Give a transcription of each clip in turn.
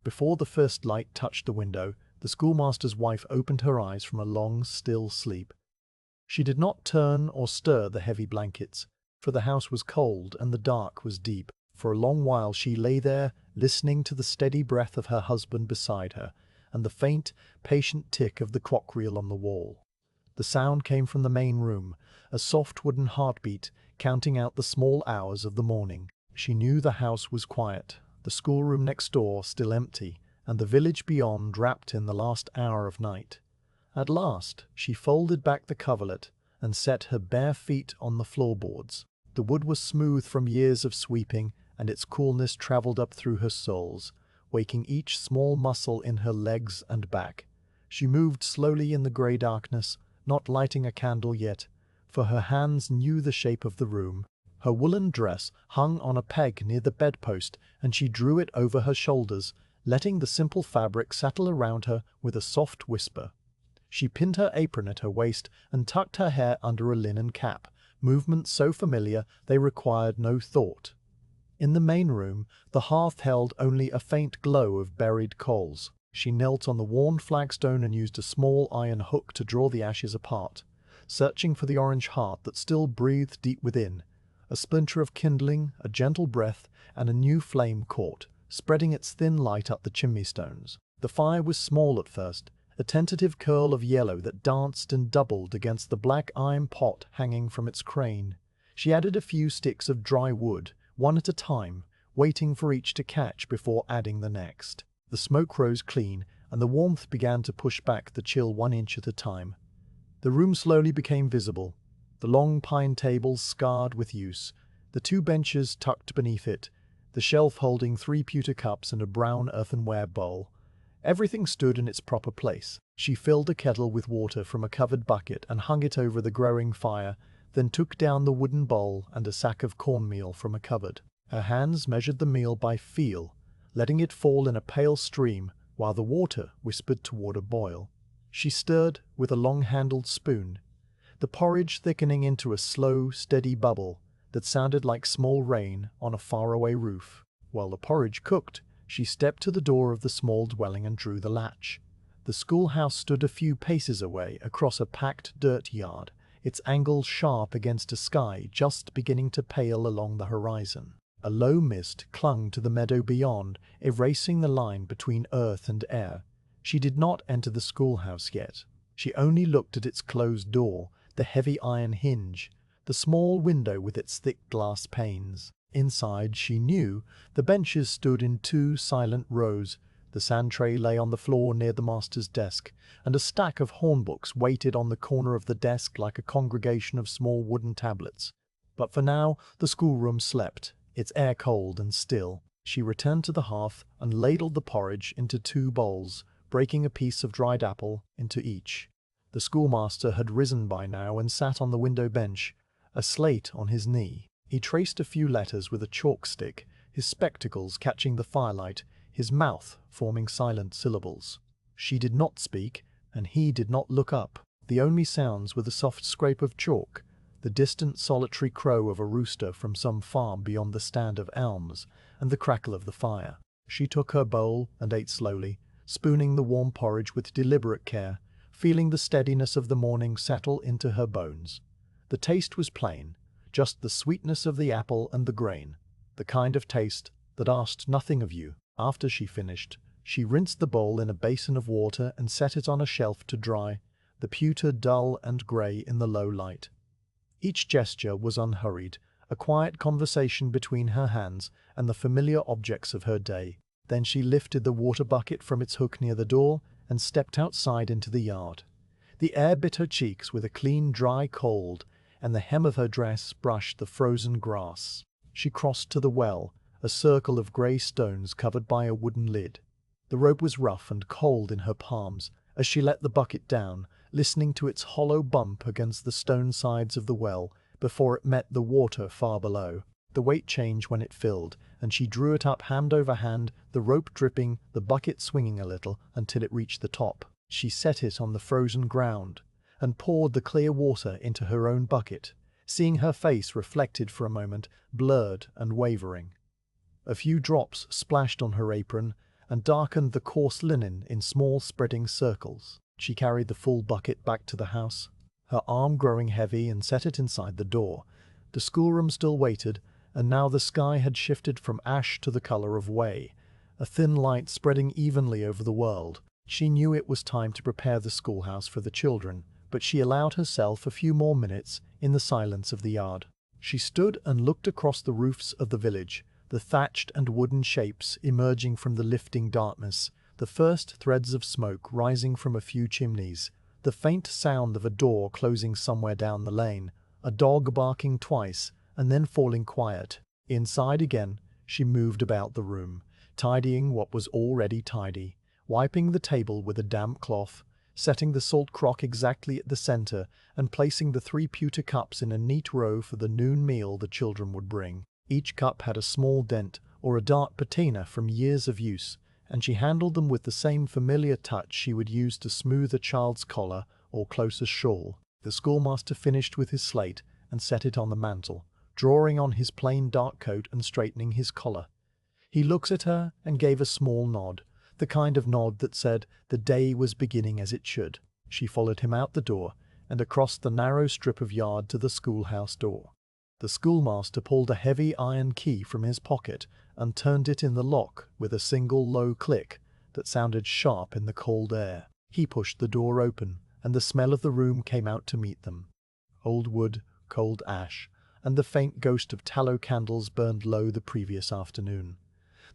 Before the first light touched the window, the schoolmaster's wife opened her eyes from a long, still sleep. She did not turn or stir the heavy blankets, for the house was cold and the dark was deep. For a long while she lay there, listening to the steady breath of her husband beside her, and the faint, patient tick of the clock reel on the wall. The sound came from the main room, a soft wooden heartbeat, counting out the small hours of the morning. She knew the house was quiet, the schoolroom next door still empty, and the village beyond wrapped in the last hour of night. At last, she folded back the coverlet and set her bare feet on the floorboards. The wood was smooth from years of sweeping, and its coolness traveled up through her soles, waking each small muscle in her legs and back. She moved slowly in the grey darkness, not lighting a candle yet, for her hands knew the shape of the room. Her woolen dress hung on a peg near the bedpost, and she drew it over her shoulders, letting the simple fabric settle around her with a soft whisper. She pinned her apron at her waist and tucked her hair under a linen cap, movements so familiar they required no thought. In the main room, the hearth held only a faint glow of buried coals. She knelt on the worn flagstone and used a small iron hook to draw the ashes apart, searching for the orange heart that still breathed deep within. A splinter of kindling, a gentle breath, and a new flame caught, spreading its thin light up the chimney stones. The fire was small at first, a tentative curl of yellow that danced and doubled against the black iron pot hanging from its crane. She added a few sticks of dry wood, one at a time, waiting for each to catch before adding the next. The smoke rose clean, and the warmth began to push back the chill 1 inch at a time. The room slowly became visible, the long pine table scarred with use, the 2 benches tucked beneath it, the shelf holding 3 pewter cups and a brown earthenware bowl. Everything stood in its proper place. She filled a kettle with water from a covered bucket and hung it over the growing fire, then took down the wooden bowl and a sack of cornmeal from a cupboard. Her hands measured the meal by feel, letting it fall in a pale stream while the water whispered toward a boil. She stirred with a long-handled spoon, the porridge thickening into a slow, steady bubble that sounded like small rain on a faraway roof. While the porridge cooked, she stepped to the door of the small dwelling and drew the latch. The schoolhouse stood a few paces away across a packed dirt yard, its angles sharp against a sky just beginning to pale along the horizon. A low mist clung to the meadow beyond, erasing the line between earth and air. She did not enter the schoolhouse yet. She only looked at its closed door, the heavy iron hinge, the small window with its thick glass panes. Inside, she knew, the benches stood in 2 silent rows. The sand tray lay on the floor near the master's desk, and a stack of hornbooks waited on the corner of the desk like a congregation of small wooden tablets. But for now, the schoolroom slept, its air cold and still. She returned to the hearth and ladled the porridge into 2 bowls, breaking a piece of dried apple into each. The schoolmaster had risen by now and sat on the window bench, a slate on his knee. He traced a few letters with a chalk stick, his spectacles catching the firelight, his mouth forming silent syllables. She did not speak, and he did not look up. The only sounds were the soft scrape of chalk, the distant solitary crow of a rooster from some farm beyond the stand of elms, and the crackle of the fire. She took her bowl and ate slowly, spooning the warm porridge with deliberate care, feeling the steadiness of the morning settle into her bones. The taste was plain, just the sweetness of the apple and the grain, the kind of taste that asked nothing of you. After she finished, she rinsed the bowl in a basin of water and set it on a shelf to dry, the pewter dull and grey in the low light. Each gesture was unhurried, a quiet conversation between her hands and the familiar objects of her day. Then she lifted the water bucket from its hook near the door and stepped outside into the yard. The air bit her cheeks with a clean, dry cold, and the hem of her dress brushed the frozen grass. She crossed to the well, a circle of grey stones covered by a wooden lid. The rope was rough and cold in her palms as she let the bucket down, listening to its hollow bump against the stone sides of the well before it met the water far below. The weight changed when it filled, and she drew it up hand over hand, the rope dripping, the bucket swinging a little until it reached the top. She set it on the frozen ground and poured the clear water into her own bucket, seeing her face reflected for a moment, blurred and wavering. A few drops splashed on her apron, and darkened the coarse linen in small spreading circles. She carried the full bucket back to the house, her arm growing heavy, and set it inside the door. The schoolroom still waited, and now the sky had shifted from ash to the color of whey, a thin light spreading evenly over the world. She knew it was time to prepare the schoolhouse for the children, but she allowed herself a few more minutes in the silence of the yard. She stood and looked across the roofs of the village, the thatched and wooden shapes emerging from the lifting darkness, the first threads of smoke rising from a few chimneys, the faint sound of a door closing somewhere down the lane, a dog barking twice and then falling quiet. Inside again, she moved about the room, tidying what was already tidy, wiping the table with a damp cloth, setting the salt crock exactly at the center, and placing the 3 pewter cups in a neat row for the noon meal the children would bring. Each cup had a small dent or a dark patina from years of use, and she handled them with the same familiar touch she would use to smooth a child's collar or close a shawl. The schoolmaster finished with his slate and set it on the mantel, drawing on his plain dark coat and straightening his collar. He looked at her and gave a small nod, the kind of nod that said the day was beginning as it should. She followed him out the door and across the narrow strip of yard to the schoolhouse door. The schoolmaster pulled a heavy iron key from his pocket and turned it in the lock with a single low click that sounded sharp in the cold air. He pushed the door open, and the smell of the room came out to meet them. Old wood, cold ash, and the faint ghost of tallow candles burned low the previous afternoon.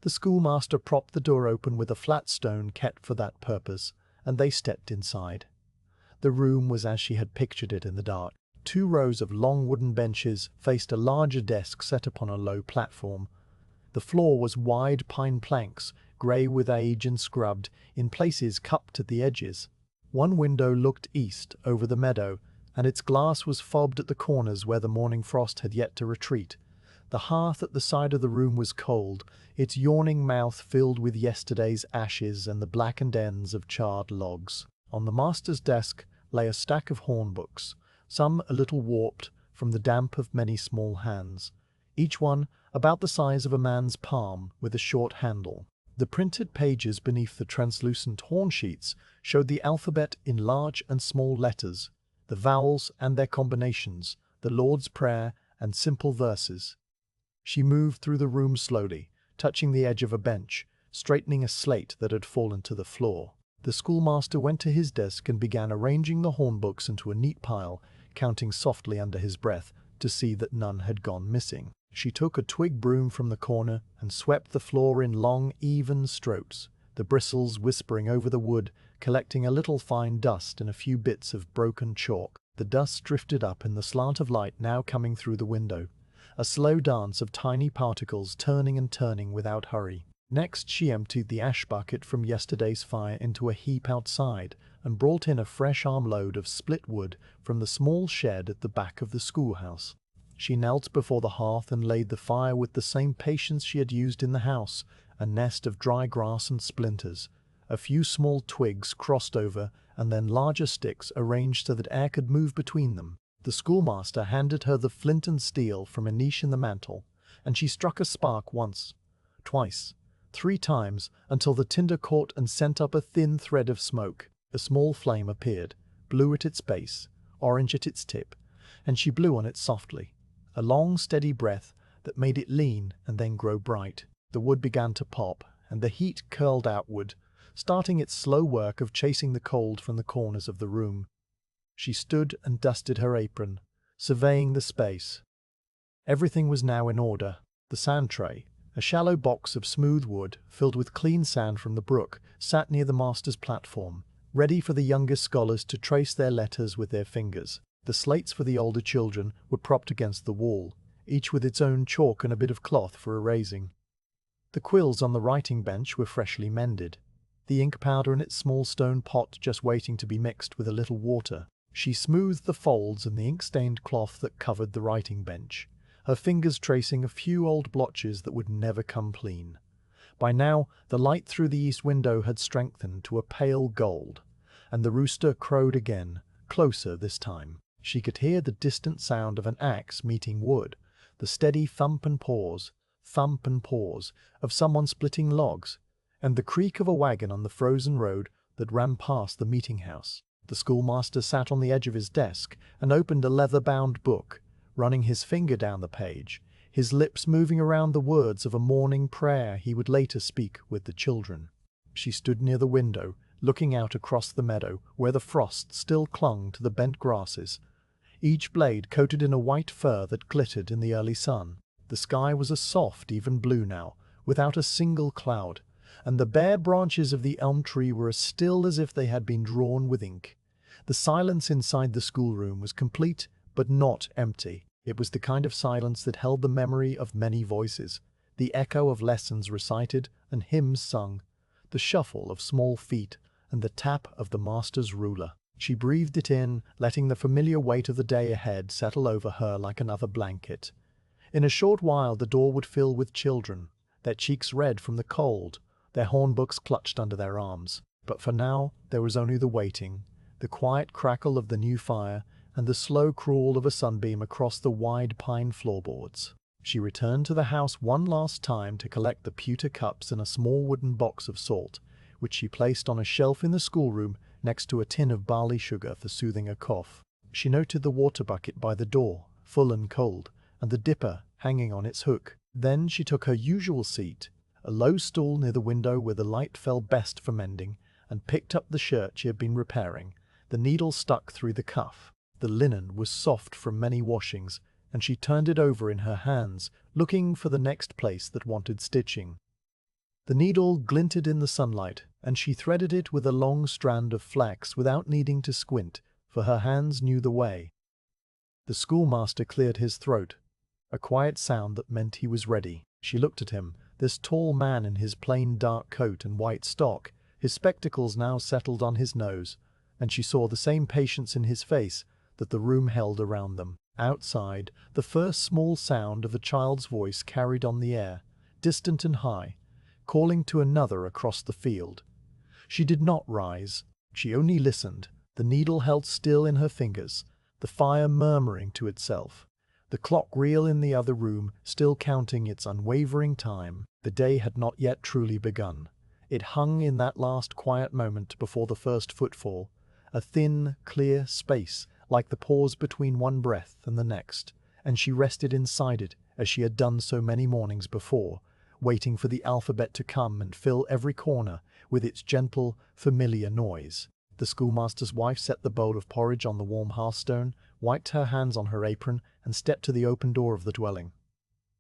The schoolmaster propped the door open with a flat stone kept for that purpose, and they stepped inside. The room was as she had pictured it in the dark. 2 rows of long wooden benches faced a larger desk set upon a low platform. The floor was wide pine planks, grey with age and scrubbed, in places cupped at the edges. One window looked east, over the meadow, and its glass was fobbed at the corners where the morning frost had yet to retreat. The hearth at the side of the room was cold, its yawning mouth filled with yesterday's ashes and the blackened ends of charred logs. On the master's desk lay a stack of hornbooks, some a little warped from the damp of many small hands, each one about the size of a man's palm with a short handle. The printed pages beneath the translucent horn sheets showed the alphabet in large and small letters, the vowels and their combinations, the Lord's Prayer and simple verses. She moved through the room slowly, touching the edge of a bench, straightening a slate that had fallen to the floor. The schoolmaster went to his desk and began arranging the hornbooks into a neat pile, counting softly under his breath to see that none had gone missing. She took a twig broom from the corner and swept the floor in long, even strokes, the bristles whispering over the wood, collecting a little fine dust and a few bits of broken chalk. The dust drifted up in the slant of light now coming through the window, a slow dance of tiny particles turning and turning without hurry. Next she emptied the ash bucket from yesterday's fire into a heap outside and brought in a fresh armload of split wood from the small shed at the back of the schoolhouse. She knelt before the hearth and laid the fire with the same patience she had used in the house, a nest of dry grass and splinters, a few small twigs crossed over and then larger sticks arranged so that air could move between them. The schoolmaster handed her the flint and steel from a niche in the mantel, and she struck a spark once, twice, 3 times, until the tinder caught and sent up a thin thread of smoke. A small flame appeared, blue at its base, orange at its tip, and she blew on it softly, a long steady breath that made it lean and then grow bright. The wood began to pop, and the heat curled outward, starting its slow work of chasing the cold from the corners of the room. She stood and dusted her apron, surveying the space. Everything was now in order. The sand tray, a shallow box of smooth wood filled with clean sand from the brook, sat near the master's platform, ready for the younger scholars to trace their letters with their fingers. The slates for the older children were propped against the wall, each with its own chalk and a bit of cloth for erasing. The quills on the writing bench were freshly mended, the ink powder in its small stone pot just waiting to be mixed with a little water. She smoothed the folds in the ink-stained cloth that covered the writing bench, her fingers tracing a few old blotches that would never come clean. By now, the light through the east window had strengthened to a pale gold, and the rooster crowed again, closer this time. She could hear the distant sound of an axe meeting wood, the steady thump and pause of someone splitting logs, and the creak of a wagon on the frozen road that ran past the meeting house. The schoolmaster sat on the edge of his desk and opened a leather-bound book, running his finger down the page, his lips moving around the words of a morning prayer he would later speak with the children. She stood near the window, looking out across the meadow where the frost still clung to the bent grasses, each blade coated in a white fur that glittered in the early sun. The sky was a soft, even blue now, without a single cloud, and the bare branches of the elm tree were as still as if they had been drawn with ink. The silence inside the schoolroom was complete, but not empty. It was the kind of silence that held the memory of many voices, the echo of lessons recited and hymns sung, the shuffle of small feet, and the tap of the master's ruler. She breathed it in, letting the familiar weight of the day ahead settle over her like another blanket. In a short while the door would fill with children, their cheeks red from the cold, their hornbooks clutched under their arms. But for now there was only the waiting, the quiet crackle of the new fire, and the slow crawl of a sunbeam across the wide pine floorboards. She returned to the house one last time to collect the pewter cups and a small wooden box of salt, which she placed on a shelf in the schoolroom next to a tin of barley sugar for soothing a cough. She noted the water bucket by the door, full and cold, and the dipper hanging on its hook. Then she took her usual seat, a low stool near the window where the light fell best for mending, and picked up the shirt she had been repairing. The needle stuck through the cuff. The linen was soft from many washings, and she turned it over in her hands, looking for the next place that wanted stitching. The needle glinted in the sunlight, and she threaded it with a long strand of flax without needing to squint, for her hands knew the way. The schoolmaster cleared his throat, a quiet sound that meant he was ready. She looked at him, this tall man in his plain dark coat and white stock, his spectacles now settled on his nose, and she saw the same patience in his face that the room held around them. Outside, the first small sound of a child's voice carried on the air, distant and high, calling to another across the field. She did not rise. She only listened, the needle held still in her fingers, the fire murmuring to itself, the clock reel in the other room still counting its unwavering time. The day had not yet truly begun. It hung in that last quiet moment before the first footfall, a thin, clear space like the pause between one breath and the next, and she rested inside it as she had done so many mornings before, waiting for the alphabet to come and fill every corner with its gentle, familiar noise. The schoolmaster's wife set the bowl of porridge on the warm hearthstone, wiped her hands on her apron, and stepped to the open door of the dwelling.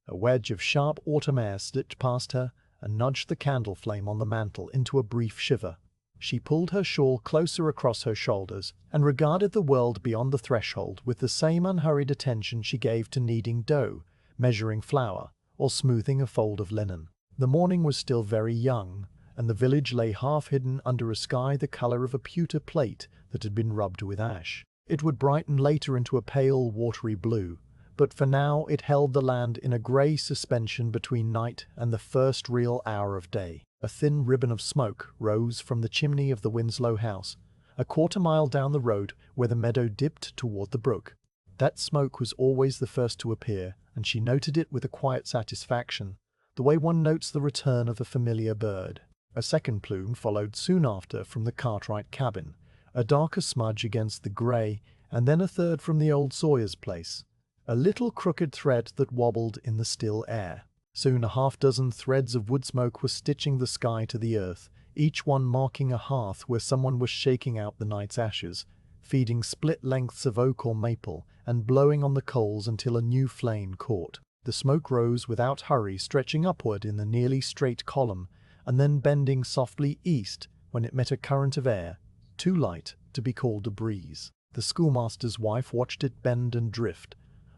A wedge of sharp autumn air slipped past her and nudged the candle flame on the mantel into a brief shiver. She pulled her shawl closer across her shoulders and regarded the world beyond the threshold with the same unhurried attention she gave to kneading dough, measuring flour, or smoothing a fold of linen. The morning was still very young, and the village lay half-hidden under a sky the color of a pewter plate that had been rubbed with ash. It would brighten later into a pale, watery blue, but for now it held the land in a grey suspension between night and the first real hour of day. A thin ribbon of smoke rose from the chimney of the Winslow house, a quarter-mile down the road where the meadow dipped toward the brook. That smoke was always the first to appear, and she noted it with a quiet satisfaction, the way one notes the return of a familiar bird. A second plume followed soon after from the Cartwright cabin, a darker smudge against the grey, and then a third from the old Sawyer's place, a little crooked thread that wobbled in the still air. Soon a half-dozen threads of wood smoke were stitching the sky to the earth, each one marking a hearth where someone was shaking out the night's ashes, feeding split lengths of oak or maple, and blowing on the coals until a new flame caught. The smoke rose without hurry, stretching upward in the nearly straight column, and then bending softly east when it met a current of air, too light to be called a breeze. The schoolmaster's wife watched it bend and drift,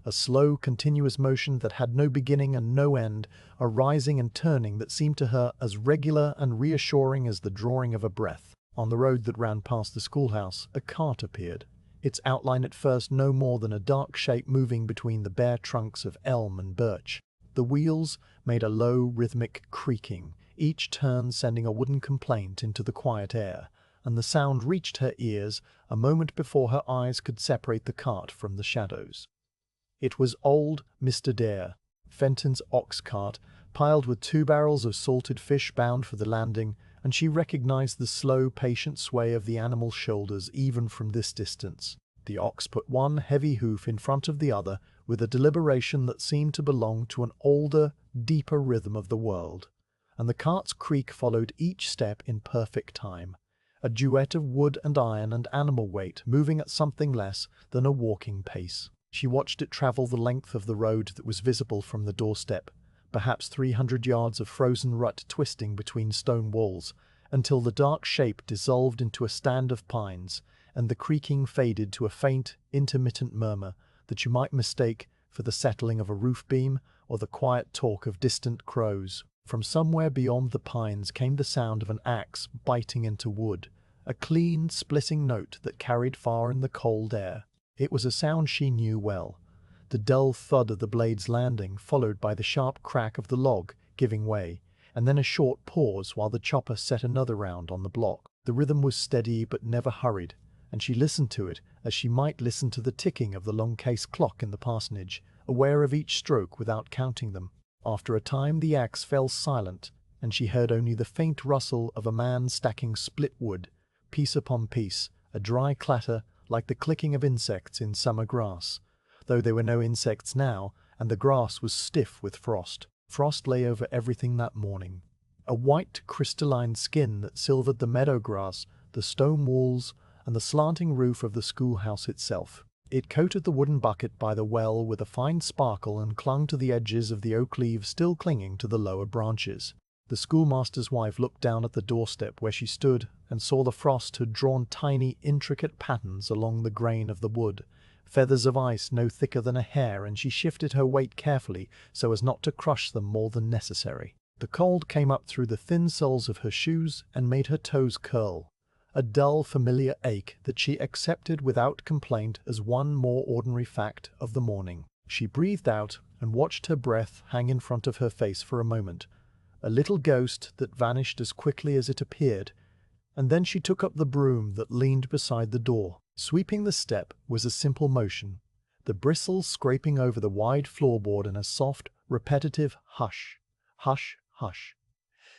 a slow, continuous motion that had no beginning and no end, a rising and turning that seemed to her as regular and reassuring as the drawing of a breath. On the road that ran past the schoolhouse, a cart appeared, its outline at first no more than a dark shape moving between the bare trunks of elm and birch. The wheels made a low, rhythmic creaking, each turn sending a wooden complaint into the quiet air, and the sound reached her ears a moment before her eyes could separate the cart from the shadows. It was old Mr. Dare, Fenton's ox cart, piled with 2 barrels of salted fish bound for the landing, and she recognized the slow, patient sway of the animal's shoulders even from this distance. The ox put one heavy hoof in front of the other with a deliberation that seemed to belong to an older, deeper rhythm of the world, and the cart's creak followed each step in perfect time, a duet of wood and iron and animal weight moving at something less than a walking pace. She watched it travel the length of the road that was visible from the doorstep, perhaps 300 yards of frozen rut twisting between stone walls, until the dark shape dissolved into a stand of pines, and the creaking faded to a faint, intermittent murmur that you might mistake for the settling of a roof beam or the quiet talk of distant crows. From somewhere beyond the pines came the sound of an axe biting into wood, a clean, splitting note that carried far in the cold air. It was a sound she knew well, the dull thud of the blade's landing, followed by the sharp crack of the log giving way, and then a short pause while the chopper set another round on the block. The rhythm was steady but never hurried, and she listened to it as she might listen to the ticking of the long case clock in the parsonage, aware of each stroke without counting them. After a time the axe fell silent, and she heard only the faint rustle of a man stacking split wood, piece upon piece, a dry clatter like the clicking of insects in summer grass, though there were no insects now, and the grass was stiff with frost. Frost lay over everything that morning, a white crystalline skin that silvered the meadow grass, the stone walls, and the slanting roof of the schoolhouse itself. It coated the wooden bucket by the well with a fine sparkle and clung to the edges of the oak leaves still clinging to the lower branches. The schoolmaster's wife looked down at the doorstep where she stood and saw the frost had drawn tiny, intricate patterns along the grain of the wood, feathers of ice no thicker than a hair, and she shifted her weight carefully so as not to crush them more than necessary. The cold came up through the thin soles of her shoes and made her toes curl, a dull, familiar ache that she accepted without complaint as one more ordinary fact of the morning. She breathed out and watched her breath hang in front of her face for a moment, a little ghost that vanished as quickly as it appeared, and then she took up the broom that leaned beside the door. Sweeping the step was a simple motion, the bristles scraping over the wide floorboard in a soft, repetitive hush, hush, hush,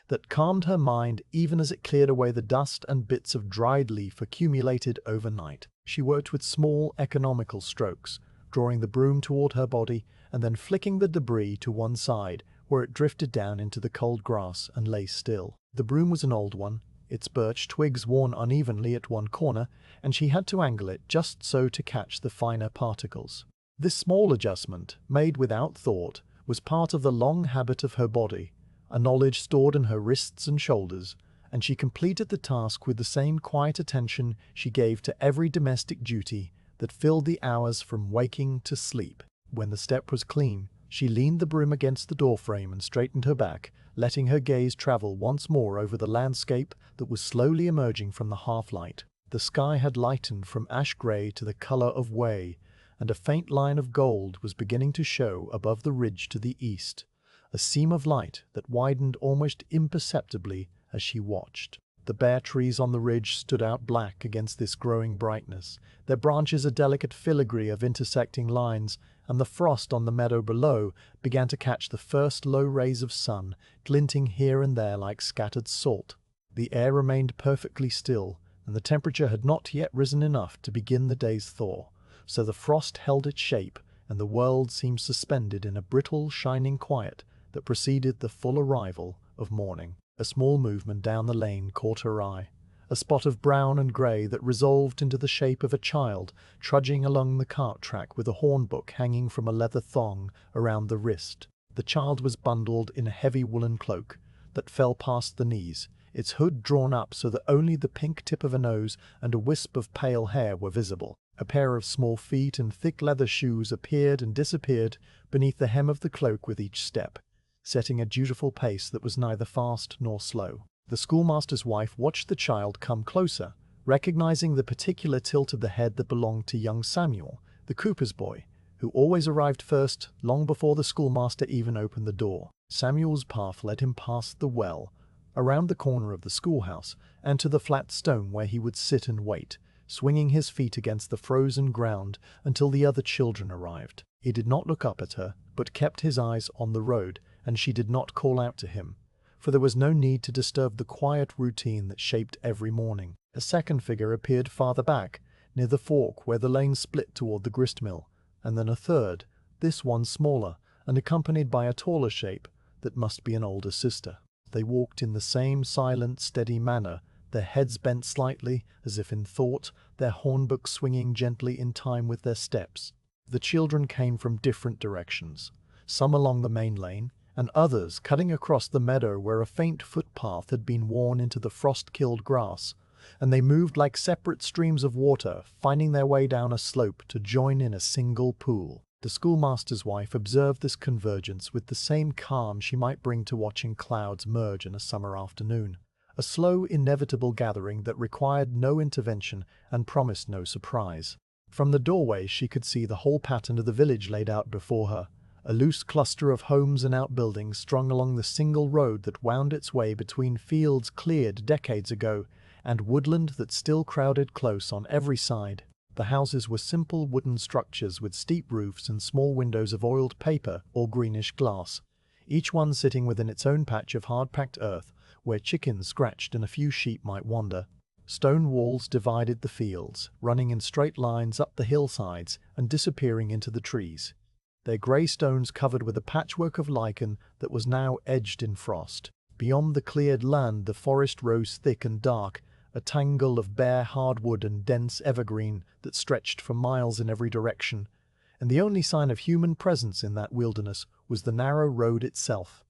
that calmed her mind even as it cleared away the dust and bits of dried leaf accumulated overnight. She worked with small, economical strokes, drawing the broom toward her body and then flicking the debris to one side, where it drifted down into the cold grass and lay still. The broom was an old one, its birch twigs worn unevenly at one corner, and she had to angle it just so to catch the finer particles. This small adjustment, made without thought, was part of the long habit of her body, a knowledge stored in her wrists and shoulders, and she completed the task with the same quiet attention she gave to every domestic duty that filled the hours from waking to sleep. When the step was clean, she leaned the broom against the doorframe and straightened her back, letting her gaze travel once more over the landscape that was slowly emerging from the half-light. The sky had lightened from ash-grey to the colour of whey, and a faint line of gold was beginning to show above the ridge to the east, a seam of light that widened almost imperceptibly as she watched. The bare trees on the ridge stood out black against this growing brightness, their branches a delicate filigree of intersecting lines, and the frost on the meadow below began to catch the first low rays of sun, glinting here and there like scattered salt. The air remained perfectly still, and the temperature had not yet risen enough to begin the day's thaw, so the frost held its shape, and the world seemed suspended in a brittle, shining quiet that preceded the full arrival of morning. A small movement down the lane caught her eye, a spot of brown and grey that resolved into the shape of a child trudging along the cart track with a hornbook hanging from a leather thong around the wrist. The child was bundled in a heavy woolen cloak that fell past the knees, its hood drawn up so that only the pink tip of a nose and a wisp of pale hair were visible. A pair of small feet and thick leather shoes appeared and disappeared beneath the hem of the cloak with each step, setting a dutiful pace that was neither fast nor slow. The schoolmaster's wife watched the child come closer, recognizing the particular tilt of the head that belonged to young Samuel, the cooper's boy, who always arrived first, long before the schoolmaster even opened the door. Samuel's path led him past the well, around the corner of the schoolhouse, and to the flat stone where he would sit and wait, swinging his feet against the frozen ground until the other children arrived. He did not look up at her, but kept his eyes on the road, and she did not call out to him, for there was no need to disturb the quiet routine that shaped every morning. A second figure appeared farther back, near the fork where the lane split toward the gristmill, and then a third, this one smaller, and accompanied by a taller shape that must be an older sister. They walked in the same silent, steady manner, their heads bent slightly, as if in thought, their hornbooks swinging gently in time with their steps. The children came from different directions, some along the main lane, and others cutting across the meadow where a faint footpath had been worn into the frost-killed grass, and they moved like separate streams of water, finding their way down a slope to join in a single pool. The schoolmaster's wife observed this convergence with the same calm she might bring to watching clouds merge in a summer afternoon, a slow, inevitable gathering that required no intervention and promised no surprise. From the doorway she could see the whole pattern of the village laid out before her, a loose cluster of homes and outbuildings strung along the single road that wound its way between fields cleared decades ago and woodland that still crowded close on every side. The houses were simple wooden structures with steep roofs and small windows of oiled paper or greenish glass, each one sitting within its own patch of hard-packed earth where chickens scratched and a few sheep might wander. Stone walls divided the fields, running in straight lines up the hillsides and disappearing into the trees, their grey stones covered with a patchwork of lichen that was now edged in frost. Beyond the cleared land the forest rose thick and dark, a tangle of bare hardwood and dense evergreen that stretched for miles in every direction, and the only sign of human presence in that wilderness was the narrow road itself,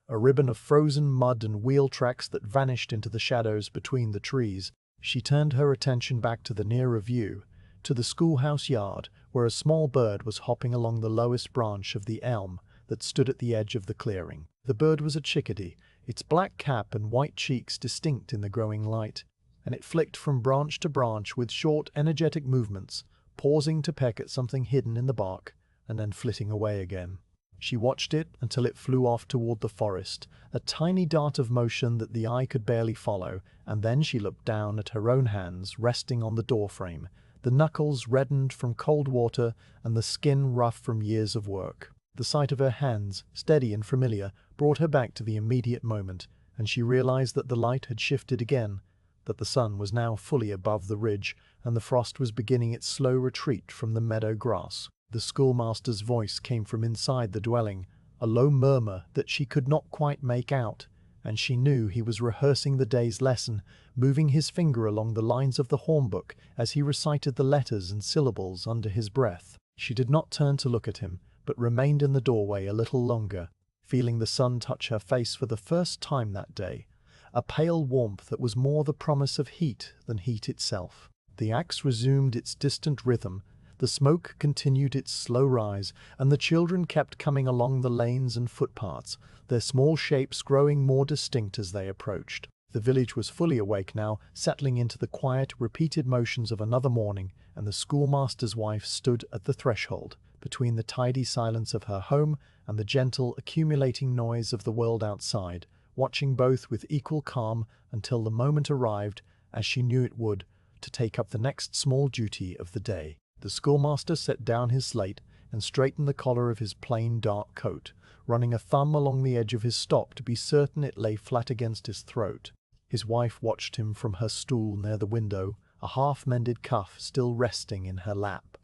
a ribbon of frozen mud and wheel tracks that vanished into the shadows between the trees. She turned her attention back to the nearer view, to the schoolhouse yard, where a small bird was hopping along the lowest branch of the elm that stood at the edge of the clearing. The bird was a chickadee, its black cap and white cheeks distinct in the growing light, and it flicked from branch to branch with short, energetic movements, pausing to peck at something hidden in the bark, and then flitting away again. She watched it until it flew off toward the forest, a tiny dart of motion that the eye could barely follow, and then she looked down at her own hands resting on the doorframe, the knuckles reddened from cold water and the skin rough from years of work. The sight of her hands, steady and familiar, brought her back to the immediate moment, and she realized that the light had shifted again, that the sun was now fully above the ridge, and the frost was beginning its slow retreat from the meadow grass. The schoolmaster's voice came from inside the dwelling, a low murmur that she could not quite make out, and she knew he was rehearsing the day's lesson, moving his finger along the lines of the hornbook as he recited the letters and syllables under his breath. She did not turn to look at him, but remained in the doorway a little longer, feeling the sun touch her face for the first time that day, a pale warmth that was more the promise of heat than heat itself. The axe resumed its distant rhythm, the smoke continued its slow rise, and the children kept coming along the lanes and footpaths, their small shapes growing more distinct as they approached. The village was fully awake now, settling into the quiet, repeated motions of another morning, and the schoolmaster's wife stood at the threshold, between the tidy silence of her home and the gentle, accumulating noise of the world outside, watching both with equal calm until the moment arrived, as she knew it would, to take up the next small duty of the day. The schoolmaster set down his slate and straightened the collar of his plain dark coat, running a thumb along the edge of his stock to be certain it lay flat against his throat. His wife watched him from her stool near the window, a half-mended cuff still resting in her lap.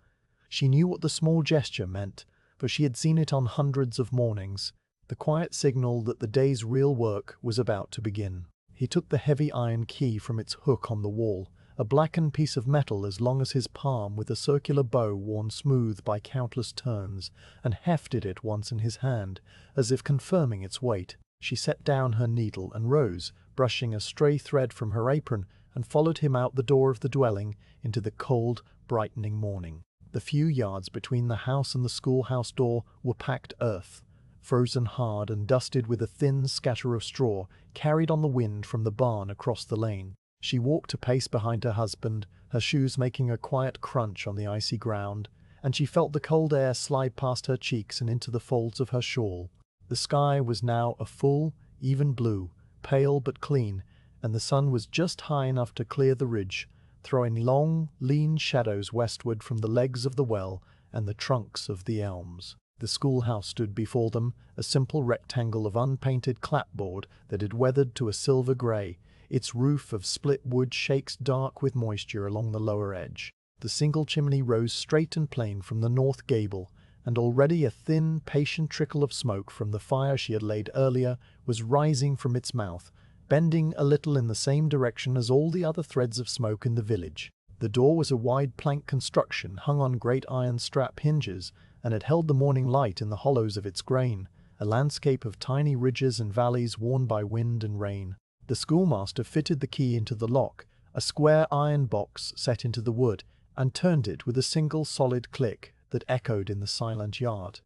She knew what the small gesture meant, for she had seen it on hundreds of mornings, the quiet signal that the day's real work was about to begin. He took the heavy iron key from its hook on the wall, a blackened piece of metal as long as his palm with a circular bow worn smooth by countless turns, and hefted it once in his hand, as if confirming its weight. She set down her needle and rose, brushing a stray thread from her apron, and followed him out the door of the dwelling into the cold, brightening morning. The few yards between the house and the schoolhouse door were packed earth, frozen hard and dusted with a thin scatter of straw carried on the wind from the barn across the lane. She walked a pace behind her husband, her shoes making a quiet crunch on the icy ground, and she felt the cold air slide past her cheeks and into the folds of her shawl. The sky was now a full, even blue, pale but clean, and the sun was just high enough to clear the ridge, throwing long, lean shadows westward from the legs of the well and the trunks of the elms. The schoolhouse stood before them, a simple rectangle of unpainted clapboard that had weathered to a silver grey. Its roof of split wood shakes dark with moisture along the lower edge. The single chimney rose straight and plain from the north gable, and already a thin, patient trickle of smoke from the fire she had laid earlier was rising from its mouth, bending a little in the same direction as all the other threads of smoke in the village. The door was a wide plank construction hung on great iron strap hinges, and it held the morning light in the hollows of its grain, a landscape of tiny ridges and valleys worn by wind and rain. The schoolmaster fitted the key into the lock, a square iron box set into the wood, and turned it with a single solid click that echoed in the silent yard.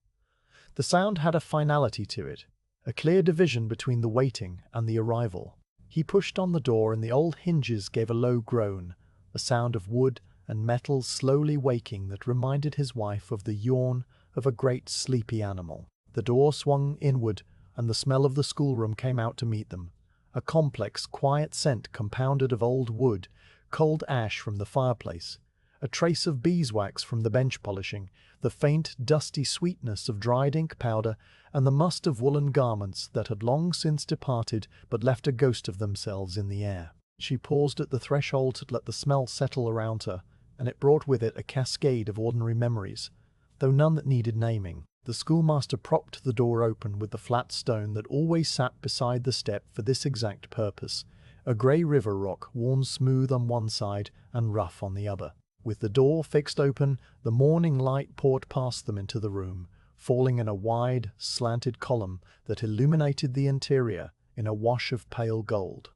The sound had a finality to it, a clear division between the waiting and the arrival. He pushed on the door and the old hinges gave a low groan, a sound of wood and metal slowly waking that reminded his wife of the yawn of a great sleepy animal. The door swung inward, and the smell of the schoolroom came out to meet them, a complex, quiet scent compounded of old wood, cold ash from the fireplace, a trace of beeswax from the bench polishing, the faint, dusty sweetness of dried ink powder, and the must of woolen garments that had long since departed but left a ghost of themselves in the air. She paused at the threshold to let the smell settle around her, and it brought with it a cascade of ordinary memories, though none that needed naming. The schoolmaster propped the door open with the flat stone that always sat beside the step for this exact purpose, a grey river rock worn smooth on one side and rough on the other. With the door fixed open, the morning light poured past them into the room, falling in a wide, slanted column that illuminated the interior in a wash of pale gold.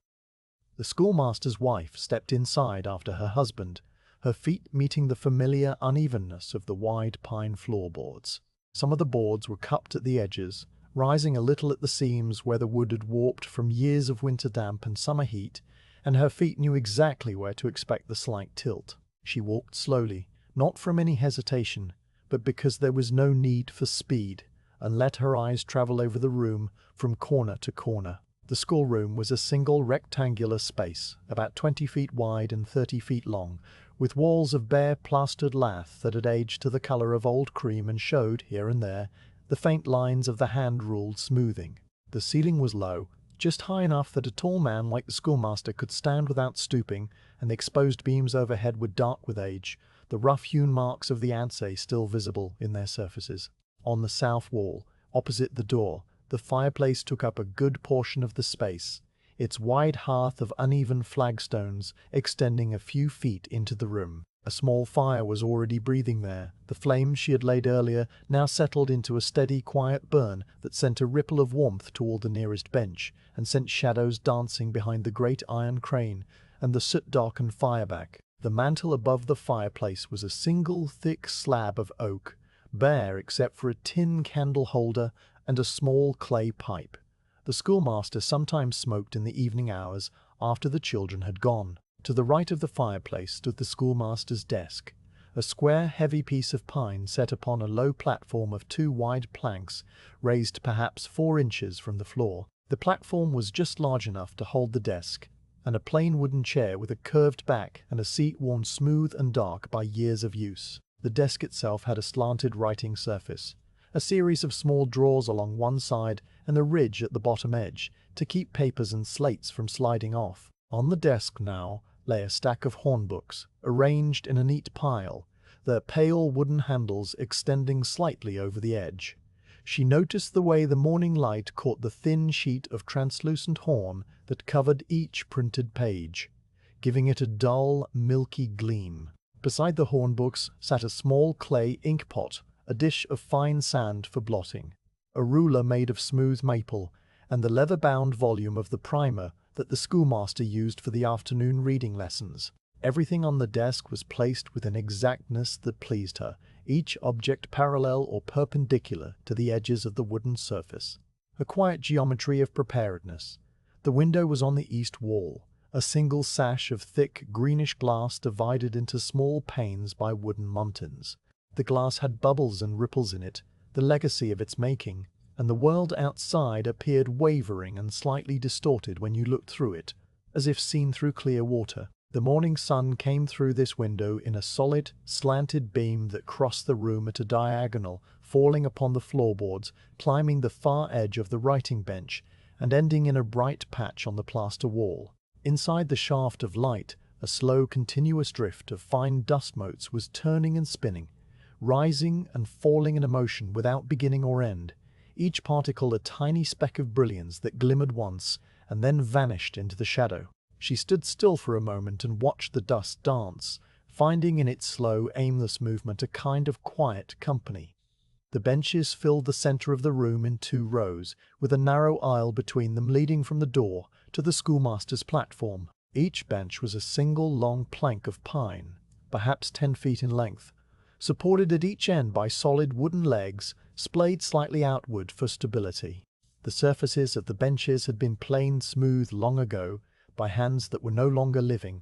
The schoolmaster's wife stepped inside after her husband, her feet meeting the familiar unevenness of the wide pine floorboards. Some of the boards were cupped at the edges, rising a little at the seams where the wood had warped from years of winter damp and summer heat, and her feet knew exactly where to expect the slight tilt. She walked slowly, not from any hesitation, but because there was no need for speed, and let her eyes travel over the room from corner to corner. The schoolroom was a single rectangular space, about 20 feet wide and 30 feet long, with walls of bare plastered lath that had aged to the colour of old cream and showed, here and there, the faint lines of the hand-ruled smoothing. The ceiling was low, just high enough that a tall man like the schoolmaster could stand without stooping, and the exposed beams overhead were dark with age, the rough-hewn marks of the adze still visible in their surfaces. On the south wall, opposite the door, the fireplace took up a good portion of the space, its wide hearth of uneven flagstones extending a few feet into the room. A small fire was already breathing there. The flames she had laid earlier now settled into a steady, quiet burn that sent a ripple of warmth toward the nearest bench, and sent shadows dancing behind the great iron crane and the soot-darkened fireback. The mantel above the fireplace was a single thick slab of oak, bare except for a tin candle holder and a small clay pipe. The schoolmaster sometimes smoked in the evening hours after the children had gone. To the right of the fireplace stood the schoolmaster's desk, a square, heavy piece of pine set upon a low platform of 2 wide planks, raised perhaps 4 inches from the floor. The platform was just large enough to hold the desk, and a plain wooden chair with a curved back and a seat worn smooth and dark by years of use. The desk itself had a slanted writing surface, a series of small drawers along one side and a ridge at the bottom edge to keep papers and slates from sliding off. On the desk now lay a stack of hornbooks, arranged in a neat pile, their pale wooden handles extending slightly over the edge. She noticed the way the morning light caught the thin sheet of translucent horn that covered each printed page, giving it a dull, milky gleam. Beside the hornbooks sat a small clay ink pot, a dish of fine sand for blotting, a ruler made of smooth maple, and the leather-bound volume of the primer that the schoolmaster used for the afternoon reading lessons. Everything on the desk was placed with an exactness that pleased her, each object parallel or perpendicular to the edges of the wooden surface. A quiet geometry of preparedness. The window was on the east wall, a single sash of thick greenish glass divided into small panes by wooden muntins. The glass had bubbles and ripples in it, the legacy of its making, and the world outside appeared wavering and slightly distorted when you looked through it, as if seen through clear water. The morning sun came through this window in a solid, slanted beam that crossed the room at a diagonal falling upon the floorboards, climbing the far edge of the writing bench, and ending in a bright patch on the plaster wall. Inside the shaft of light, a slow, continuous drift of fine dust motes was turning and spinning, rising and falling in a motion without beginning or end, each particle a tiny speck of brilliance that glimmered once and then vanished into the shadow. She stood still for a moment and watched the dust dance, finding in its slow, aimless movement a kind of quiet company. The benches filled the center of the room in 2 rows, with a narrow aisle between them leading from the door to the schoolmaster's platform. Each bench was a single long plank of pine, perhaps 10 feet in length, supported at each end by solid wooden legs, splayed slightly outward for stability. The surfaces of the benches had been planed smooth long ago by hands that were no longer living,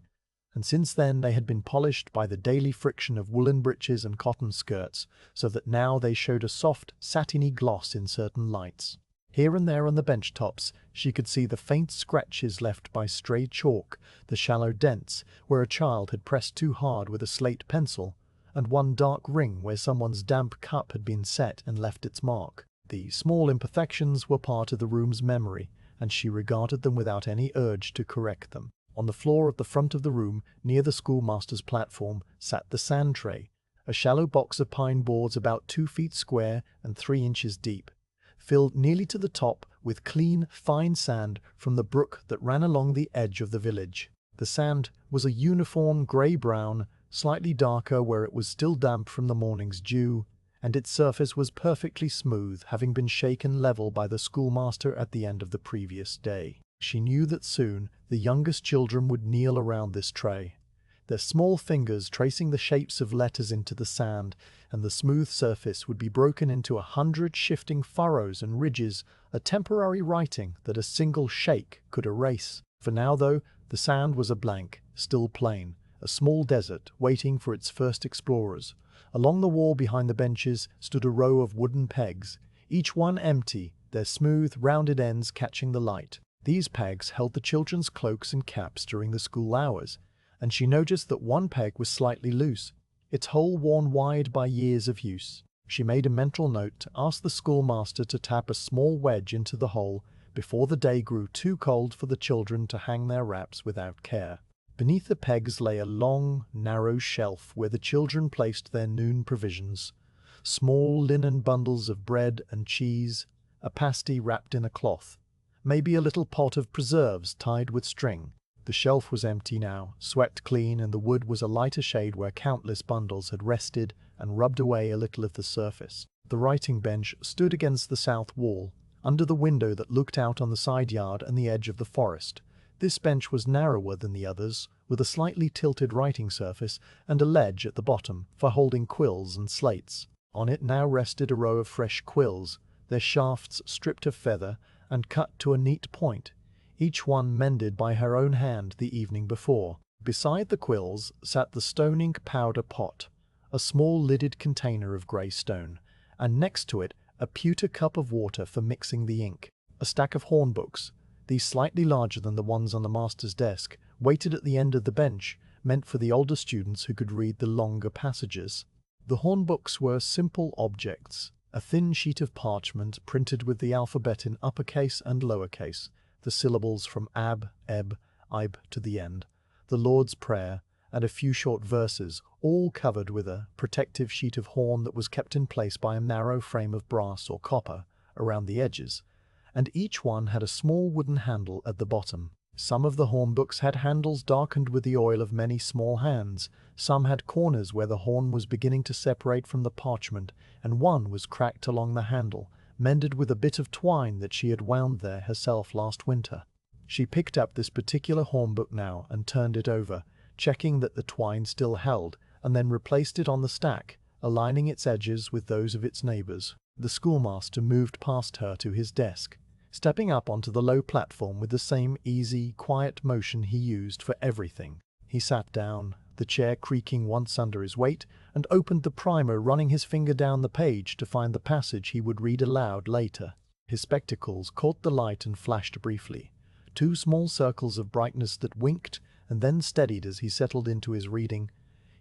and since then they had been polished by the daily friction of woolen breeches and cotton skirts, so that now they showed a soft, satiny gloss in certain lights. Here and there on the bench tops she could see the faint scratches left by stray chalk, the shallow dents where a child had pressed too hard with a slate pencil, and one dark ring where someone's damp cup had been set and left its mark. These small imperfections were part of the room's memory, and she regarded them without any urge to correct them. On the floor at the front of the room, near the schoolmaster's platform, sat the sand tray, a shallow box of pine boards about 2 feet square and 3 inches deep, filled nearly to the top with clean, fine sand from the brook that ran along the edge of the village. The sand was a uniform grey-brown, slightly darker where it was still damp from the morning's dew, and its surface was perfectly smooth, having been shaken level by the schoolmaster at the end of the previous day. She knew that soon the youngest children would kneel around this tray, their small fingers tracing the shapes of letters into the sand, and the smooth surface would be broken into 100 shifting furrows and ridges, a temporary writing that a single shake could erase. For now, though, the sand was a blank, still plain, a small desert waiting for its first explorers. Along the wall behind the benches stood a row of wooden pegs, each one empty, their smooth, rounded ends catching the light. These pegs held the children's cloaks and caps during the school hours, and she noticed that one peg was slightly loose, its hole worn wide by years of use. She made a mental note to ask the schoolmaster to tap a small wedge into the hole before the day grew too cold for the children to hang their wraps without care. Beneath the pegs lay a long, narrow shelf where the children placed their noon provisions, small linen bundles of bread and cheese, a pasty wrapped in a cloth, maybe a little pot of preserves tied with string. The shelf was empty now, swept clean, and the wood was a lighter shade where countless bundles had rested and rubbed away a little of the surface. The writing bench stood against the south wall, under the window that looked out on the side yard and the edge of the forest. This bench was narrower than the others, with a slightly tilted writing surface and a ledge at the bottom for holding quills and slates. On it now rested a row of fresh quills, their shafts stripped of feather and cut to a neat point, each one mended by her own hand the evening before. Beside the quills sat the stone ink powder pot, a small lidded container of grey stone, and next to it a pewter cup of water for mixing the ink. A stack of hornbooks, these slightly larger than the ones on the master's desk, waited at the end of the bench, meant for the older students who could read the longer passages. The hornbooks were simple objects, a thin sheet of parchment printed with the alphabet in uppercase and lowercase, the syllables from ab, eb, ib to the end, the Lord's Prayer, and a few short verses, all covered with a protective sheet of horn that was kept in place by a narrow frame of brass or copper around the edges, and each one had a small wooden handle at the bottom. Some of the hornbooks had handles darkened with the oil of many small hands, some had corners where the horn was beginning to separate from the parchment, and one was cracked along the handle, mended with a bit of twine that she had wound there herself last winter. She picked up this particular hornbook now and turned it over, checking that the twine still held, and then replaced it on the stack, aligning its edges with those of its neighbors. The schoolmaster moved past her to his desk, stepping up onto the low platform with the same easy, quiet motion he used for everything. He sat down, the chair creaking once under his weight, and opened the primer, running his finger down the page to find the passage he would read aloud later. His spectacles caught the light and flashed briefly, 2 small circles of brightness that winked and then steadied as he settled into his reading.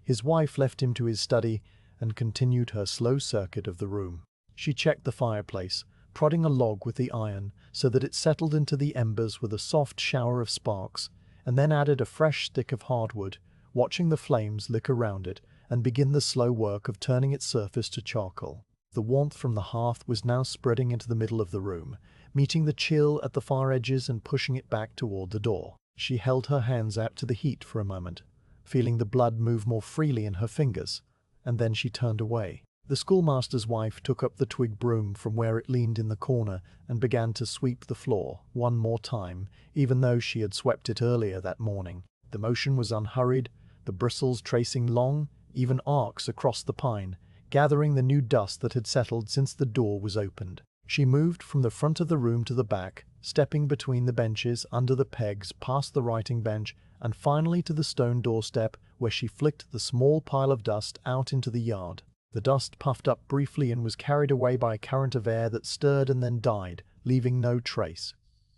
His wife left him to his study and continued her slow circuit of the room. She checked the fireplace, prodding a log with the iron so that it settled into the embers with a soft shower of sparks, and then added a fresh stick of hardwood, watching the flames lick around it and begin the slow work of turning its surface to charcoal. The warmth from the hearth was now spreading into the middle of the room, meeting the chill at the far edges and pushing it back toward the door. She held her hands out to the heat for a moment, feeling the blood move more freely in her fingers, and then she turned away. The schoolmaster's wife took up the twig broom from where it leaned in the corner and began to sweep the floor one more time, even though she had swept it earlier that morning. The motion was unhurried, the bristles tracing long, even arcs across the pine, gathering the new dust that had settled since the door was opened. She moved from the front of the room to the back, stepping between the benches, under the pegs, past the writing bench, and finally to the stone doorstep, where she flicked the small pile of dust out into the yard. The dust puffed up briefly and was carried away by a current of air that stirred and then died, leaving no trace.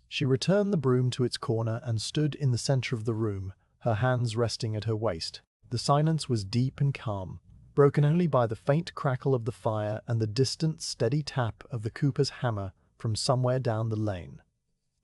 She returned the broom to its corner and stood in the center of the room, her hands resting at her waist. The silence was deep and calm, broken only by the faint crackle of the fire and the distant, steady tap of the cooper's hammer from somewhere down the lane.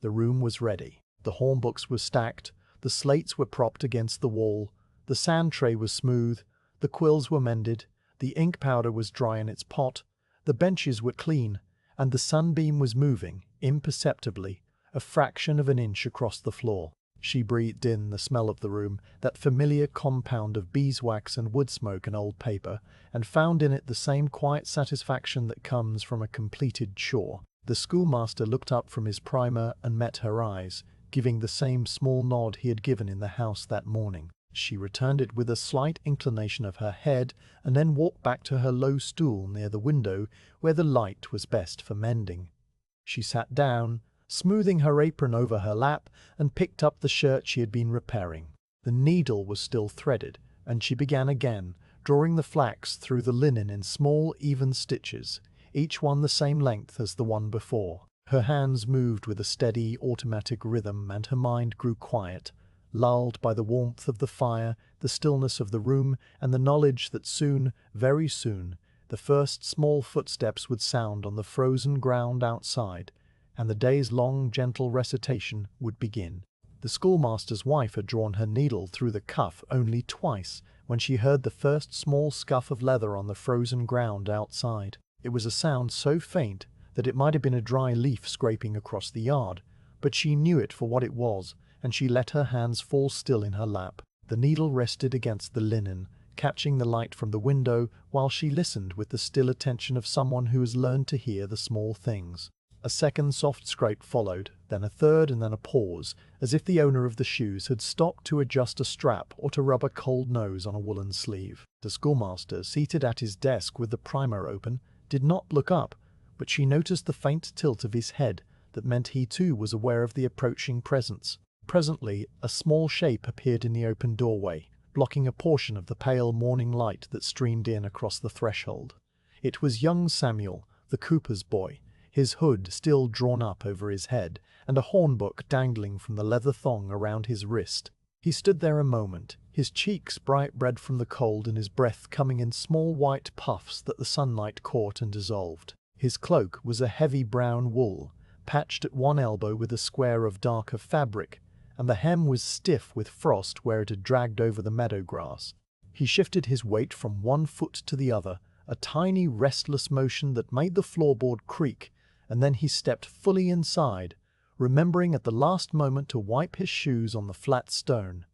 The room was ready. The hornbooks were stacked, the slates were propped against the wall, the sand tray was smooth, the quills were mended, the ink powder was dry in its pot, the benches were clean, and the sunbeam was moving, imperceptibly, a fraction of an inch across the floor. She breathed in the smell of the room, that familiar compound of beeswax and wood smoke and old paper, and found in it the same quiet satisfaction that comes from a completed chore. The schoolmaster looked up from his primer and met her eyes, giving the same small nod he had given in the house that morning. She returned it with a slight inclination of her head, and then walked back to her low stool near the window, where the light was best for mending. She sat down, smoothing her apron over her lap, and picked up the shirt she had been repairing. The needle was still threaded, and she began again, drawing the flax through the linen in small, even stitches, each one the same length as the one before. Her hands moved with a steady, automatic rhythm, and her mind grew quiet, lulled by the warmth of the fire, the stillness of the room, and the knowledge that soon, very soon, the first small footsteps would sound on the frozen ground outside, and the day's long, gentle recitation would begin. The schoolmaster's wife had drawn her needle through the cuff only twice, when she heard the first small scuff of leather on the frozen ground outside. It was a sound so faint that it might have been a dry leaf scraping across the yard, but she knew it for what it was, and she let her hands fall still in her lap. The needle rested against the linen, catching the light from the window, while she listened with the still attention of someone who has learned to hear the small things. A second soft scrape followed, then a third, and then a pause, as if the owner of the shoes had stopped to adjust a strap or to rub a cold nose on a woolen sleeve. The schoolmaster, seated at his desk with the primer open, did not look up, but she noticed the faint tilt of his head that meant he too was aware of the approaching presence. Presently, a small shape appeared in the open doorway, blocking a portion of the pale morning light that streamed in across the threshold. It was young Samuel, the cooper's boy, his hood still drawn up over his head, and a hornbook dangling from the leather thong around his wrist. He stood there a moment, his cheeks bright red from the cold and his breath coming in small white puffs that the sunlight caught and dissolved. His cloak was a heavy brown wool, patched at one elbow with a square of darker fabric, and the hem was stiff with frost where it had dragged over the meadow grass. He shifted his weight from one foot to the other, a tiny restless motion that made the floorboard creak, and then he stepped fully inside, remembering at the last moment to wipe his shoes on the flat stone,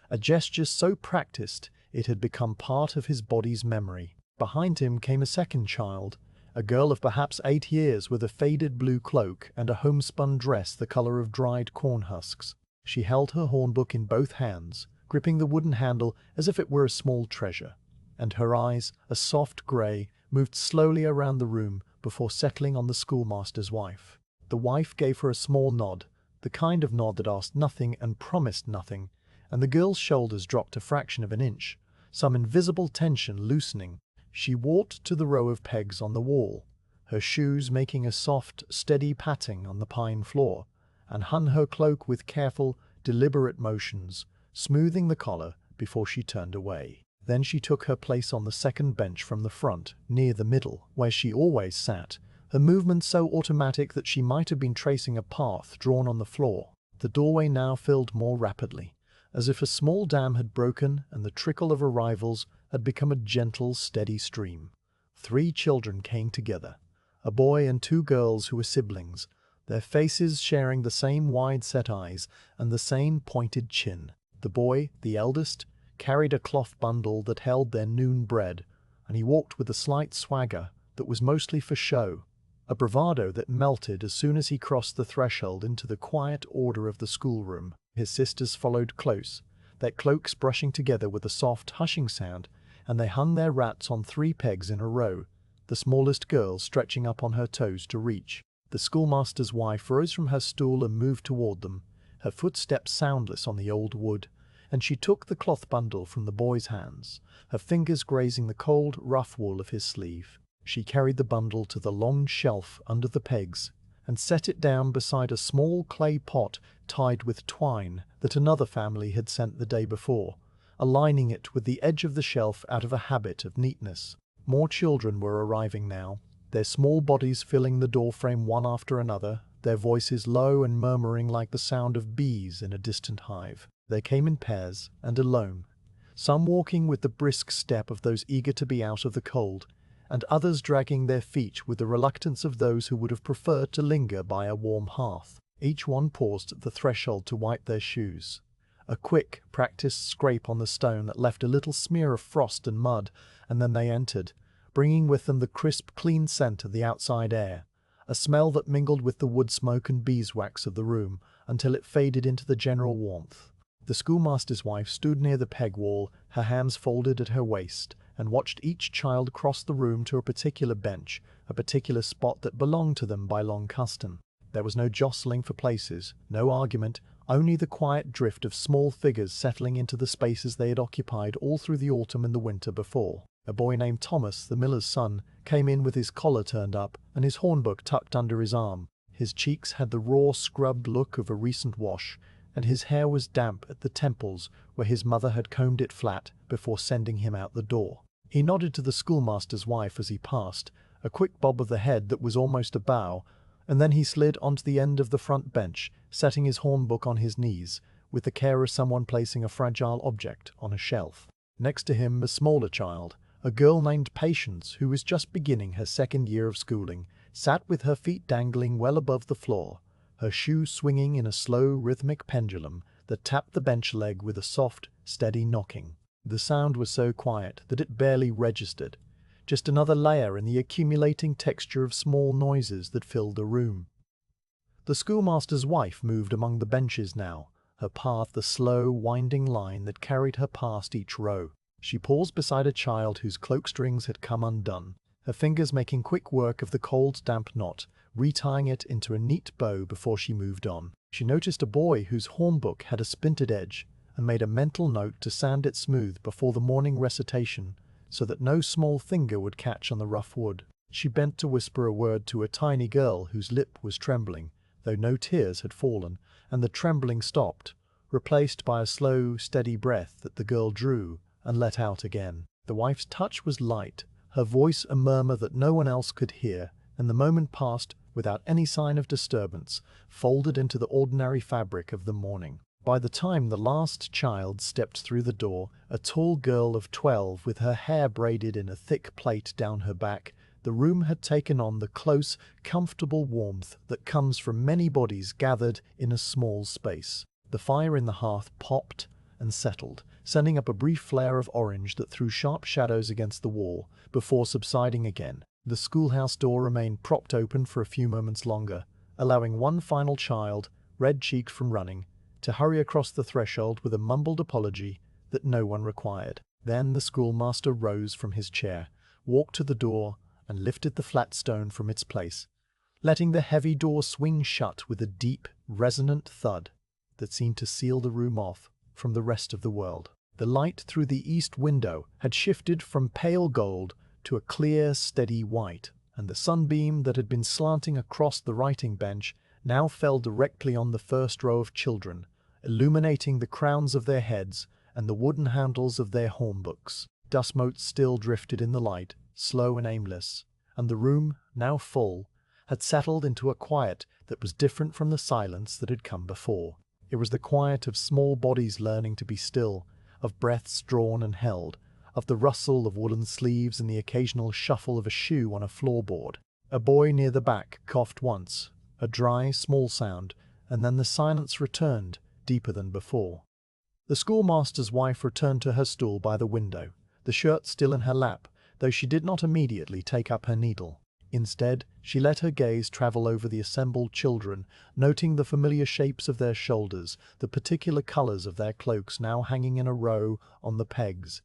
a gesture so practiced it had become part of his body's memory. Behind him came a second child, a girl of perhaps 8 years with a faded blue cloak and a homespun dress the color of dried corn husks. She held her hornbook in both hands, gripping the wooden handle as if it were a small treasure, and her eyes, a soft grey, moved slowly around the room before settling on the schoolmaster's wife. The wife gave her a small nod, the kind of nod that asked nothing and promised nothing, and the girl's shoulders dropped a fraction of an inch, some invisible tension loosening. She walked to the row of pegs on the wall, her shoes making a soft, steady patting on the pine floor, and hung her cloak with careful, deliberate motions, smoothing the collar before she turned away. Then she took her place on the second bench from the front, near the middle, where she always sat, her movement so automatic that she might have been tracing a path drawn on the floor. The doorway now filled more rapidly, as if a small dam had broken and the trickle of arrivals had become a gentle, steady stream. 3 children came together, a boy and 2 girls who were siblings, their faces sharing the same wide-set eyes and the same pointed chin. The boy, the eldest, carried a cloth bundle that held their noon bread, and he walked with a slight swagger that was mostly for show, a bravado that melted as soon as he crossed the threshold into the quiet order of the schoolroom. His sisters followed close, their cloaks brushing together with a soft hushing sound, and they hung their wraps on 3 pegs in a row, the smallest girl stretching up on her toes to reach. The schoolmaster's wife rose from her stool and moved toward them, her footsteps soundless on the old wood, and she took the cloth bundle from the boy's hands, her fingers grazing the cold, rough wool of his sleeve. She carried the bundle to the long shelf under the pegs and set it down beside a small clay pot tied with twine that another family had sent the day before, aligning it with the edge of the shelf out of a habit of neatness. More children were arriving now, their small bodies filling the doorframe one after another, their voices low and murmuring like the sound of bees in a distant hive. They came in pairs and alone, some walking with the brisk step of those eager to be out of the cold, and others dragging their feet with the reluctance of those who would have preferred to linger by a warm hearth. Each one paused at the threshold to wipe their shoes. A quick, practiced scrape on the stone that left a little smear of frost and mud, and then they entered, bringing with them the crisp, clean scent of the outside air, a smell that mingled with the wood smoke and beeswax of the room until it faded into the general warmth. The schoolmaster's wife stood near the peg wall, her hands folded at her waist, and watched each child cross the room to a particular bench, a particular spot that belonged to them by long custom. There was no jostling for places, no argument, only the quiet drift of small figures settling into the spaces they had occupied all through the autumn and the winter before. A boy named Thomas, the miller's son, came in with his collar turned up and his hornbook tucked under his arm. His cheeks had the raw, scrubbed look of a recent wash, and his hair was damp at the temples where his mother had combed it flat before sending him out the door. He nodded to the schoolmaster's wife as he passed, a quick bob of the head that was almost a bow, and then he slid onto the end of the front bench, setting his hornbook on his knees, with the care of someone placing a fragile object on a shelf. Next to him, a smaller child, a girl named Patience, who was just beginning her 2nd year of schooling, sat with her feet dangling well above the floor, her shoe swinging in a slow, rhythmic pendulum that tapped the bench leg with a soft, steady knocking. The sound was so quiet that it barely registered, just another layer in the accumulating texture of small noises that filled the room. The schoolmaster's wife moved among the benches now, her path the slow, winding line that carried her past each row. She paused beside a child whose cloak strings had come undone, her fingers making quick work of the cold, damp knot, retying it into a neat bow before she moved on. She noticed a boy whose hornbook had a splintered edge, and made a mental note to sand it smooth before the morning recitation, so that no small finger would catch on the rough wood. She bent to whisper a word to a tiny girl whose lip was trembling, though no tears had fallen, and the trembling stopped, replaced by a slow, steady breath that the girl drew and let out again. The wife's touch was light, her voice a murmur that no one else could hear, and the moment passed without any sign of disturbance, folded into the ordinary fabric of the morning. By the time the last child stepped through the door, a tall girl of 12 with her hair braided in a thick plait down her back, the room had taken on the close, comfortable warmth that comes from many bodies gathered in a small space. The fire in the hearth popped and settled, sending up a brief flare of orange that threw sharp shadows against the wall, before subsiding again. The schoolhouse door remained propped open for a few moments longer, allowing one final child, red-cheeked from running, to hurry across the threshold with a mumbled apology that no one required. Then the schoolmaster rose from his chair, walked to the door, and lifted the flat stone from its place, letting the heavy door swing shut with a deep, resonant thud that seemed to seal the room off from the rest of the world. The light through the east window had shifted from pale gold to a clear, steady white, and the sunbeam that had been slanting across the writing bench now fell directly on the first row of children, illuminating the crowns of their heads and the wooden handles of their hornbooks. Dust motes still drifted in the light, slow and aimless, and the room, now full, had settled into a quiet that was different from the silence that had come before. It was the quiet of small bodies learning to be still, of breaths drawn and held, of the rustle of woolen sleeves and the occasional shuffle of a shoe on a floorboard. A boy near the back coughed once, a dry, small sound, and then the silence returned, deeper than before. The schoolmaster's wife returned to her stool by the window, the shirt still in her lap, though she did not immediately take up her needle. Instead, she let her gaze travel over the assembled children, noting the familiar shapes of their shoulders, the particular colors of their cloaks now hanging in a row on the pegs,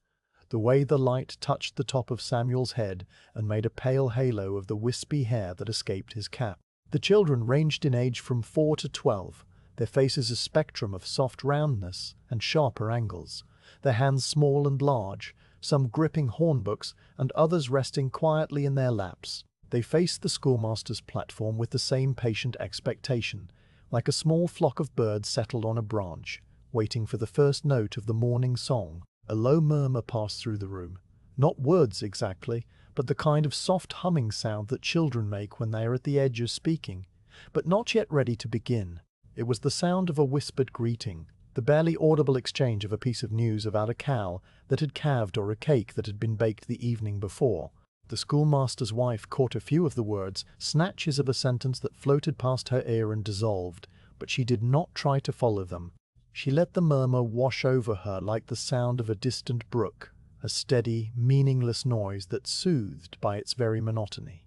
the way the light touched the top of Samuel's head and made a pale halo of the wispy hair that escaped his cap. The children ranged in age from 4 to 12, their faces a spectrum of soft roundness and sharper angles, their hands small and large, some gripping hornbooks and others resting quietly in their laps. They faced the schoolmaster's platform with the same patient expectation, like a small flock of birds settled on a branch, waiting for the first note of the morning song. A low murmur passed through the room. Not words exactly, but the kind of soft humming sound that children make when they are at the edge of speaking, but not yet ready to begin. It was the sound of a whispered greeting, the barely audible exchange of a piece of news about a cow that had calved or a cake that had been baked the evening before. The schoolmaster's wife caught a few of the words, snatches of a sentence that floated past her ear and dissolved, but she did not try to follow them. She let the murmur wash over her like the sound of a distant brook, a steady, meaningless noise that soothed by its very monotony.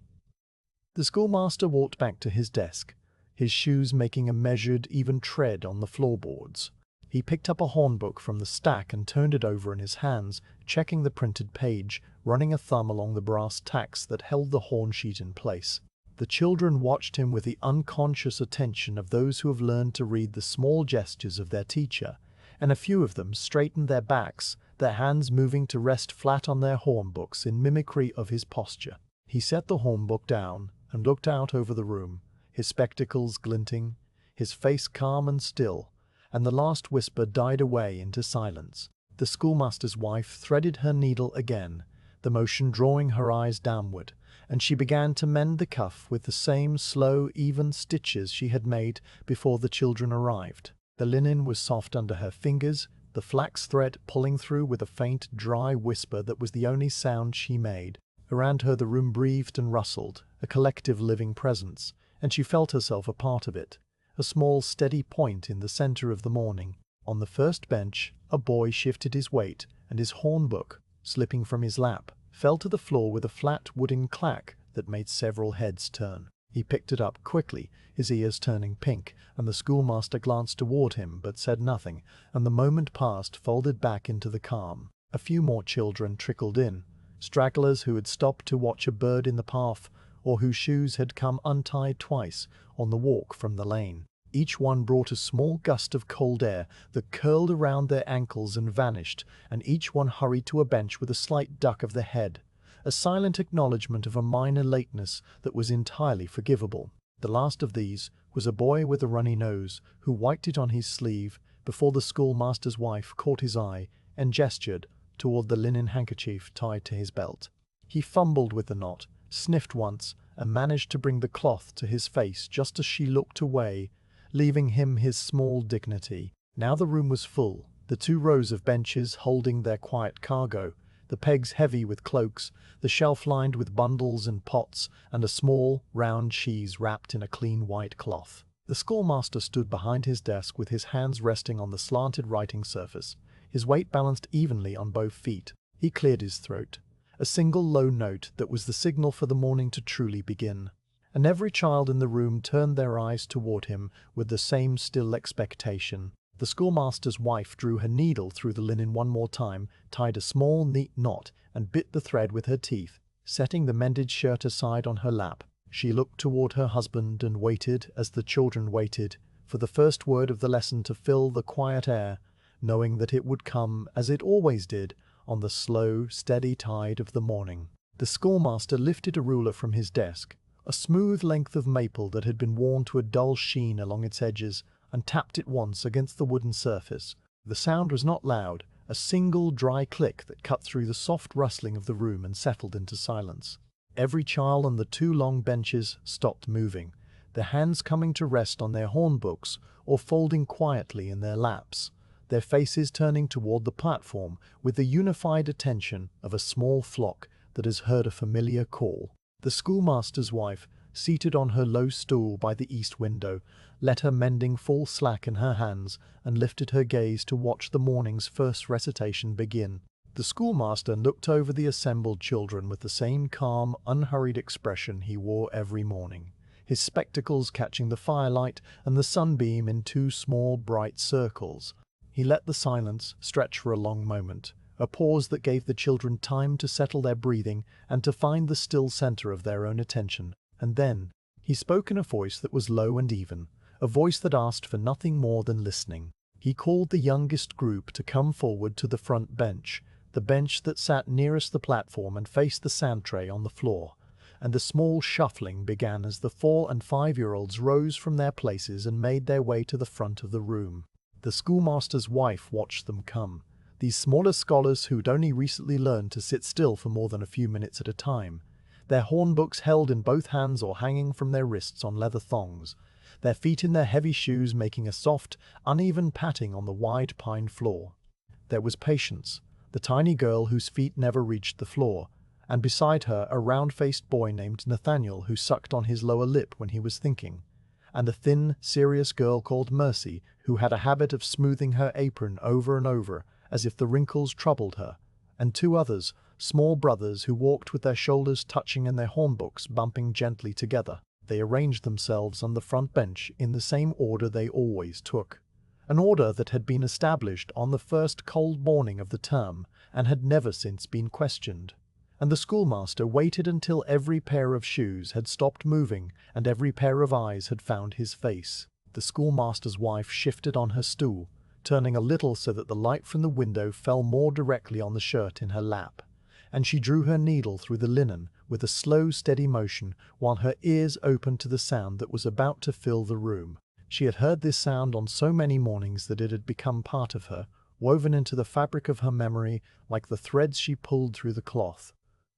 The schoolmaster walked back to his desk, his shoes making a measured, even tread on the floorboards. He picked up a hornbook from the stack and turned it over in his hands, checking the printed page, running a thumb along the brass tacks that held the horn sheet in place. The children watched him with the unconscious attention of those who have learned to read the small gestures of their teacher, and a few of them straightened their backs, their hands moving to rest flat on their hornbooks in mimicry of his posture. He set the hornbook down and looked out over the room, his spectacles glinting, his face calm and still, and the last whisper died away into silence. The schoolmaster's wife threaded her needle again, the motion drawing her eyes downward, and she began to mend the cuff with the same slow, even stitches she had made before the children arrived. The linen was soft under her fingers, the flax thread pulling through with a faint, dry whisper that was the only sound she made. Around her the room breathed and rustled, a collective living presence, and she felt herself a part of it, a small, steady point in the center of the morning. On the first bench, a boy shifted his weight, and his hornbook, slipping from his lap, fell to the floor with a flat wooden clack that made several heads turn. He picked it up quickly, his ears turning pink, and the schoolmaster glanced toward him but said nothing, and the moment passed, folded back into the calm. A few more children trickled in, stragglers who had stopped to watch a bird in the path, or whose shoes had come untied twice on the walk from the lane. Each one brought a small gust of cold air that curled around their ankles and vanished, and each one hurried to a bench with a slight duck of the head, a silent acknowledgement of a minor lateness that was entirely forgivable. The last of these was a boy with a runny nose, who wiped it on his sleeve before the schoolmaster's wife caught his eye and gestured toward the linen handkerchief tied to his belt. He fumbled with the knot, sniffed once, and managed to bring the cloth to his face just as she looked away, leaving him his small dignity. Now the room was full, the 2 rows of benches holding their quiet cargo, the pegs heavy with cloaks, the shelf lined with bundles and pots, and a small, round cheese wrapped in a clean white cloth. The schoolmaster stood behind his desk with his hands resting on the slanted writing surface, his weight balanced evenly on both feet. He cleared his throat, a single low note that was the signal for the morning to truly begin. And every child in the room turned their eyes toward him with the same still expectation. The schoolmaster's wife drew her needle through the linen one more time, tied a small, neat knot, and bit the thread with her teeth. Setting the mended shirt aside on her lap, she looked toward her husband and waited, as the children waited, for the first word of the lesson to fill the quiet air, knowing that it would come, as it always did, on the slow, steady tide of the morning. The schoolmaster lifted a ruler from his desk, a smooth length of maple that had been worn to a dull sheen along its edges, and tapped it once against the wooden surface. The sound was not loud, a single dry click that cut through the soft rustling of the room and settled into silence. Every child on the two long benches stopped moving, their hands coming to rest on their hornbooks or folding quietly in their laps, their faces turning toward the platform with the unified attention of a small flock that has heard a familiar call. The schoolmaster's wife, seated on her low stool by the east window, let her mending fall slack in her hands and lifted her gaze to watch the morning's first recitation begin. The schoolmaster looked over the assembled children with the same calm, unhurried expression he wore every morning, his spectacles catching the firelight and the sunbeam in two small, bright circles. He let the silence stretch for a long moment, a pause that gave the children time to settle their breathing and to find the still center of their own attention. And then he spoke in a voice that was low and even, a voice that asked for nothing more than listening. He called the youngest group to come forward to the front bench, the bench that sat nearest the platform and faced the sand tray on the floor, and a small shuffling began as the 4- and 5-year-olds rose from their places and made their way to the front of the room. The schoolmaster's wife watched them come, these smaller scholars who'd only recently learned to sit still for more than a few minutes at a time, their hornbooks held in both hands or hanging from their wrists on leather thongs, their feet in their heavy shoes making a soft, uneven patting on the wide pine floor. There was Patience, the tiny girl whose feet never reached the floor, and beside her a round-faced boy named Nathaniel who sucked on his lower lip when he was thinking, and a thin, serious girl called Mercy who had a habit of smoothing her apron over and over as if the wrinkles troubled her, and 2 others, small brothers who walked with their shoulders touching and their hornbooks bumping gently together. They arranged themselves on the front bench in the same order they always took, an order that had been established on the first cold morning of the term and had never since been questioned. And the schoolmaster waited until every pair of shoes had stopped moving and every pair of eyes had found his face. The schoolmaster's wife shifted on her stool, turning a little so that the light from the window fell more directly on the shirt in her lap, and she drew her needle through the linen with a slow, steady motion while her ears opened to the sound that was about to fill the room. She had heard this sound on so many mornings that it had become part of her, woven into the fabric of her memory like the threads she pulled through the cloth.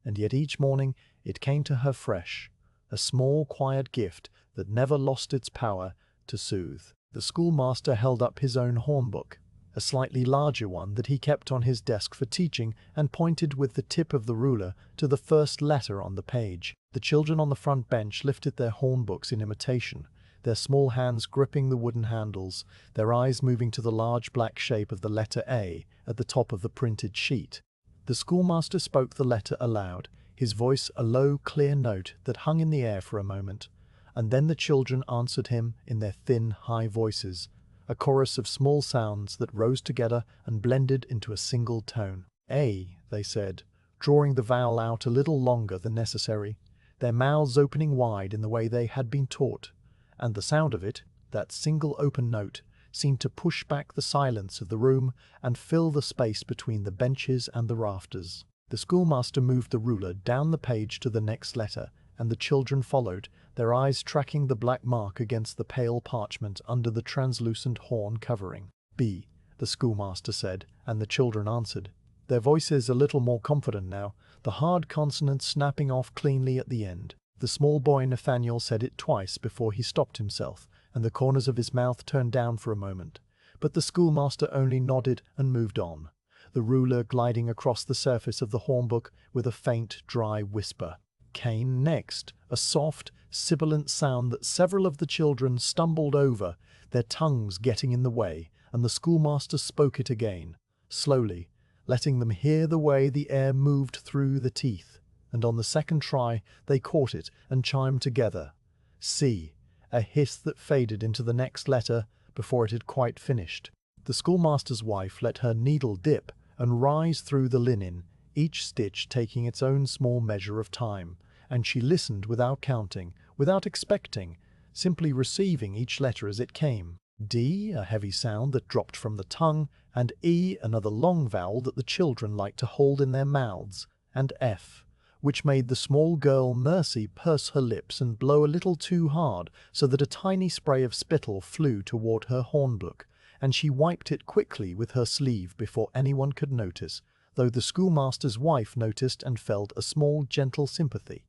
And yet each morning it came to her fresh, a small, quiet gift that never lost its power to soothe. The schoolmaster held up his own hornbook, a slightly larger one that he kept on his desk for teaching, and pointed with the tip of the ruler to the first letter on the page. The children on the front bench lifted their hornbooks in imitation, their small hands gripping the wooden handles, their eyes moving to the large black shape of the letter A at the top of the printed sheet. The schoolmaster spoke the letter aloud, his voice a low, clear note that hung in the air for a moment, and then the children answered him in their thin, high voices, a chorus of small sounds that rose together and blended into a single tone. A, they said, drawing the vowel out a little longer than necessary, their mouths opening wide in the way they had been taught, and the sound of it, that single open note, seemed to push back the silence of the room and fill the space between the benches and the rafters. The schoolmaster moved the ruler down the page to the next letter, and the children followed, their eyes tracking the black mark against the pale parchment under the translucent horn covering. B, the schoolmaster said, and the children answered, their voices a little more confident now, the hard consonants snapping off cleanly at the end. The small boy Nathaniel said it twice before he stopped himself, and the corners of his mouth turned down for a moment, but the schoolmaster only nodded and moved on, the ruler gliding across the surface of the hornbook with a faint, dry whisper. Came next a soft, sibilant sound that several of the children stumbled over, their tongues getting in the way, and the schoolmaster spoke it again, slowly, letting them hear the way the air moved through the teeth, and on the second try they caught it and chimed together. C, a hiss that faded into the next letter before it had quite finished. The schoolmaster's wife let her needle dip and rise through the linen, each stitch taking its own small measure of time, and she listened without counting, without expecting, simply receiving each letter as it came. D, a heavy sound that dropped from the tongue, and E, another long vowel that the children liked to hold in their mouths, and F, which made the small girl Mercy purse her lips and blow a little too hard so that a tiny spray of spittle flew toward her hornbook, and she wiped it quickly with her sleeve before anyone could notice, though the schoolmaster's wife noticed and felt a small, gentle sympathy.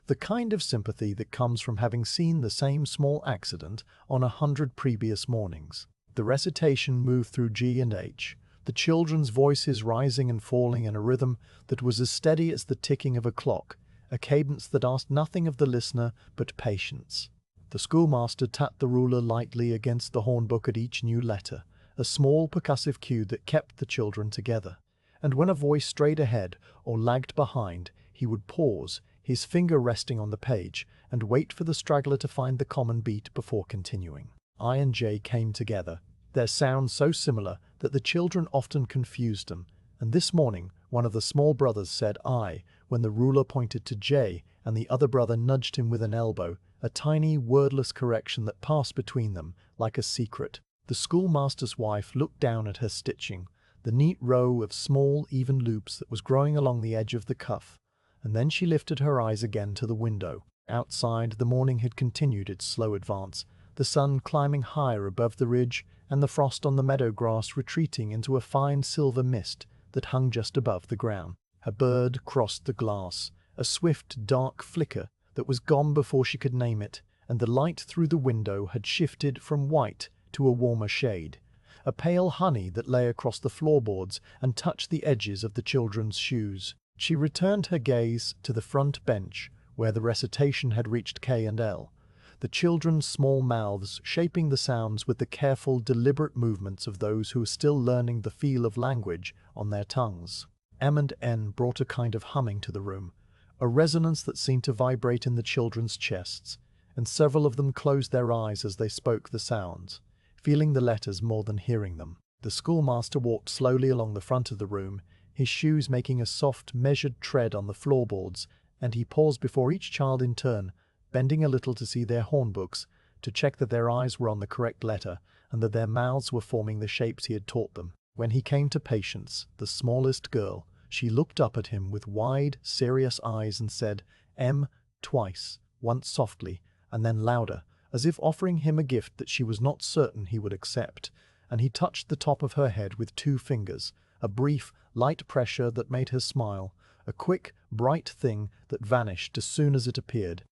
The kind of sympathy that comes from having seen the same small accident on 100 previous mornings. The recitation moved through G and H, the children's voices rising and falling in a rhythm that was as steady as the ticking of a clock, a cadence that asked nothing of the listener but patience. The schoolmaster tapped the ruler lightly against the hornbook at each new letter, a small percussive cue that kept the children together. And when a voice strayed ahead or lagged behind, he would pause, his finger resting on the page, and wait for the straggler to find the common beat before continuing. I and J came together, their sounds so similar that the children often confused them, and this morning one of the small brothers said I when the ruler pointed to J and the other brother nudged him with an elbow, a tiny wordless correction that passed between them like a secret. The schoolmaster's wife looked down at her stitching, the neat row of small, even loops that was growing along the edge of the cuff, and then she lifted her eyes again to the window. Outside, the morning had continued its slow advance, the sun climbing higher above the ridge and the frost on the meadow grass retreating into a fine silver mist that hung just above the ground. A bird crossed the glass, a swift, dark flicker that was gone before she could name it, and the light through the window had shifted from white to a warmer shade. A pale honey that lay across the floorboards and touched the edges of the children's shoes. She returned her gaze to the front bench, where the recitation had reached K and L, the children's small mouths shaping the sounds with the careful, deliberate movements of those who are still learning the feel of language on their tongues. M and N brought a kind of humming to the room, a resonance that seemed to vibrate in the children's chests, and several of them closed their eyes as they spoke the sounds, feeling the letters more than hearing them. The schoolmaster walked slowly along the front of the room, his shoes making a soft, measured tread on the floorboards, and he paused before each child in turn, bending a little to see their hornbooks, to check that their eyes were on the correct letter, and that their mouths were forming the shapes he had taught them. When he came to Patience, the smallest girl, she looked up at him with wide, serious eyes and said, "M," twice, once softly, and then louder, as if offering him a gift that she was not certain he would accept, and he touched the top of her head with 2 fingers, a brief, light pressure that made her smile, a quick, bright thing that vanished as soon as it appeared.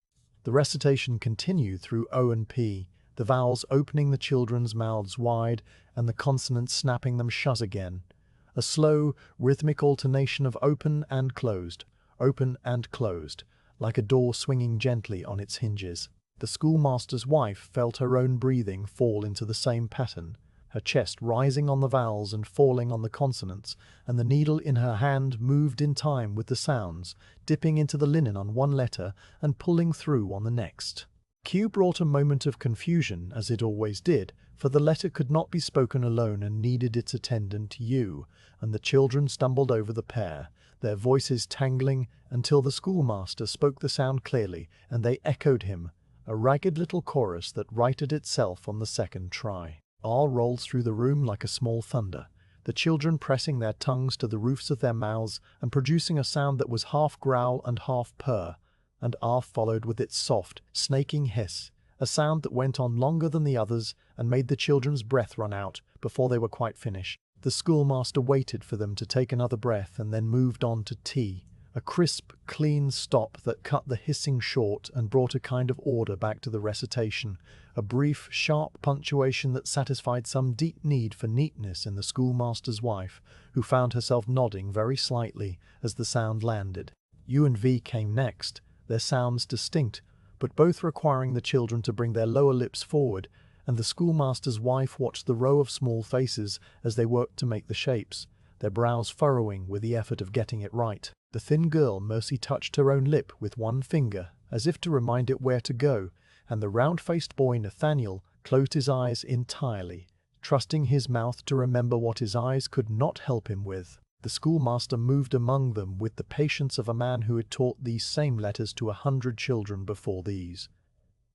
The recitation continued through O and P, the vowels opening the children's mouths wide and the consonants snapping them shut again. A slow, rhythmic alternation of open and closed, like a door swinging gently on its hinges. The schoolmaster's wife felt her own breathing fall into the same pattern, her chest rising on the vowels and falling on the consonants, and the needle in her hand moved in time with the sounds, dipping into the linen on one letter and pulling through on the next. Q brought a moment of confusion, as it always did, for the letter could not be spoken alone and needed its attendant U, and the children stumbled over the pair, their voices tangling until the schoolmaster spoke the sound clearly, and they echoed him, a ragged little chorus that righted itself on the second try. R rolled through the room like a small thunder, the children pressing their tongues to the roofs of their mouths and producing a sound that was half growl and half purr, and R followed with its soft, snaking hiss, a sound that went on longer than the others and made the children's breath run out before they were quite finished. The schoolmaster waited for them to take another breath and then moved on to T, a crisp, clean stop that cut the hissing short and brought a kind of order back to the recitation, a brief, sharp punctuation that satisfied some deep need for neatness in the schoolmaster's wife, who found herself nodding very slightly as the sound landed. U and V came next, their sounds distinct, but both requiring the children to bring their lower lips forward, and the schoolmaster's wife watched the row of small faces as they worked to make the shapes, their brows furrowing with the effort of getting it right. The thin girl Mercy touched her own lip with one finger, as if to remind it where to go, and the round-faced boy Nathaniel closed his eyes entirely, trusting his mouth to remember what his eyes could not help him with. The schoolmaster moved among them with the patience of a man who had taught these same letters to 100 children before these.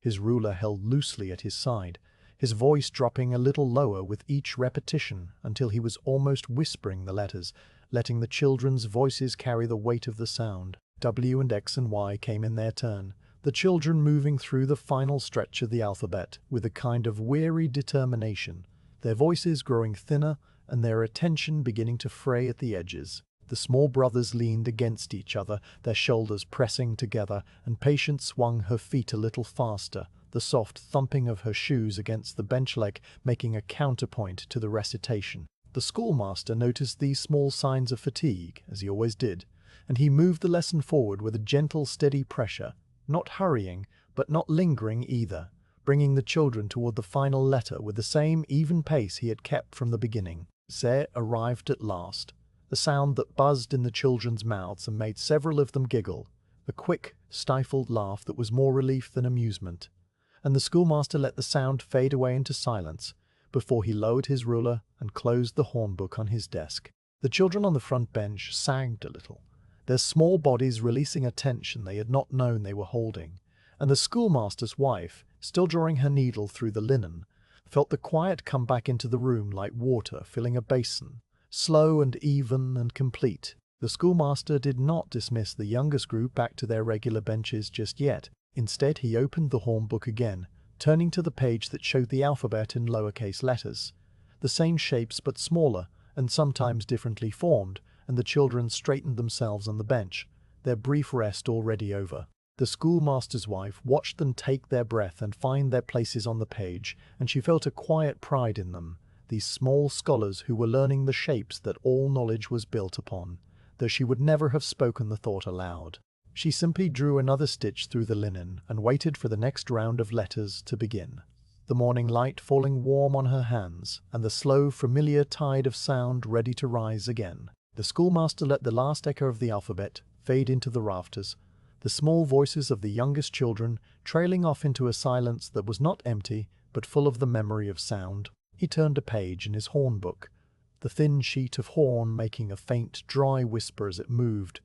His ruler held loosely at his side, his voice dropping a little lower with each repetition until he was almost whispering the letters, letting the children's voices carry the weight of the sound. W and X and Y came in their turn, the children moving through the final stretch of the alphabet with a kind of weary determination, their voices growing thinner and their attention beginning to fray at the edges. The small brothers leaned against each other, their shoulders pressing together, and Patience swung her feet a little faster, the soft thumping of her shoes against the bench leg making a counterpoint to the recitation. The schoolmaster noticed these small signs of fatigue, as he always did, and he moved the lesson forward with a gentle, steady pressure, not hurrying, but not lingering either, bringing the children toward the final letter with the same even pace he had kept from the beginning. Se arrived at last, a sound that buzzed in the children's mouths and made several of them giggle, a quick, stifled laugh that was more relief than amusement, and the schoolmaster let the sound fade away into silence before he lowered his ruler and closed the hornbook on his desk. The children on the front bench sagged a little, their small bodies releasing a tension they had not known they were holding, and the schoolmaster's wife, still drawing her needle through the linen, felt the quiet come back into the room like water filling a basin, slow and even and complete. The schoolmaster did not dismiss the youngest group back to their regular benches just yet. Instead, he opened the hornbook again, turning to the page that showed the alphabet in lowercase letters, the same shapes but smaller and sometimes differently formed, and the children straightened themselves on the bench, their brief rest already over. The schoolmaster's wife watched them take their breath and find their places on the page, and she felt a quiet pride in them, these small scholars who were learning the shapes that all knowledge was built upon, though she would never have spoken the thought aloud. She simply drew another stitch through the linen and waited for the next round of letters to begin, the morning light falling warm on her hands, and the slow, familiar tide of sound ready to rise again. The schoolmaster let the last echo of the alphabet fade into the rafters, the small voices of the youngest children trailing off into a silence that was not empty, but full of the memory of sound. He turned a page in his hornbook, the thin sheet of horn making a faint, dry whisper as it moved,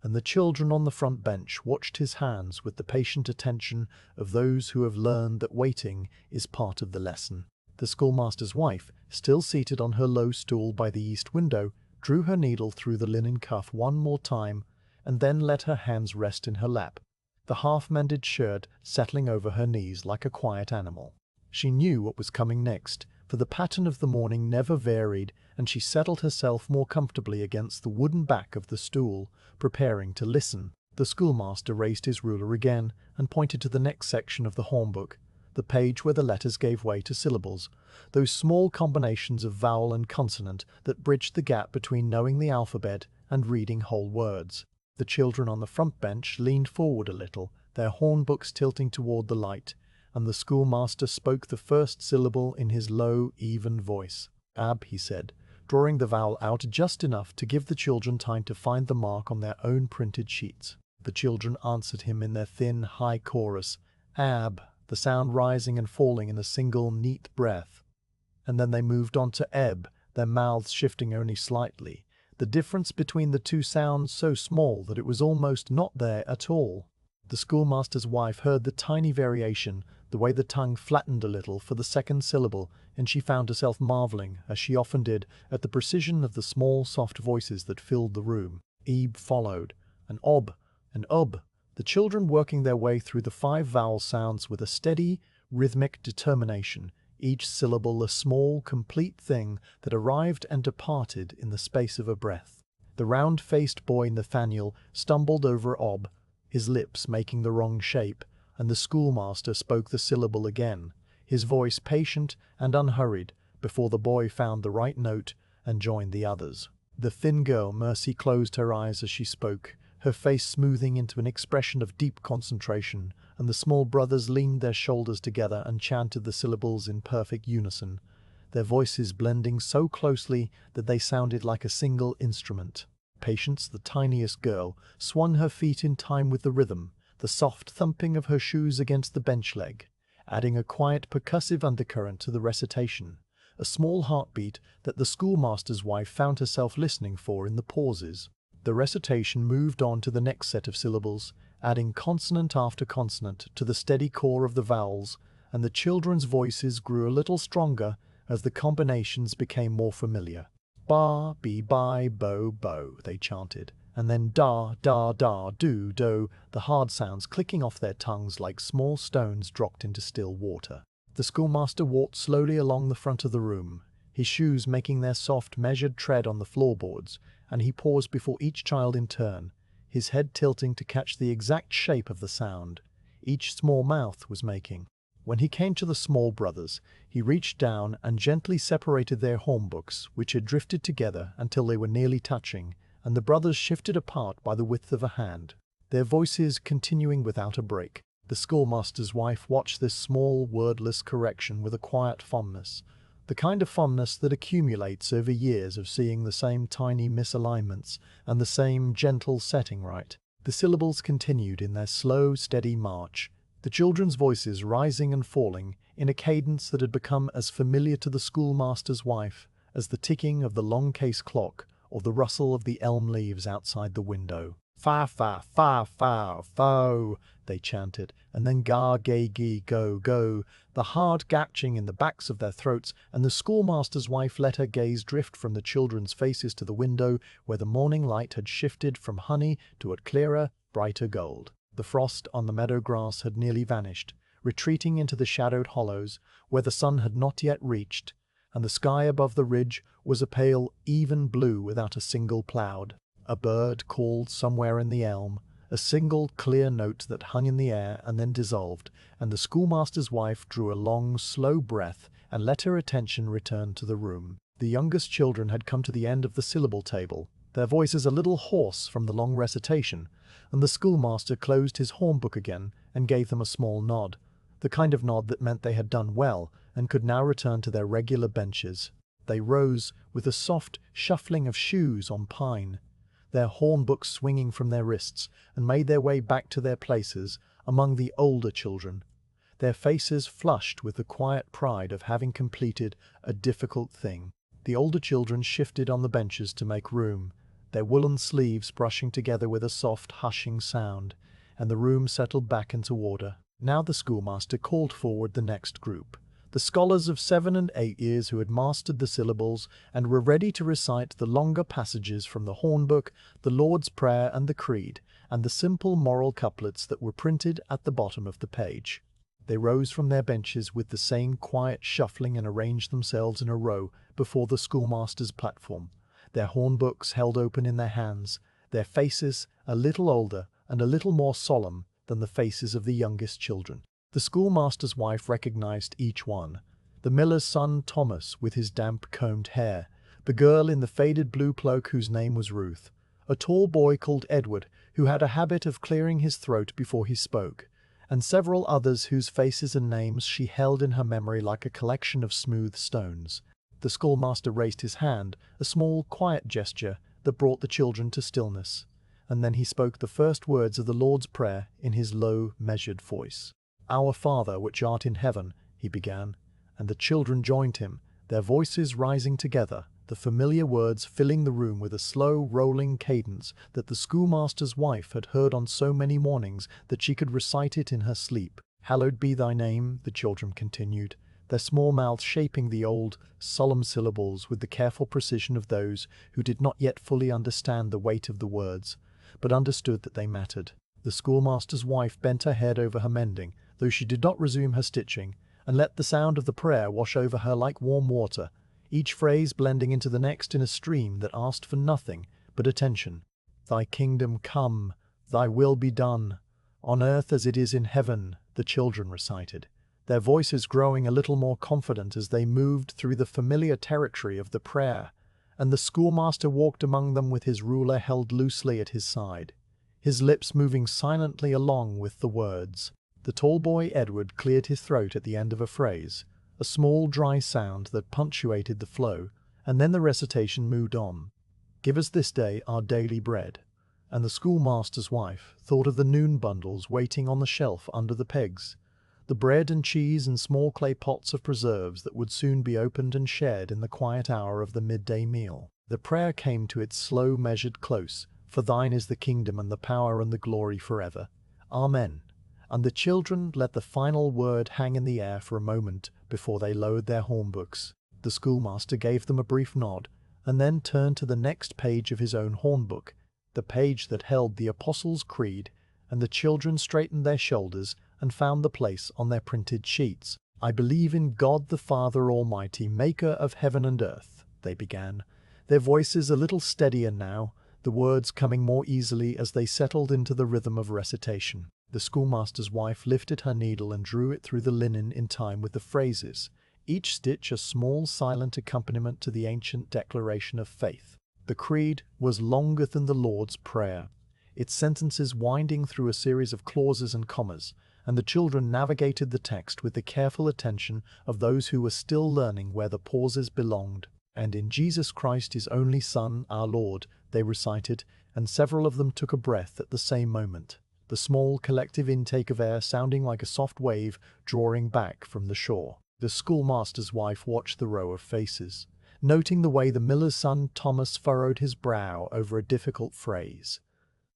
and the children on the front bench watched his hands with the patient attention of those who have learned that waiting is part of the lesson. The schoolmaster's wife, still seated on her low stool by the east window, drew her needle through the linen cuff one more time, and then let her hands rest in her lap, the half-mended shirt settling over her knees like a quiet animal. She knew what was coming next, for the pattern of the morning never varied, and she settled herself more comfortably against the wooden back of the stool, preparing to listen. The schoolmaster raised his ruler again and pointed to the next section of the hornbook, the page where the letters gave way to syllables, those small combinations of vowel and consonant that bridged the gap between knowing the alphabet and reading whole words. The children on the front bench leaned forward a little, their hornbooks tilting toward the light, and the schoolmaster spoke the first syllable in his low, even voice. Ab, he said, drawing the vowel out just enough to give the children time to find the mark on their own printed sheets. The children answered him in their thin, high chorus, Ab, the sound rising and falling in a single, neat breath. And then they moved on to Eb, their mouths shifting only slightly, the difference between the two sounds so small that it was almost not there at all. The schoolmaster's wife heard the tiny variation, the way the tongue flattened a little for the second syllable, and she found herself marveling, as she often did, at the precision of the small, soft voices that filled the room. Eb followed, and ob, and ub, the children working their way through the 5 vowel sounds with a steady, rhythmic determination, each syllable a small, complete thing that arrived and departed in the space of a breath. The round-faced boy Nathaniel stumbled over ob, his lips making the wrong shape, and the schoolmaster spoke the syllable again, his voice patient and unhurried, before the boy found the right note and joined the others. The thin girl Mercy closed her eyes as she spoke, her face smoothing into an expression of deep concentration, and the small brothers leaned their shoulders together and chanted the syllables in perfect unison, their voices blending so closely that they sounded like a single instrument. Patience, the tiniest girl, swung her feet in time with the rhythm, the soft thumping of her shoes against the bench leg, adding a quiet percussive undercurrent to the recitation, a small heartbeat that the schoolmaster's wife found herself listening for in the pauses. The recitation moved on to the next set of syllables, adding consonant after consonant to the steady core of the vowels, and the children's voices grew a little stronger as the combinations became more familiar. Ba, be, bi, bo, bo, they chanted, and then da, da, da, do, do, the hard sounds clicking off their tongues like small stones dropped into still water. The schoolmaster walked slowly along the front of the room, his shoes making their soft, measured tread on the floorboards, and he paused before each child in turn, his head tilting to catch the exact shape of the sound each small mouth was making. When he came to the small brothers, he reached down and gently separated their hornbooks, which had drifted together until they were nearly touching, and the brothers shifted apart by the width of a hand, their voices continuing without a break. The schoolmaster's wife watched this small, wordless correction with a quiet fondness, the kind of fondness that accumulates over years of seeing the same tiny misalignments and the same gentle setting right. The syllables continued in their slow, steady march, the children's voices rising and falling in a cadence that had become as familiar to the schoolmaster's wife as the ticking of the long case clock or the rustle of the elm leaves outside the window. Fa fa fa fa fo, they chanted, and then ga gay gee go go, the hard gatching in the backs of their throats, and the schoolmaster's wife let her gaze drift from the children's faces to the window where the morning light had shifted from honey to a clearer, brighter gold. The frost on the meadow grass had nearly vanished, retreating into the shadowed hollows where the sun had not yet reached, and the sky above the ridge was a pale, even blue without a single cloud. A bird called somewhere in the elm, a single clear note that hung in the air and then dissolved, and the schoolmaster's wife drew a long, slow breath and let her attention return to the room. The youngest children had come to the end of the syllable table, their voices a little hoarse from the long recitation, and the schoolmaster closed his hornbook again and gave them a small nod, the kind of nod that meant they had done well and could now return to their regular benches. They rose with a soft shuffling of shoes on pine, their hornbooks swinging from their wrists, and made their way back to their places among the older children, their faces flushed with the quiet pride of having completed a difficult thing. The older children shifted on the benches to make room, their woolen sleeves brushing together with a soft, hushing sound, and the room settled back into order. Now the schoolmaster called forward the next group, the scholars of 7 and 8 years who had mastered the syllables and were ready to recite the longer passages from the Hornbook, the Lord's Prayer and the Creed, and the simple moral couplets that were printed at the bottom of the page. They rose from their benches with the same quiet shuffling and arranged themselves in a row before the schoolmaster's platform, their hornbooks held open in their hands, their faces a little older and a little more solemn than the faces of the youngest children. The schoolmaster's wife recognized each one, the miller's son Thomas with his damp combed hair, the girl in the faded blue cloak whose name was Ruth, a tall boy called Edward who had a habit of clearing his throat before he spoke, and several others whose faces and names she held in her memory like a collection of smooth stones. The schoolmaster raised his hand, a small, quiet gesture that brought the children to stillness, and then he spoke the first words of the Lord's Prayer in his low, measured voice. "Our Father, which art in heaven," he began, and the children joined him, their voices rising together, the familiar words filling the room with a slow, rolling cadence that the schoolmaster's wife had heard on so many mornings that she could recite it in her sleep. "Hallowed be thy name," the children continued, their small mouths shaping the old, solemn syllables with the careful precision of those who did not yet fully understand the weight of the words, but understood that they mattered. The schoolmaster's wife bent her head over her mending, though she did not resume her stitching, and let the sound of the prayer wash over her like warm water, each phrase blending into the next in a stream that asked for nothing but attention. "Thy kingdom come, thy will be done, on earth as it is in heaven," the children recited, their voices growing a little more confident as they moved through the familiar territory of the prayer, and the schoolmaster walked among them with his ruler held loosely at his side, his lips moving silently along with the words. The tall boy Edward cleared his throat at the end of a phrase, a small dry sound that punctuated the flow, and then the recitation moved on. "Give us this day our daily bread," and the schoolmaster's wife thought of the noon bundles waiting on the shelf under the pegs, the bread and cheese and small clay pots of preserves that would soon be opened and shared in the quiet hour of the midday meal. The prayer came to its slow measured close, "For thine is the kingdom and the power and the glory forever. Amen." And the children let the final word hang in the air for a moment before they lowered their hornbooks. The schoolmaster gave them a brief nod, and then turned to the next page of his own hornbook, the page that held the Apostles' Creed, and the children straightened their shoulders and found the place on their printed sheets. "I believe in God the Father Almighty, maker of heaven and earth," they began, their voices a little steadier now, the words coming more easily as they settled into the rhythm of recitation. The schoolmaster's wife lifted her needle and drew it through the linen in time with the phrases, each stitch a small silent accompaniment to the ancient declaration of faith. The creed was longer than the Lord's Prayer, its sentences winding through a series of clauses and commas, and the children navigated the text with the careful attention of those who were still learning where the pauses belonged. "And in Jesus Christ, his only Son, our Lord," they recited, and several of them took a breath at the same moment, the small collective intake of air sounding like a soft wave drawing back from the shore. The schoolmaster's wife watched the row of faces, noting the way the miller's son Thomas furrowed his brow over a difficult phrase,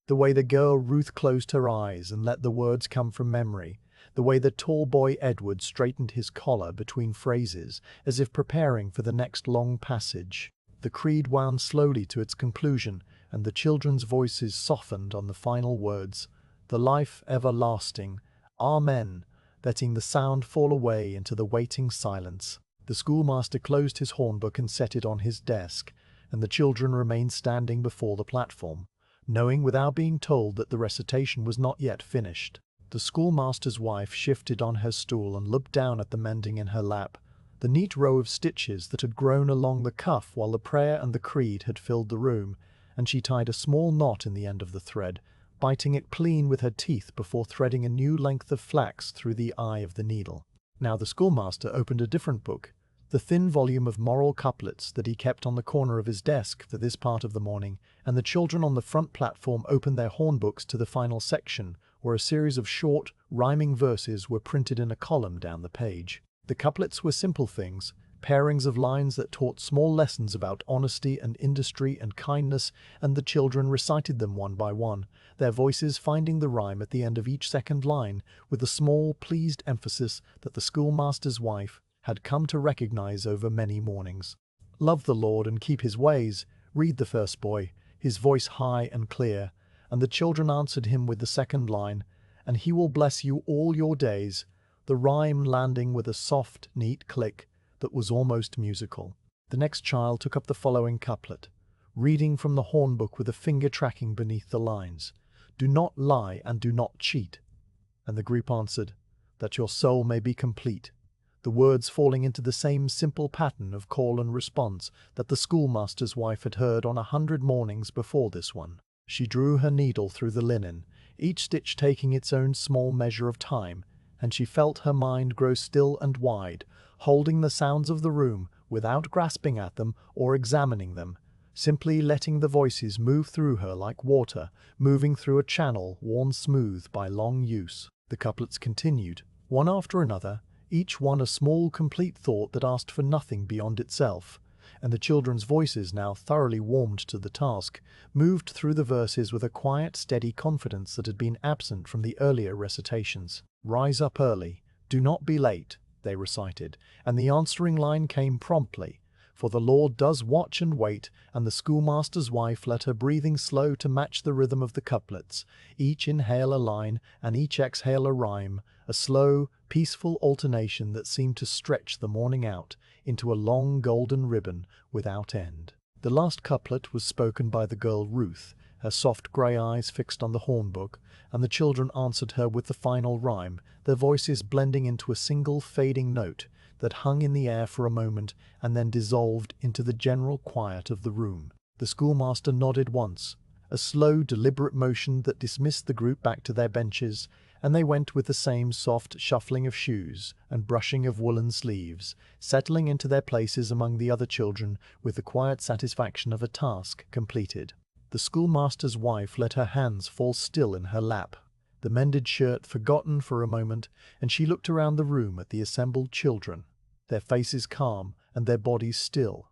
the way the girl Ruth closed her eyes and let the words come from memory, the way the tall boy Edward straightened his collar between phrases as if preparing for the next long passage. The creed wound slowly to its conclusion, and the children's voices softened on the final words, "The life everlasting, Amen," letting the sound fall away into the waiting silence. The schoolmaster closed his hornbook and set it on his desk, and the children remained standing before the platform, knowing without being told that the recitation was not yet finished. The schoolmaster's wife shifted on her stool and looked down at the mending in her lap, the neat row of stitches that had grown along the cuff while the prayer and the creed had filled the room, and she tied a small knot in the end of the thread, biting it clean with her teeth before threading a new length of flax through the eye of the needle. Now the schoolmaster opened a different book, the thin volume of moral couplets that he kept on the corner of his desk for this part of the morning, and the children on the front platform opened their hornbooks to the final section, where a series of short, rhyming verses were printed in a column down the page. The couplets were simple things, pairings of lines that taught small lessons about honesty and industry and kindness, and the children recited them one by one, their voices finding the rhyme at the end of each second line, with the small, pleased emphasis that the schoolmaster's wife had come to recognize over many mornings. "Love the Lord and keep his ways," read the first boy, his voice high and clear, and the children answered him with the second line, "And he will bless you all your days," the rhyme landing with a soft, neat click that was almost musical. The next child took up the following couplet, reading from the hornbook with a finger tracking beneath the lines, "Do not lie and do not cheat," and the group answered, "That your soul may be complete," the words falling into the same simple pattern of call and response that the schoolmaster's wife had heard on 100 mornings before this one. She drew her needle through the linen, each stitch taking its own small measure of time, and she felt her mind grow still and wide, holding the sounds of the room without grasping at them or examining them, simply letting the voices move through her like water, moving through a channel worn smooth by long use. The couplets continued, one after another, each one a small complete thought that asked for nothing beyond itself, and the children's voices, now thoroughly warmed to the task, moved through the verses with a quiet, steady confidence that had been absent from the earlier recitations. "Rise up early, do not be late," they recited, and the answering line came promptly, "For the Lord does watch and wait," and the schoolmaster's wife let her breathing slow to match the rhythm of the couplets, each inhale a line and each exhale a rhyme, a slow, peaceful alternation that seemed to stretch the morning out into a long golden ribbon without end. The last couplet was spoken by the girl Ruth, her soft grey eyes fixed on the hornbook, and the children answered her with the final rhyme, their voices blending into a single fading note that hung in the air for a moment and then dissolved into the general quiet of the room. The schoolmaster nodded once, a slow, deliberate motion that dismissed the group back to their benches, and they went with the same soft shuffling of shoes and brushing of woolen sleeves, settling into their places among the other children with the quiet satisfaction of a task completed. The schoolmaster's wife let her hands fall still in her lap, the mended shirt forgotten for a moment, and she looked around the room at the assembled children, their faces calm and their bodies still,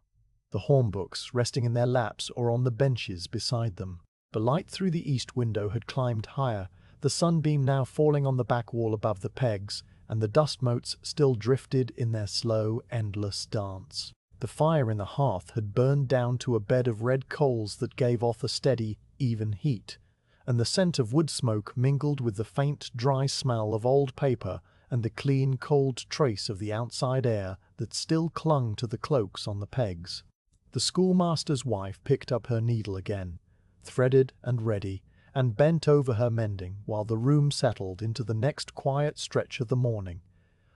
the hornbooks resting in their laps or on the benches beside them. The light through the east window had climbed higher, the sunbeam now falling on the back wall above the pegs, and the dust motes still drifted in their slow, endless dance. The fire in the hearth had burned down to a bed of red coals that gave off a steady, even heat, and the scent of wood smoke mingled with the faint, dry smell of old paper and the clean, cold trace of the outside air that still clung to the cloaks on the pegs. The schoolmaster's wife picked up her needle again, threaded and ready, and bent over her mending while the room settled into the next quiet stretch of the morning,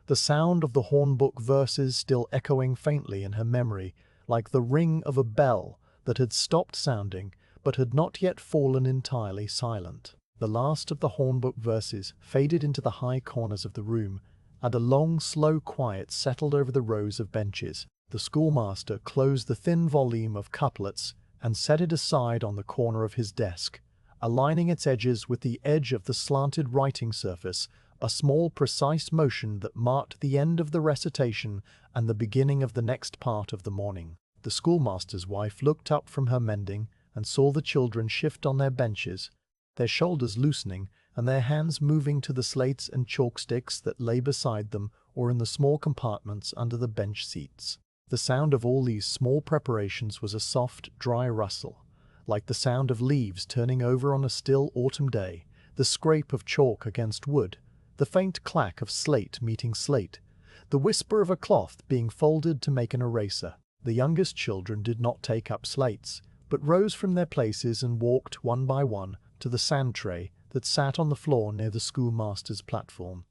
the sound of the Hornbook verses still echoing faintly in her memory like the ring of a bell that had stopped sounding but had not yet fallen entirely silent. The last of the Hornbook verses faded into the high corners of the room, and a long, slow quiet settled over the rows of benches. The schoolmaster closed the thin volume of couplets and set it aside on the corner of his desk, aligning its edges with the edge of the slanted writing surface, a small precise motion that marked the end of the recitation and the beginning of the next part of the morning. The schoolmaster's wife looked up from her mending and saw the children shift on their benches, their shoulders loosening and their hands moving to the slates and chalk sticks that lay beside them or in the small compartments under the bench seats. The sound of all these small preparations was a soft, dry rustle, like the sound of leaves turning over on a still autumn day, the scrape of chalk against wood, the faint clack of slate meeting slate, the whisper of a cloth being folded to make an eraser. The youngest children did not take up slates, but rose from their places and walked one by one to the sand tray that sat on the floor near the schoolmaster's platform.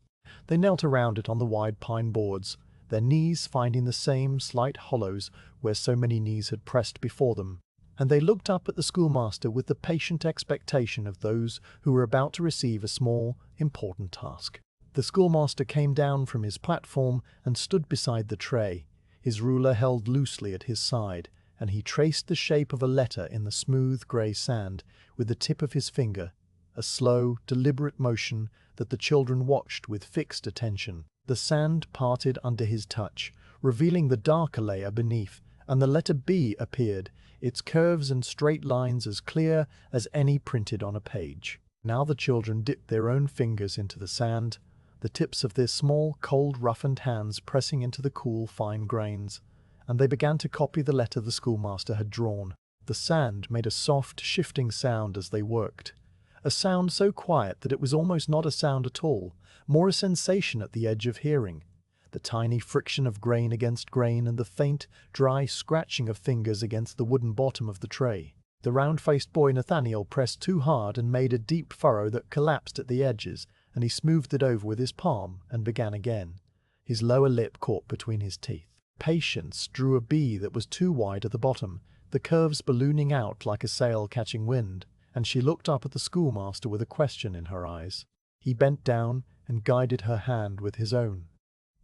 They knelt around it on the wide pine boards, their knees finding the same slight hollows where so many knees had pressed before them, and they looked up at the schoolmaster with the patient expectation of those who were about to receive a small, important task. The schoolmaster came down from his platform and stood beside the tray, his ruler held loosely at his side, and he traced the shape of a letter in the smooth grey sand with the tip of his finger, a slow, deliberate motion that the children watched with fixed attention. The sand parted under his touch, revealing the darker layer beneath, and the letter B appeared, its curves and straight lines as clear as any printed on a page. Now the children dipped their own fingers into the sand, the tips of their small, cold, roughened hands pressing into the cool, fine grains, and they began to copy the letter the schoolmaster had drawn. The sand made a soft, shifting sound as they worked, a sound so quiet that it was almost not a sound at all, more a sensation at the edge of hearing, the tiny friction of grain against grain and the faint, dry scratching of fingers against the wooden bottom of the tray. The round-faced boy Nathaniel pressed too hard and made a deep furrow that collapsed at the edges, and he smoothed it over with his palm and began again, his lower lip caught between his teeth. Patience drew a B that was too wide at the bottom, the curves ballooning out like a sail catching wind, and she looked up at the schoolmaster with a question in her eyes. He bent down and guided her hand with his own.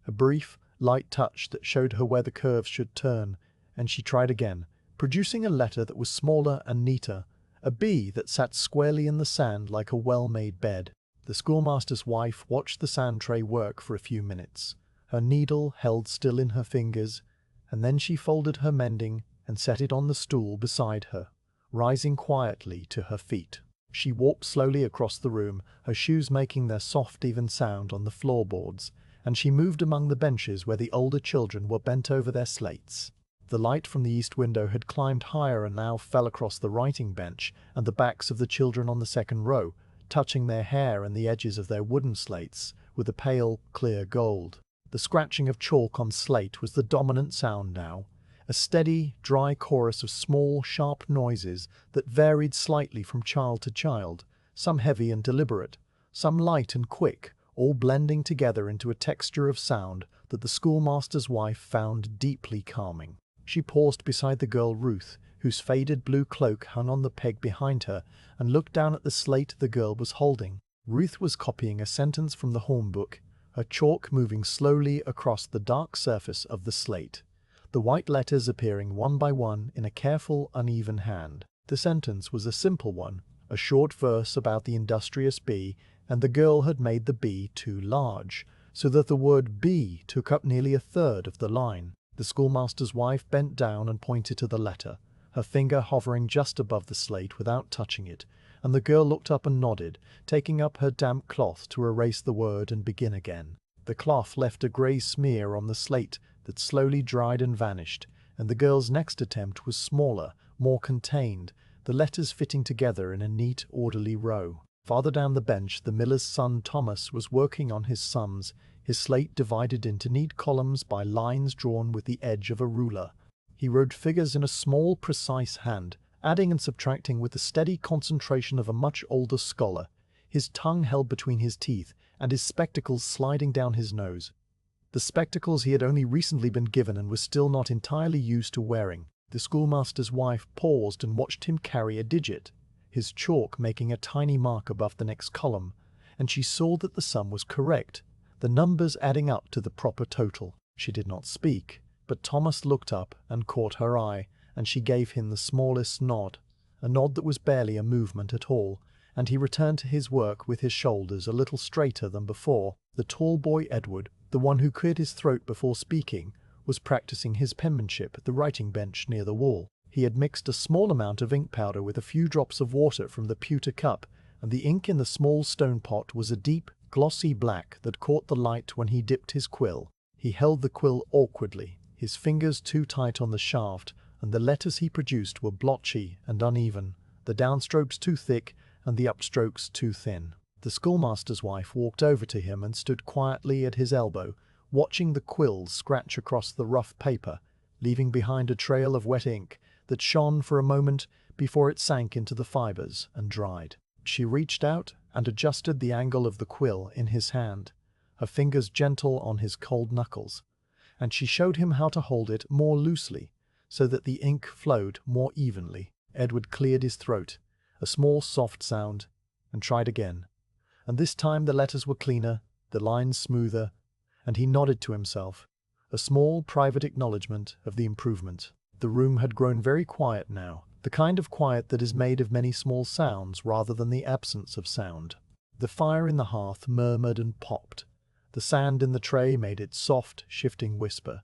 A brief, light touch that showed her where the curves should turn, and she tried again, producing a letter that was smaller and neater, a B that sat squarely in the sand like a well-made bed. The schoolmaster's wife watched the sand tray work for a few minutes, her needle held still in her fingers, and then she folded her mending and set it on the stool beside her, rising quietly to her feet. She walked slowly across the room, her shoes making their soft, even sound on the floorboards, and she moved among the benches where the older children were bent over their slates. The light from the east window had climbed higher and now fell across the writing bench and the backs of the children on the second row, touching their hair and the edges of their wooden slates with a pale, clear gold. The scratching of chalk on slate was the dominant sound now, a steady, dry chorus of small, sharp noises that varied slightly from child to child, some heavy and deliberate, some light and quick, all blending together into a texture of sound that the schoolmaster's wife found deeply calming. She paused beside the girl Ruth, whose faded blue cloak hung on the peg behind her, and looked down at the slate the girl was holding. Ruth was copying a sentence from the Hornbook, her chalk moving slowly across the dark surface of the slate, the white letters appearing one by one in a careful, uneven hand. The sentence was a simple one, a short verse about the industrious bee, and the girl had made the B too large, so that the word B took up nearly a third of the line. The schoolmaster's wife bent down and pointed to the letter, her finger hovering just above the slate without touching it, and the girl looked up and nodded, taking up her damp cloth to erase the word and begin again. The cloth left a grey smear on the slate that slowly dried and vanished, and the girl's next attempt was smaller, more contained, the letters fitting together in a neat, orderly row. Farther down the bench, the miller's son Thomas was working on his sums, his slate divided into neat columns by lines drawn with the edge of a ruler. He wrote figures in a small, precise hand, adding and subtracting with the steady concentration of a much older scholar, his tongue held between his teeth and his spectacles sliding down his nose. The spectacles he had only recently been given and was still not entirely used to wearing. The schoolmaster's wife paused and watched him carry a digit, his chalk making a tiny mark above the next column, and she saw that the sum was correct, the numbers adding up to the proper total. She did not speak, but Thomas looked up and caught her eye, and she gave him the smallest nod, a nod that was barely a movement at all, and he returned to his work with his shoulders a little straighter than before. The tall boy Edward, the one who cleared his throat before speaking, was practicing his penmanship at the writing bench near the wall. He had mixed a small amount of ink powder with a few drops of water from the pewter cup, and the ink in the small stone pot was a deep, glossy black that caught the light when he dipped his quill. He held the quill awkwardly, his fingers too tight on the shaft, and the letters he produced were blotchy and uneven, the downstrokes too thick and the upstrokes too thin. The schoolmaster's wife walked over to him and stood quietly at his elbow, watching the quill scratch across the rough paper, leaving behind a trail of wet ink that shone for a moment before it sank into the fibers and dried. She reached out and adjusted the angle of the quill in his hand, her fingers gentle on his cold knuckles, and she showed him how to hold it more loosely, so that the ink flowed more evenly. Edward cleared his throat, a small soft sound, and tried again. And this time the letters were cleaner, the lines smoother, and he nodded to himself, a small private acknowledgement of the improvement. The room had grown very quiet now, the kind of quiet that is made of many small sounds rather than the absence of sound. The fire in the hearth murmured and popped. The sand in the tray made its soft, shifting whisper.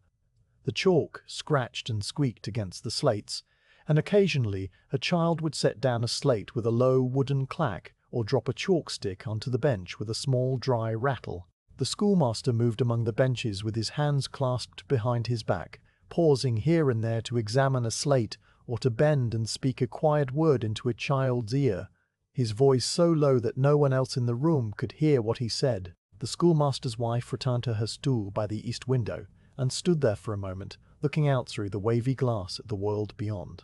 The chalk scratched and squeaked against the slates, and occasionally a child would set down a slate with a low wooden clack or drop a chalk stick onto the bench with a small dry rattle. The schoolmaster moved among the benches with his hands clasped behind his back, pausing here and there to examine a slate or to bend and speak a quiet word into a child's ear, his voice so low that no one else in the room could hear what he said. The schoolmaster's wife returned to her stool by the east window and stood there for a moment, looking out through the wavy glass at the world beyond.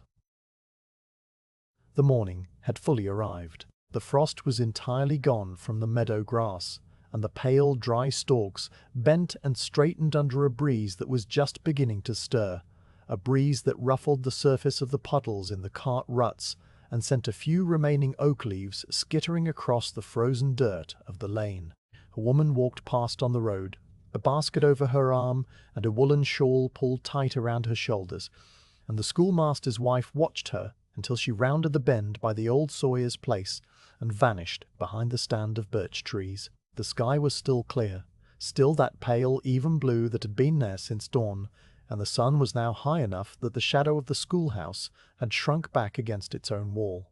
The morning had fully arrived. The frost was entirely gone from the meadow grass, and the pale, dry stalks bent and straightened under a breeze that was just beginning to stir, a breeze that ruffled the surface of the puddles in the cart ruts and sent a few remaining oak leaves skittering across the frozen dirt of the lane. A woman walked past on the road, a basket over her arm and a woolen shawl pulled tight around her shoulders, and the schoolmaster's wife watched her until she rounded the bend by the old sawyer's place and vanished behind the stand of birch trees. The sky was still clear, still that pale, even blue that had been there since dawn, and the sun was now high enough that the shadow of the schoolhouse had shrunk back against its own wall,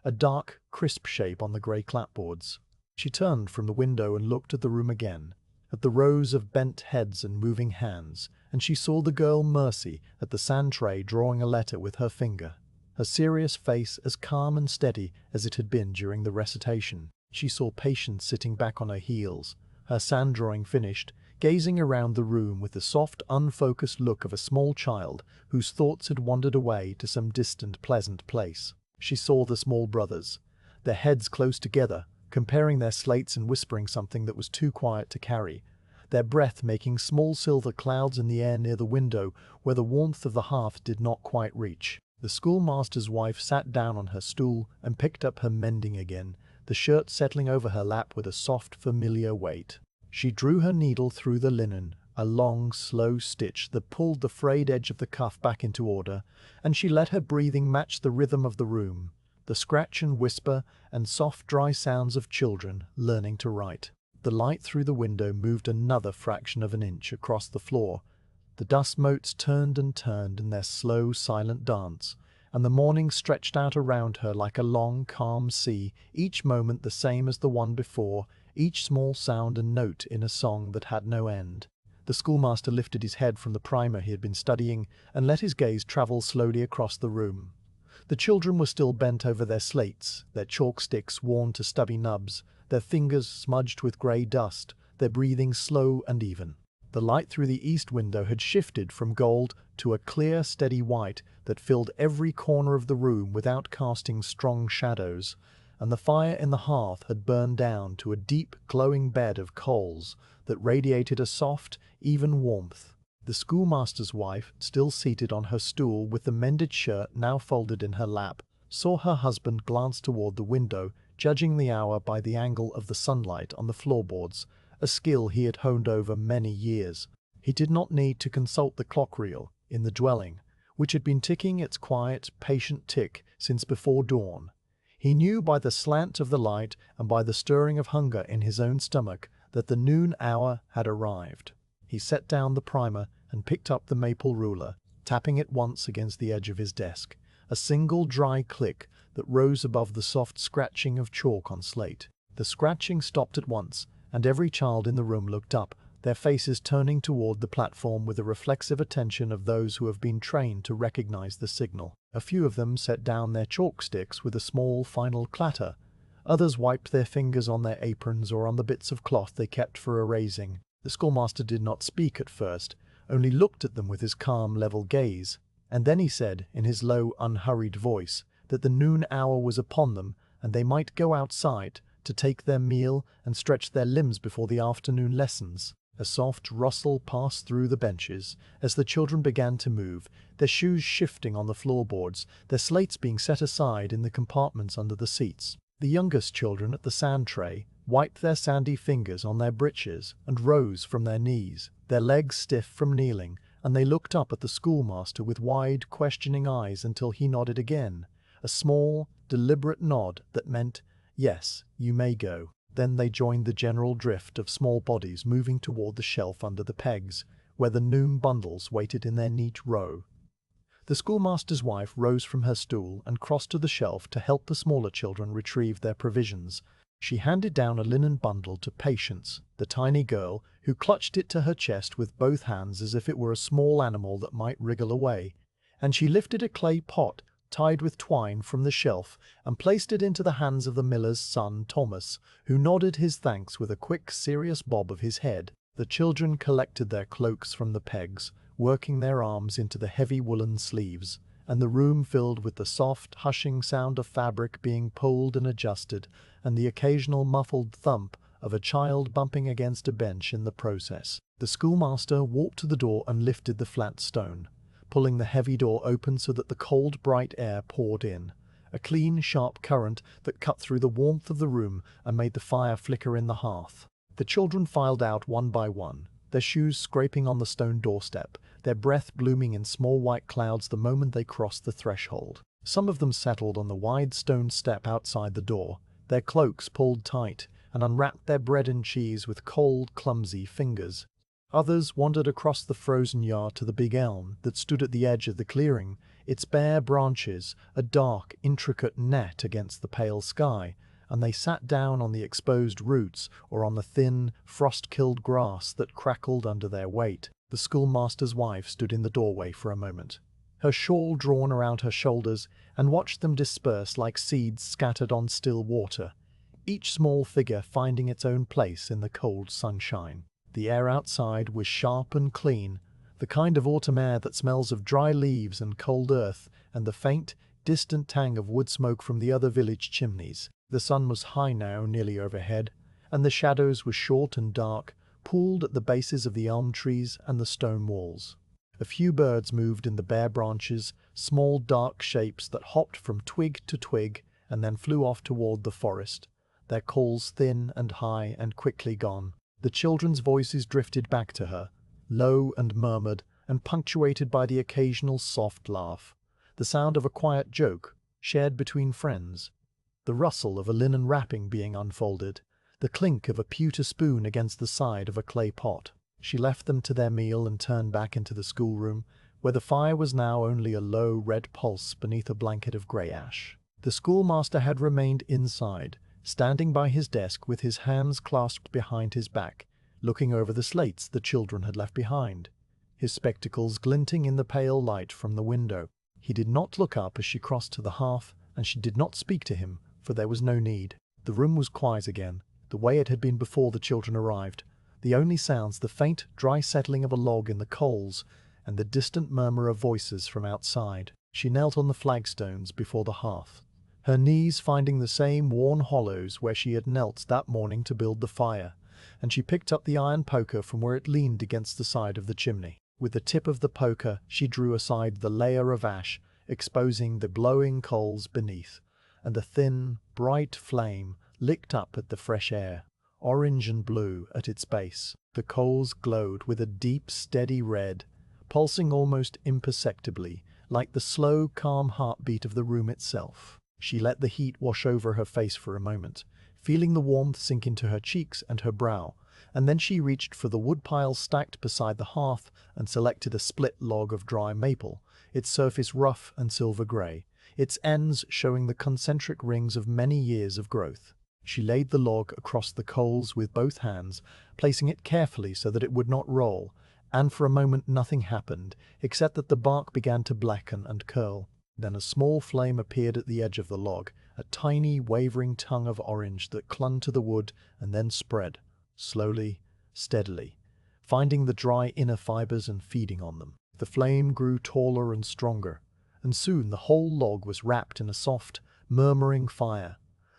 a dark, crisp shape on the grey clapboards. She turned from the window and looked at the room again, at the rows of bent heads and moving hands, and she saw the girl Mercy at the sand tray drawing a letter with her finger, her serious face as calm and steady as it had been during the recitation. She saw Patience sitting back on her heels, her sand drawing finished, gazing around the room with the soft, unfocused look of a small child whose thoughts had wandered away to some distant, pleasant place. She saw the small brothers, their heads close together, comparing their slates and whispering something that was too quiet to carry, their breath making small silver clouds in the air near the window where the warmth of the hearth did not quite reach. The schoolmaster's wife sat down on her stool and picked up her mending again, the shirt settling over her lap with a soft, familiar weight. She drew her needle through the linen, a long, slow stitch that pulled the frayed edge of the cuff back into order, and she let her breathing match the rhythm of the room, the scratch and whisper and soft, dry sounds of children learning to write. The light through the window moved another fraction of an inch across the floor. The dust motes turned and turned in their slow, silent dance, and the morning stretched out around her like a long, calm sea, each moment the same as the one before, each small sound and note in a song that had no end. The schoolmaster lifted his head from the primer he had been studying and let his gaze travel slowly across the room. The children were still bent over their slates, their chalk sticks worn to stubby nubs, their fingers smudged with grey dust, their breathing slow and even. The light through the east window had shifted from gold to a clear, steady white that filled every corner of the room without casting strong shadows, and the fire in the hearth had burned down to a deep, glowing bed of coals that radiated a soft, even warmth. The schoolmaster's wife, still seated on her stool with the mended shirt now folded in her lap, saw her husband glance toward the window, judging the hour by the angle of the sunlight on the floorboards, a skill he had honed over many years. He did not need to consult the clock reel in the dwelling, which had been ticking its quiet, patient tick since before dawn. He knew by the slant of the light and by the stirring of hunger in his own stomach that the noon hour had arrived. He set down the primer and picked up the maple ruler, tapping it once against the edge of his desk, a single dry click that rose above the soft scratching of chalk on slate. The scratching stopped at once, and every child in the room looked up, their faces turning toward the platform with the reflexive attention of those who have been trained to recognize the signal. A few of them set down their chalk sticks with a small final clatter. Others wiped their fingers on their aprons or on the bits of cloth they kept for erasing. The schoolmaster did not speak at first, only looked at them with his calm, level gaze, and then he said, in his low, unhurried voice, that the noon hour was upon them, and they might go outside to take their meal and stretch their limbs before the afternoon lessons. A soft rustle passed through the benches as the children began to move, their shoes shifting on the floorboards, their slates being set aside in the compartments under the seats. The youngest children at the sand tray wiped their sandy fingers on their breeches and rose from their knees, their legs stiff from kneeling, and they looked up at the schoolmaster with wide, questioning eyes until he nodded again, a small, deliberate nod that meant, "Yes, you may go." Then they joined the general drift of small bodies moving toward the shelf under the pegs, where the noon bundles waited in their neat row. The schoolmaster's wife rose from her stool and crossed to the shelf to help the smaller children retrieve their provisions. She handed down a linen bundle to Patience, the tiny girl, who clutched it to her chest with both hands as if it were a small animal that might wriggle away, and she lifted a clay pot tied with twine from the shelf and placed it into the hands of the miller's son Thomas, who nodded his thanks with a quick, serious bob of his head. The children collected their cloaks from the pegs, working their arms into the heavy woolen sleeves, and the room filled with the soft, hushing sound of fabric being pulled and adjusted, and the occasional muffled thump of a child bumping against a bench in the process. The schoolmaster walked to the door and lifted the flat stone, pulling the heavy door open so that the cold, bright air poured in, a clean, sharp current that cut through the warmth of the room and made the fire flicker in the hearth. The children filed out one by one, their shoes scraping on the stone doorstep, their breath blooming in small white clouds the moment they crossed the threshold. Some of them settled on the wide stone step outside the door, their cloaks pulled tight, and unwrapped their bread and cheese with cold, clumsy fingers. Others wandered across the frozen yard to the big elm that stood at the edge of the clearing, its bare branches a dark, intricate net against the pale sky, and they sat down on the exposed roots or on the thin, frost-killed grass that crackled under their weight. The schoolmaster's wife stood in the doorway for a moment, her shawl drawn around her shoulders, and watched them disperse like seeds scattered on still water, each small figure finding its own place in the cold sunshine. The air outside was sharp and clean, the kind of autumn air that smells of dry leaves and cold earth, and the faint, distant tang of wood smoke from the other village chimneys. The sun was high now, nearly overhead, and the shadows were short and dark, pooled at the bases of the elm trees and the stone walls. A few birds moved in the bare branches, small dark shapes that hopped from twig to twig and then flew off toward the forest, their calls thin and high and quickly gone. The children's voices drifted back to her, low and murmured, and punctuated by the occasional soft laugh, the sound of a quiet joke shared between friends, the rustle of a linen wrapping being unfolded, the clink of a pewter spoon against the side of a clay pot. She left them to their meal and turned back into the schoolroom, where the fire was now only a low red pulse beneath a blanket of grey ash. The schoolmaster had remained inside, standing by his desk with his hands clasped behind his back, looking over the slates the children had left behind, his spectacles glinting in the pale light from the window. He did not look up as she crossed to the hearth, and she did not speak to him, for there was no need. The room was quiet again, the way it had been before the children arrived. The only sounds, the faint, dry settling of a log in the coals, and the distant murmur of voices from outside. She knelt on the flagstones before the hearth, her knees finding the same worn hollows where she had knelt that morning to build the fire, and she picked up the iron poker from where it leaned against the side of the chimney. With the tip of the poker she drew aside the layer of ash, exposing the glowing coals beneath, and a thin, bright flame licked up at the fresh air, orange and blue at its base. The coals glowed with a deep, steady red, pulsing almost imperceptibly, like the slow, calm heartbeat of the room itself. She let the heat wash over her face for a moment, feeling the warmth sink into her cheeks and her brow, and then she reached for the woodpile stacked beside the hearth and selected a split log of dry maple, its surface rough and silver grey, its ends showing the concentric rings of many years of growth. She laid the log across the coals with both hands, placing it carefully so that it would not roll, and for a moment nothing happened, except that the bark began to blacken and curl. Then a small flame appeared at the edge of the log, a tiny, wavering tongue of orange that clung to the wood and then spread, slowly, steadily, finding the dry inner fibers and feeding on them. The flame grew taller and stronger, and soon the whole log was wrapped in a soft, murmuring fire,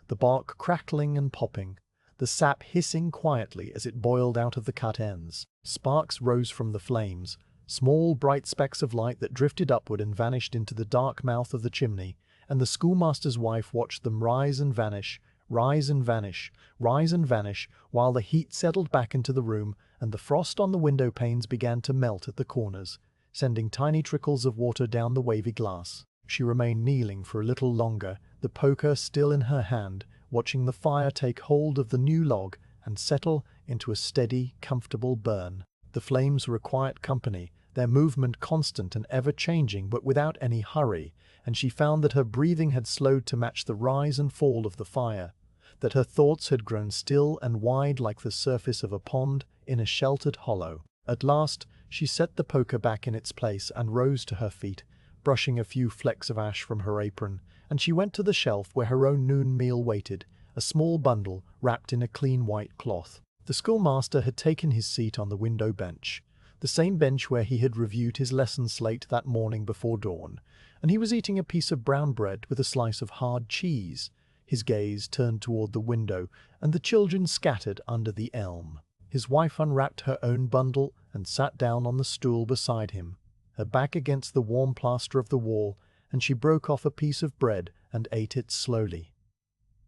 the bark crackling and popping, the sap hissing quietly as it boiled out of the cut ends. Sparks rose from the flames, small bright specks of light that drifted upward and vanished into the dark mouth of the chimney, and the schoolmaster's wife watched them rise and vanish, rise and vanish, rise and vanish, while the heat settled back into the room and the frost on the window panes began to melt at the corners, sending tiny trickles of water down the wavy glass. She remained kneeling for a little longer, the poker still in her hand, watching the fire take hold of the new log and settle into a steady, comfortable burn. The flames were a quiet company, their movement constant and ever-changing but without any hurry, and she found that her breathing had slowed to match the rise and fall of the fire, that her thoughts had grown still and wide like the surface of a pond in a sheltered hollow. At last she set the poker back in its place and rose to her feet, brushing a few flecks of ash from her apron, and she went to the shelf where her own noon meal waited, a small bundle wrapped in a clean white cloth. The schoolmaster had taken his seat on the window bench, the same bench where he had reviewed his lesson slate that morning before dawn, and he was eating a piece of brown bread with a slice of hard cheese, his gaze turned toward the window and the children scattered under the elm. His wife unwrapped her own bundle and sat down on the stool beside him, her back against the warm plaster of the wall, and she broke off a piece of bread and ate it slowly,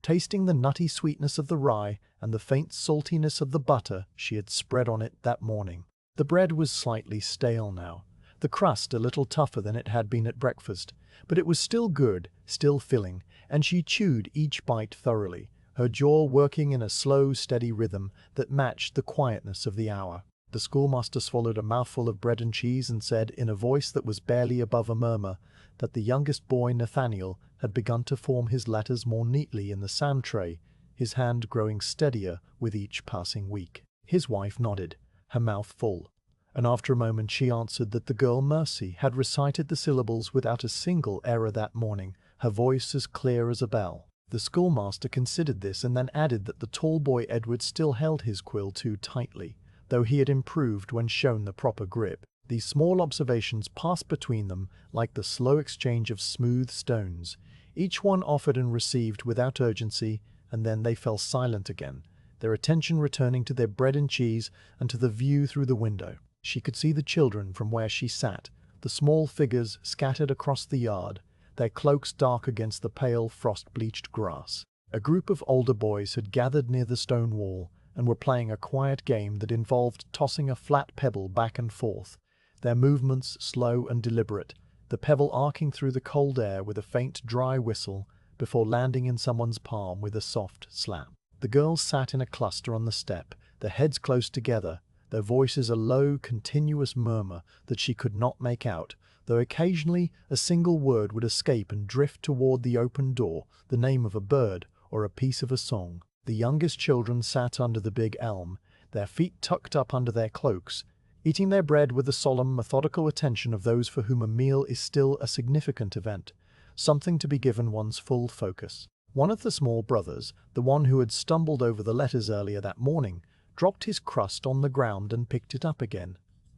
tasting the nutty sweetness of the rye and the faint saltiness of the butter she had spread on it that morning. The bread was slightly stale now, the crust a little tougher than it had been at breakfast, but it was still good, still filling, and she chewed each bite thoroughly, her jaw working in a slow, steady rhythm that matched the quietness of the hour. The schoolmaster swallowed a mouthful of bread and cheese and said, in a voice that was barely above a murmur, that the youngest boy, Nathaniel, had begun to form his letters more neatly in the sand tray, his hand growing steadier with each passing week. His wife nodded, her mouth full, and after a moment she answered that the girl Mercy had recited the syllables without a single error that morning, her voice as clear as a bell. The schoolmaster considered this and then added that the tall boy Edward still held his quill too tightly, though he had improved when shown the proper grip. These small observations passed between them like the slow exchange of smooth stones, each one offered and received without urgency, and then they fell silent again, their attention returning to their bread and cheese and to the view through the window. She could see the children from where she sat, the small figures scattered across the yard, their cloaks dark against the pale frost-bleached grass. A group of older boys had gathered near the stone wall and were playing a quiet game that involved tossing a flat pebble back and forth, their movements slow and deliberate, the pebble arcing through the cold air with a faint dry whistle before landing in someone's palm with a soft slap. The girls sat in a cluster on the step, their heads close together, their voices a low, continuous murmur that she could not make out, though occasionally a single word would escape and drift toward the open door, the name of a bird or a piece of a song. The youngest children sat under the big elm, their feet tucked up under their cloaks, eating their bread with the solemn, methodical attention of those for whom a meal is still a significant event, something to be given one's full focus. One of the small brothers, the one who had stumbled over the letters earlier that morning, dropped his crust on the ground and picked it up again,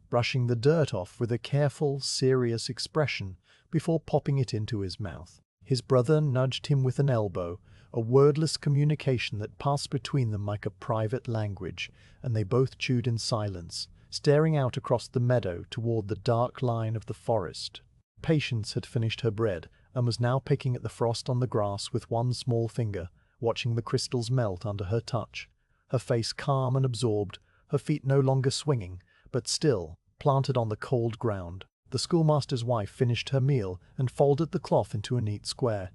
brushing the dirt off with a careful, serious expression before popping it into his mouth. His brother nudged him with an elbow, a wordless communication that passed between them like a private language, and they both chewed in silence, staring out across the meadow toward the dark line of the forest. Patience had finished her bread and was now picking at the frost on the grass with one small finger, watching the crystals melt under her touch, her face calm and absorbed, her feet no longer swinging, but still planted on the cold ground. The schoolmaster's wife finished her meal and folded the cloth into a neat square,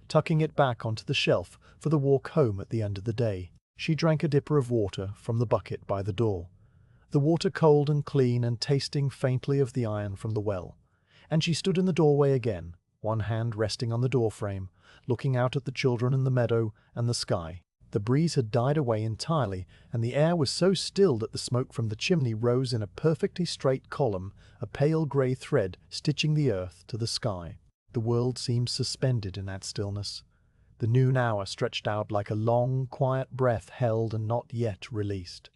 tucking it back onto the shelf for the walk home at the end of the day. She drank a dipper of water from the bucket by the door, the water cold and clean and tasting faintly of the iron from the well, and she stood in the doorway again, one hand resting on the doorframe, looking out at the children and the meadow and the sky. The breeze had died away entirely, and the air was so still that the smoke from the chimney rose in a perfectly straight column, a pale grey thread stitching the earth to the sky. The world seemed suspended in that stillness. The noon hour stretched out like a long, quiet breath held and not yet released.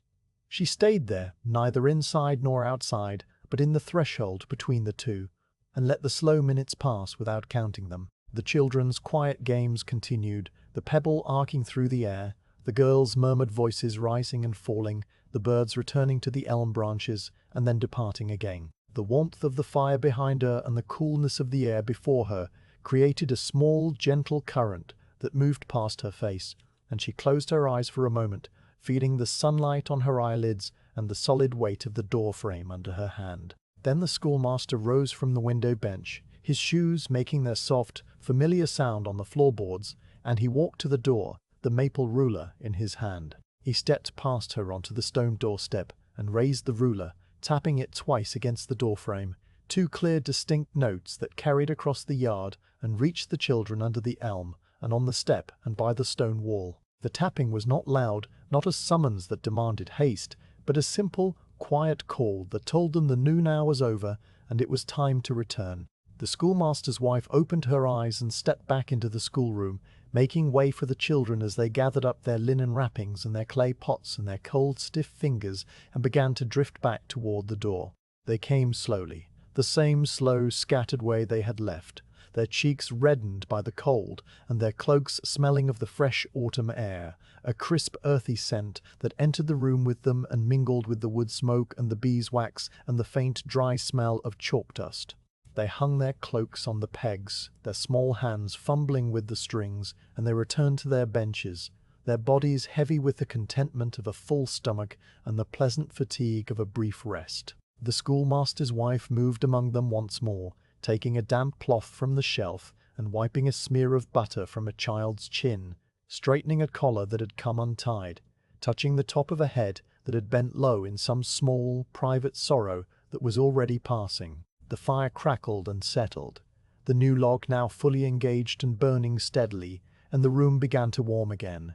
She stayed there, neither inside nor outside, but in the threshold between the two, and let the slow minutes pass without counting them. The children's quiet games continued, the pebble arcing through the air, the girls' murmured voices rising and falling, the birds returning to the elm branches and then departing again. The warmth of the fire behind her and the coolness of the air before her created a small, gentle current that moved past her face, and she closed her eyes for a moment, feeling the sunlight on her eyelids and the solid weight of the door frame under her hand. Then the schoolmaster rose from the window bench, his shoes making their soft, familiar sound on the floorboards, and he walked to the door, the maple ruler in his hand. He stepped past her onto the stone doorstep and raised the ruler, tapping it twice against the doorframe, two clear, distinct notes that carried across the yard and reached the children under the elm and on the step and by the stone wall. The tapping was not loud, not a summons that demanded haste, but a simple, quiet call that told them the noon hour was over and it was time to return. The schoolmaster's wife opened her eyes and stepped back into the schoolroom, making way for the children as they gathered up their linen wrappings and their clay pots and their cold, stiff fingers and began to drift back toward the door. They came slowly, the same slow, scattered way they had left, their cheeks reddened by the cold and their cloaks smelling of the fresh autumn air, a crisp, earthy scent that entered the room with them and mingled with the wood smoke and the beeswax and the faint, dry smell of chalk dust. They hung their cloaks on the pegs, their small hands fumbling with the strings, and they returned to their benches, their bodies heavy with the contentment of a full stomach and the pleasant fatigue of a brief rest. The schoolmaster's wife moved among them once more, taking a damp cloth from the shelf and wiping a smear of butter from a child's chin, straightening a collar that had come untied, touching the top of a head that had bent low in some small, private sorrow that was already passing. The fire crackled and settled, the new log now fully engaged and burning steadily, and the room began to warm again,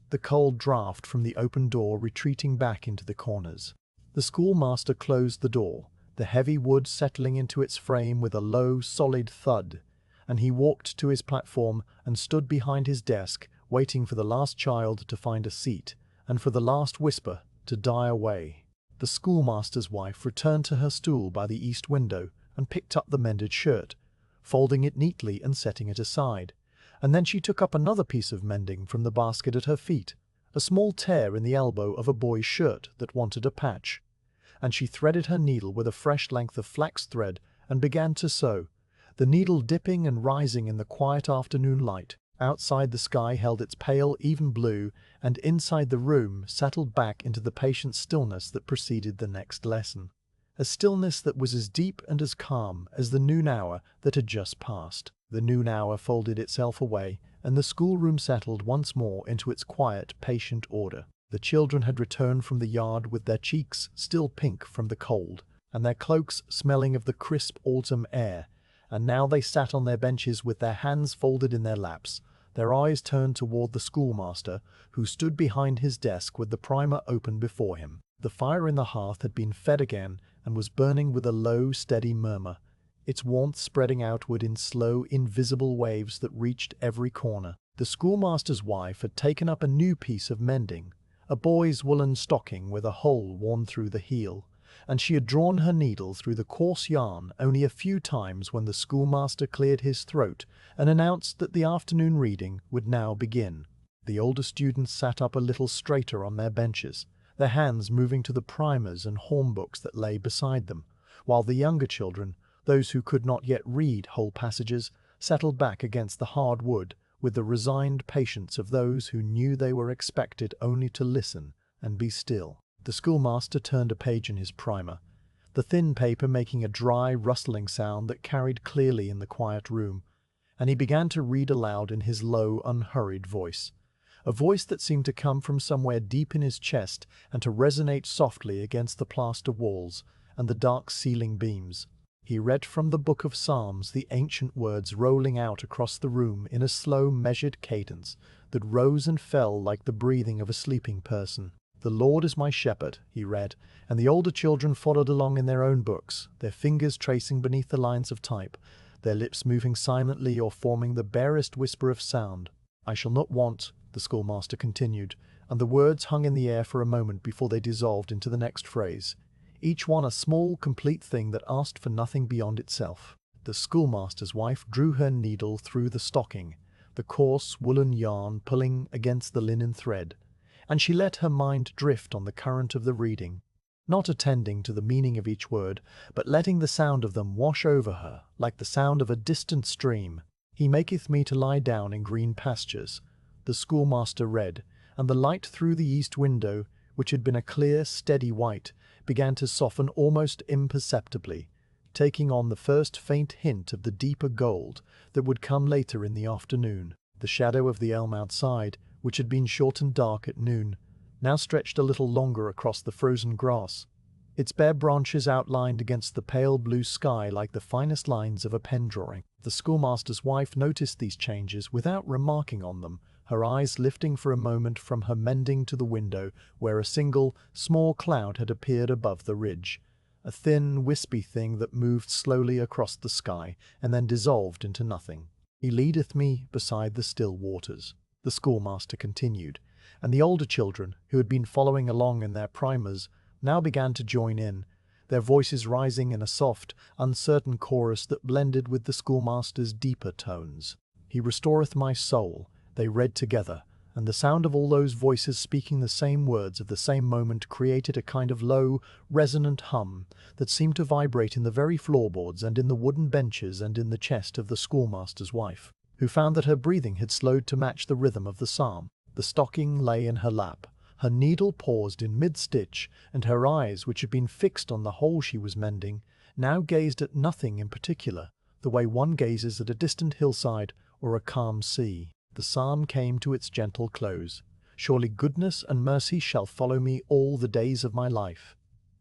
the cold draught from the open door retreating back into the corners. The schoolmaster closed the door, the heavy wood settling into its frame with a low, solid thud, and he walked to his platform and stood behind his desk, waiting for the last child to find a seat, and for the last whisper to die away. The schoolmaster's wife returned to her stool by the east window and picked up the mended shirt, folding it neatly and setting it aside, and then she took up another piece of mending from the basket at her feet, a small tear in the elbow of a boy's shirt that wanted a patch, and she threaded her needle with a fresh length of flax thread and began to sew, the needle dipping and rising in the quiet afternoon light. Outside the sky held its pale, even blue, and inside the room settled back into the patient stillness that preceded the next lesson, a stillness that was as deep and as calm as the noon hour that had just passed. The noon hour folded itself away, and the schoolroom settled once more into its quiet, patient order. The children had returned from the yard with their cheeks still pink from the cold, and their cloaks smelling of the crisp autumn air, and now they sat on their benches with their hands folded in their laps, their eyes turned toward the schoolmaster, who stood behind his desk with the primer open before him. The fire in the hearth had been fed again and was burning with a low, steady murmur, its warmth spreading outward in slow, invisible waves that reached every corner. The schoolmaster's wife had taken up a new piece of mending, a boy's woolen stocking with a hole worn through the heel, and she had drawn her needle through the coarse yarn only a few times when the schoolmaster cleared his throat and announced that the afternoon reading would now begin. The older students sat up a little straighter on their benches, their hands moving to the primers and hornbooks that lay beside them, while the younger children, those who could not yet read whole passages, settled back against the hard wood with the resigned patience of those who knew they were expected only to listen and be still. The schoolmaster turned a page in his primer, the thin paper making a dry, rustling sound that carried clearly in the quiet room, and he began to read aloud in his low, unhurried voice, a voice that seemed to come from somewhere deep in his chest and to resonate softly against the plaster walls and the dark ceiling beams. He read from the book of Psalms, the ancient words rolling out across the room in a slow, measured cadence that rose and fell like the breathing of a sleeping person. "The Lord is my shepherd," he read, and the older children followed along in their own books, their fingers tracing beneath the lines of type, their lips moving silently or forming the barest whisper of sound. "I shall not want," the schoolmaster continued, and the words hung in the air for a moment before they dissolved into the next phrase, each one a small, complete thing that asked for nothing beyond itself. The schoolmaster's wife drew her needle through the stocking, the coarse woolen yarn pulling against the linen thread, and she let her mind drift on the current of the reading, not attending to the meaning of each word, but letting the sound of them wash over her like the sound of a distant stream. "He maketh me to lie down in green pastures," the schoolmaster read, and the light through the east window, which had been a clear, steady white, began to soften almost imperceptibly, taking on the first faint hint of the deeper gold that would come later in the afternoon. The shadow of the elm outside, which had been short and dark at noon, now stretched a little longer across the frozen grass, its bare branches outlined against the pale blue sky like the finest lines of a pen drawing. The schoolmaster's wife noticed these changes without remarking on them, her eyes lifting for a moment from her mending to the window where a single, small cloud had appeared above the ridge, a thin, wispy thing that moved slowly across the sky and then dissolved into nothing. "He leadeth me beside the still waters," the schoolmaster continued, and the older children, who had been following along in their primers, now began to join in, their voices rising in a soft, uncertain chorus that blended with the schoolmaster's deeper tones. "He restoreth my soul," they read together, and the sound of all those voices speaking the same words at the same moment created a kind of low, resonant hum that seemed to vibrate in the very floorboards and in the wooden benches and in the chest of the schoolmaster's wife, who found that her breathing had slowed to match the rhythm of the psalm. The stocking lay in her lap, her needle paused in mid-stitch, and her eyes, which had been fixed on the hole she was mending, now gazed at nothing in particular, the way one gazes at a distant hillside or a calm sea. The psalm came to its gentle close. "Surely goodness and mercy shall follow me all the days of my life."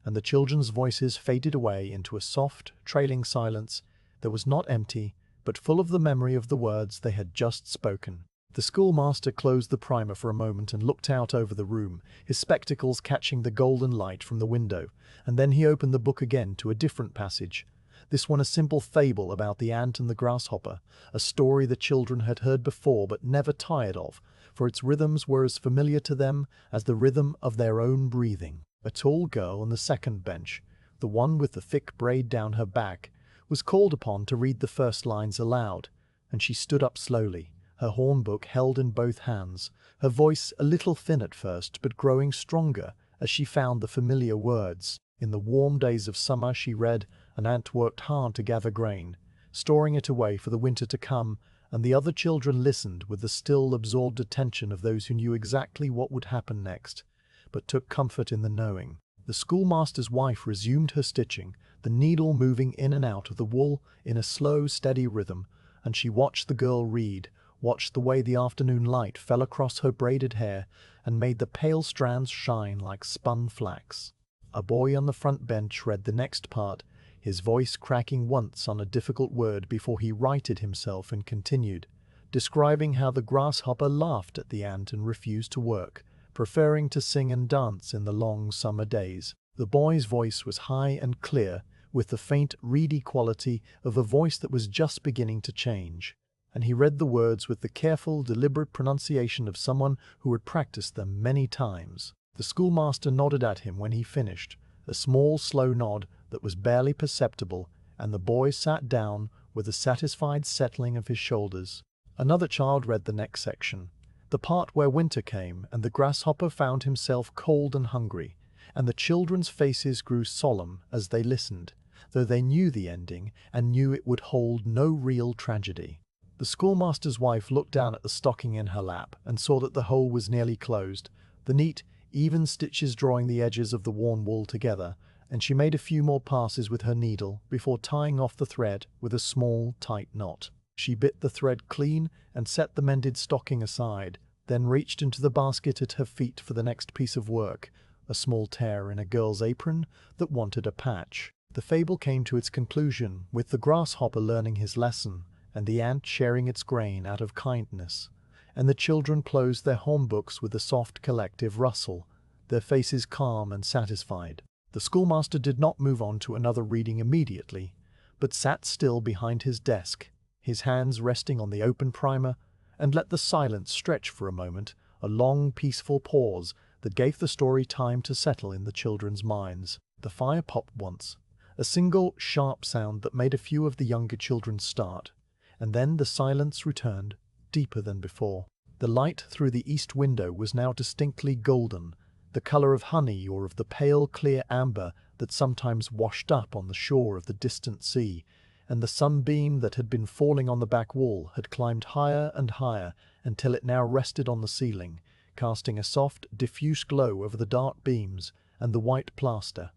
And the children's voices faded away into a soft, trailing silence that was not empty, but full of the memory of the words they had just spoken. The schoolmaster closed the primer for a moment and looked out over the room, his spectacles catching the golden light from the window, and then he opened the book again to a different passage. This one a simple fable about the ant and the grasshopper, a story the children had heard before but never tired of, for its rhythms were as familiar to them as the rhythm of their own breathing. A tall girl on the second bench, the one with the thick braid down her back, was called upon to read the first lines aloud, and she stood up slowly, her hornbook held in both hands, her voice a little thin at first but growing stronger as she found the familiar words. In the warm days of summer, she read, an ant worked hard to gather grain, storing it away for the winter to come, and the other children listened with the still absorbed attention of those who knew exactly what would happen next, but took comfort in the knowing. The schoolmaster's wife resumed her stitching, the needle moving in and out of the wool in a slow, steady rhythm, and she watched the girl read, watched the way the afternoon light fell across her braided hair and made the pale strands shine like spun flax. A boy on the front bench read the next part, his voice cracking once on a difficult word before he righted himself and continued, describing how the grasshopper laughed at the ant and refused to work, preferring to sing and dance in the long summer days. The boy's voice was high and clear, with the faint, reedy quality of a voice that was just beginning to change, and he read the words with the careful, deliberate pronunciation of someone who had practiced them many times. The schoolmaster nodded at him when he finished, a small, slow nod that was barely perceptible, and the boy sat down with a satisfied settling of his shoulders. Another child read the next section, the part where winter came and the grasshopper found himself cold and hungry, and the children's faces grew solemn as they listened, though they knew the ending and knew it would hold no real tragedy. The schoolmaster's wife looked down at the stocking in her lap and saw that the hole was nearly closed, the neat, even stitches drawing the edges of the worn wool together, and she made a few more passes with her needle before tying off the thread with a small, tight knot. She bit the thread clean and set the mended stocking aside, then reached into the basket at her feet for the next piece of work, a small tear in a girl's apron that wanted a patch. The fable came to its conclusion with the grasshopper learning his lesson, and the ant sharing its grain out of kindness, and the children closed their hornbooks with a soft collective rustle, their faces calm and satisfied. The schoolmaster did not move on to another reading immediately, but sat still behind his desk, his hands resting on the open primer, and let the silence stretch for a moment, a long, peaceful pause that gave the story time to settle in the children's minds. The fire popped once, a single, sharp sound that made a few of the younger children start, and then the silence returned, deeper than before. The light through the east window was now distinctly golden, the color of honey or of the pale, clear amber that sometimes washed up on the shore of the distant sea, and the sunbeam that had been falling on the back wall had climbed higher and higher until it now rested on the ceiling, casting a soft, diffuse glow over the dark beams and the white plaster.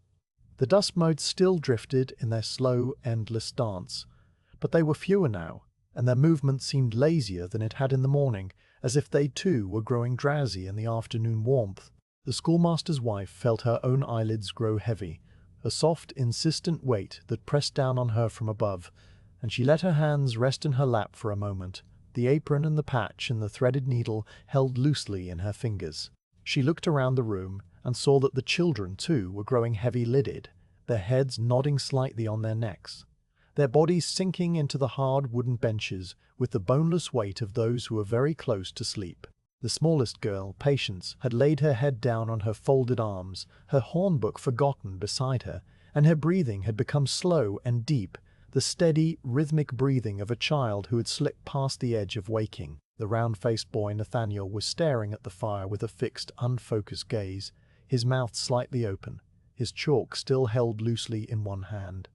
The dust motes still drifted in their slow, endless dance, but they were fewer now, and their movement seemed lazier than it had in the morning, as if they too were growing drowsy in the afternoon warmth. The schoolmaster's wife felt her own eyelids grow heavy, a soft, insistent weight that pressed down on her from above, and she let her hands rest in her lap for a moment, the apron and the patch and the threaded needle held loosely in her fingers. She looked around the room and saw that the children, too, were growing heavy-lidded, their heads nodding slightly on their necks, their bodies sinking into the hard wooden benches with the boneless weight of those who were very close to sleep. The smallest girl, Patience, had laid her head down on her folded arms, her hornbook forgotten beside her, and her breathing had become slow and deep, the steady, rhythmic breathing of a child who had slipped past the edge of waking. The round-faced boy Nathaniel was staring at the fire with a fixed, unfocused gaze, his mouth slightly open, his chalk still held loosely in one hand.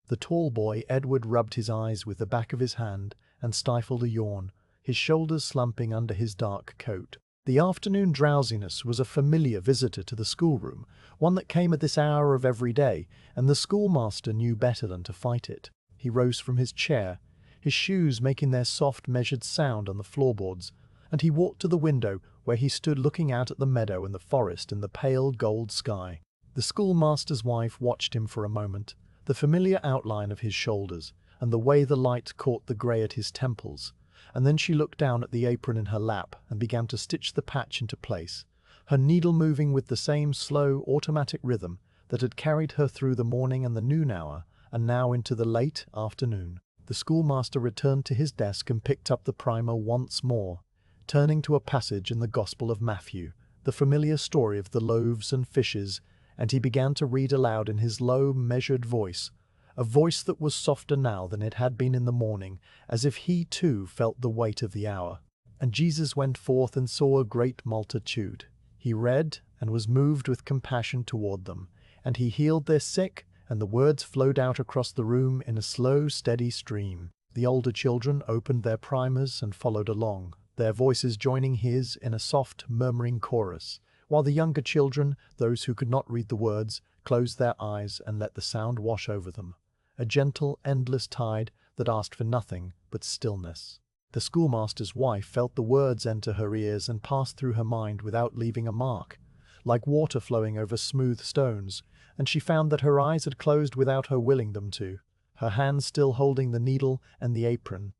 The tall boy Edward rubbed his eyes with the back of his hand and stifled a yawn, his shoulders slumping under his dark coat. The afternoon drowsiness was a familiar visitor to the schoolroom, one that came at this hour of every day, and the schoolmaster knew better than to fight it. He rose from his chair, his shoes making their soft measured sound on the floorboards, and he walked to the window where he stood looking out at the meadow and the forest and the pale gold sky. The schoolmaster's wife watched him for a moment, the familiar outline of his shoulders, and the way the light caught the grey at his temples, and then she looked down at the apron in her lap and began to stitch the patch into place, her needle moving with the same slow, automatic rhythm that had carried her through the morning and the noon hour, and now into the late afternoon. The schoolmaster returned to his desk and picked up the primer once more, turning to a passage in the Gospel of Matthew, the familiar story of the loaves and fishes, and he began to read aloud in his low, measured voice, a voice that was softer now than it had been in the morning, as if he too felt the weight of the hour. And Jesus went forth and saw a great multitude. He read and was moved with compassion toward them, and he healed their sick, and the words flowed out across the room in a slow, steady stream. The older children opened their primers and followed along, their voices joining his in a soft, murmuring chorus, while the younger children, those who could not read the words, closed their eyes and let the sound wash over them, a gentle, endless tide that asked for nothing but stillness. The schoolmaster's wife felt the words enter her ears and pass through her mind without leaving a mark, like water flowing over smooth stones, and she found that her eyes had closed without her willing them to, her hands still holding the needle and the apron,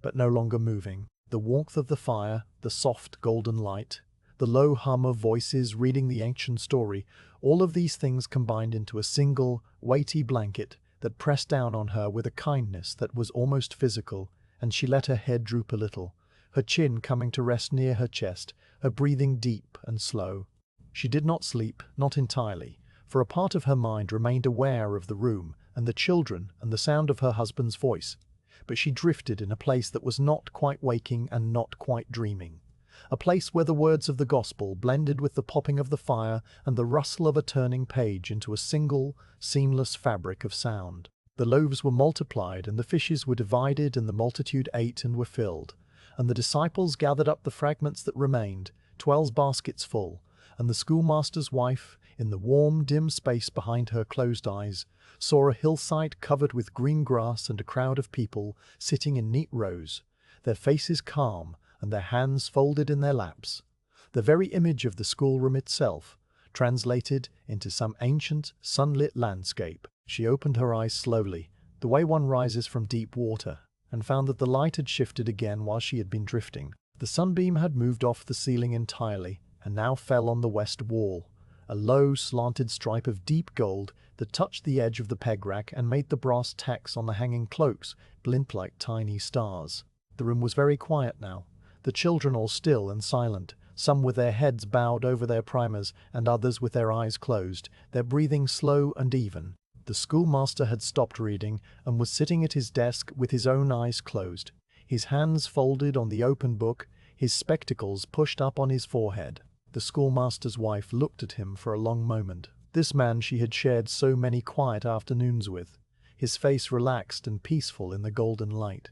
but no longer moving. The warmth of the fire, the soft golden light, the low hum of voices reading the ancient story, all of these things combined into a single, weighty blanket that pressed down on her with a kindness that was almost physical, and she let her head droop a little, her chin coming to rest near her chest, her breathing deep and slow. She did not sleep, not entirely, for a part of her mind remained aware of the room and the children and the sound of her husband's voice, but she drifted in a place that was not quite waking and not quite dreaming. A place where the words of the gospel blended with the popping of the fire and the rustle of a turning page into a single, seamless fabric of sound. The loaves were multiplied and the fishes were divided and the multitude ate and were filled. And the disciples gathered up the fragments that remained, 12 baskets full, and the schoolmaster's wife, in the warm, dim space behind her closed eyes, saw a hillside covered with green grass and a crowd of people sitting in neat rows, their faces calm and their hands folded in their laps. The very image of the schoolroom itself, translated into some ancient, sunlit landscape. She opened her eyes slowly, the way one rises from deep water, and found that the light had shifted again while she had been drifting. The sunbeam had moved off the ceiling entirely, and now fell on the west wall, a low, slanted stripe of deep gold that touched the edge of the peg rack and made the brass tacks on the hanging cloaks glint like tiny stars. The room was very quiet now, the children all still and silent, some with their heads bowed over their primers and others with their eyes closed, their breathing slow and even. The schoolmaster had stopped reading and was sitting at his desk with his own eyes closed, his hands folded on the open book, his spectacles pushed up on his forehead. The schoolmaster's wife looked at him for a long moment. This man she had shared so many quiet afternoons with, his face relaxed and peaceful in the golden light.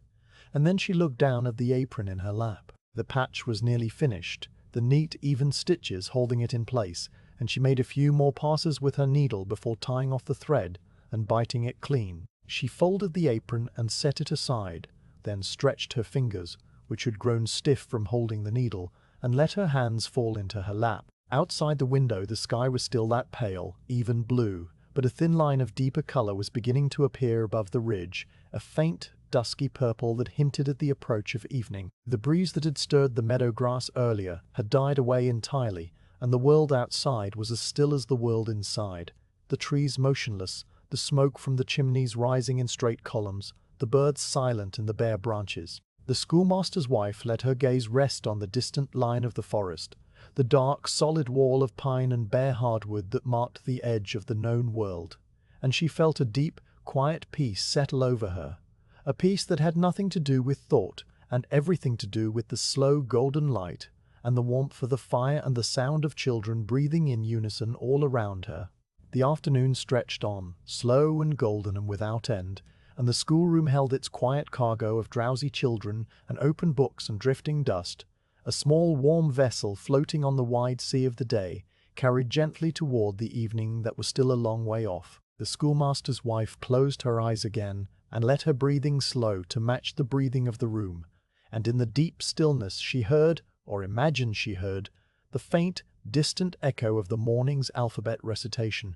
And then she looked down at the apron in her lap. The patch was nearly finished, the neat, even stitches holding it in place, and she made a few more passes with her needle before tying off the thread and biting it clean. She folded the apron and set it aside, then stretched her fingers, which had grown stiff from holding the needle, and let her hands fall into her lap. Outside the window the sky was still that pale, even blue, but a thin line of deeper color was beginning to appear above the ridge, a faint, dusky purple that hinted at the approach of evening. The breeze that had stirred the meadow grass earlier had died away entirely, and the world outside was as still as the world inside, the trees motionless, the smoke from the chimneys rising in straight columns, the birds silent in the bare branches. The schoolmaster's wife let her gaze rest on the distant line of the forest, the dark, solid wall of pine and bare hardwood that marked the edge of the known world, and she felt a deep, quiet peace settle over her, a peace that had nothing to do with thought and everything to do with the slow golden light and the warmth of the fire and the sound of children breathing in unison all around her. The afternoon stretched on, slow and golden and without end, and the schoolroom held its quiet cargo of drowsy children and open books and drifting dust, a small warm vessel floating on the wide sea of the day, carried gently toward the evening that was still a long way off. The schoolmaster's wife closed her eyes again and let her breathing slow to match the breathing of the room, and in the deep stillness she heard, or imagined she heard, the faint, distant echo of the morning's alphabet recitation.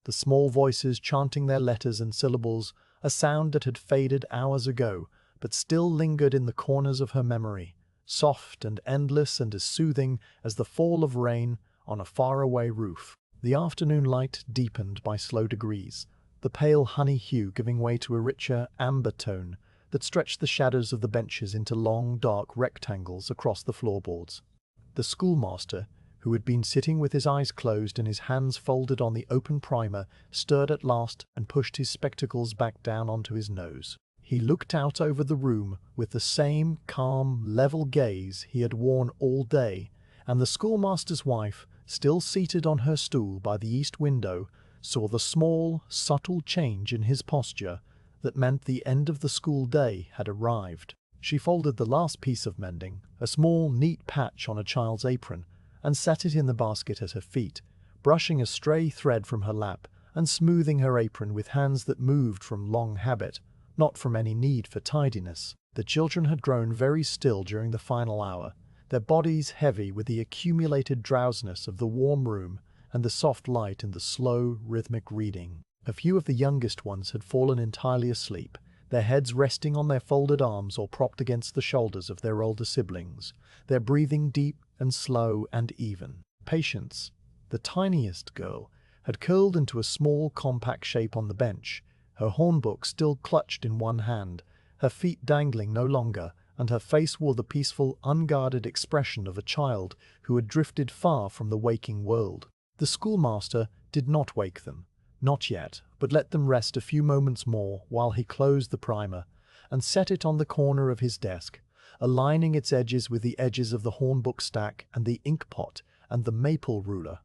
The small voices chanting their letters and syllables, a sound that had faded hours ago, but still lingered in the corners of her memory, soft and endless and as soothing as the fall of rain on a faraway roof. The afternoon light deepened by slow degrees, the pale honey hue giving way to a richer amber tone that stretched the shadows of the benches into long, dark rectangles across the floorboards. The schoolmaster, who had been sitting with his eyes closed and his hands folded on the open primer, stirred at last and pushed his spectacles back down onto his nose. He looked out over the room with the same calm, level gaze he had worn all day, and the schoolmaster's wife, still seated on her stool by the east window, saw the small, subtle change in his posture that meant the end of the school day had arrived. She folded the last piece of mending, a small, neat patch on a child's apron, and set it in the basket at her feet, brushing a stray thread from her lap and smoothing her apron with hands that moved from long habit, not from any need for tidiness. The children had grown very still during the final hour, their bodies heavy with the accumulated drowsiness of the warm room and the soft light and the slow, rhythmic reading. A few of the youngest ones had fallen entirely asleep, their heads resting on their folded arms or propped against the shoulders of their older siblings, their breathing deep, and slow and even. Patience, the tiniest girl, had curled into a small, compact shape on the bench, her hornbook still clutched in one hand, her feet dangling no longer, and her face wore the peaceful, unguarded expression of a child who had drifted far from the waking world. The schoolmaster did not wake them, not yet, but let them rest a few moments more while he closed the primer and set it on the corner of his desk, aligning its edges with the edges of the hornbook stack and the ink pot and the maple ruler,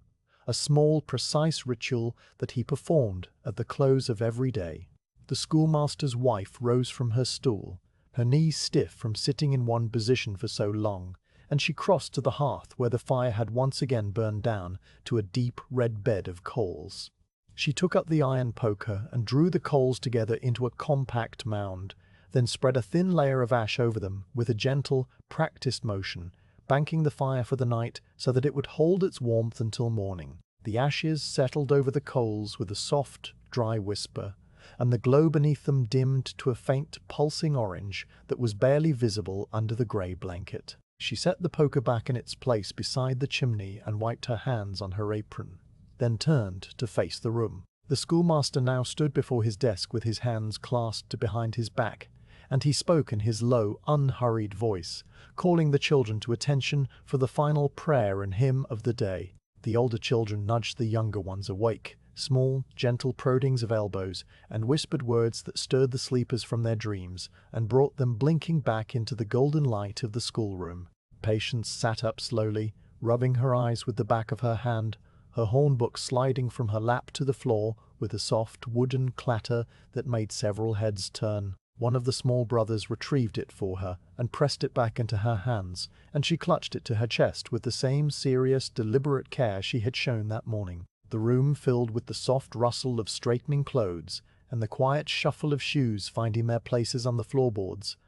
a small, precise ritual that he performed at the close of every day. The schoolmaster's wife rose from her stool, her knees stiff from sitting in one position for so long, and she crossed to the hearth where the fire had once again burned down to a deep red bed of coals. She took up the iron poker and drew the coals together into a compact mound, then spread a thin layer of ash over them with a gentle, practiced motion, banking the fire for the night so that it would hold its warmth until morning. The ashes settled over the coals with a soft, dry whisper, and the glow beneath them dimmed to a faint, pulsing orange that was barely visible under the grey blanket. She set the poker back in its place beside the chimney and wiped her hands on her apron, then turned to face the room. The schoolmaster now stood before his desk with his hands clasped behind his back, and he spoke in his low, unhurried voice, calling the children to attention for the final prayer and hymn of the day. The older children nudged the younger ones awake, small, gentle proddings of elbows, and whispered words that stirred the sleepers from their dreams and brought them blinking back into the golden light of the schoolroom. Patience sat up slowly, rubbing her eyes with the back of her hand, her hornbook sliding from her lap to the floor with a soft wooden clatter that made several heads turn. One of the small brothers retrieved it for her and pressed it back into her hands, and she clutched it to her chest with the same serious, deliberate care she had shown that morning. The room filled with the soft rustle of straightening clothes and the quiet shuffle of shoes finding their places on the floorboards,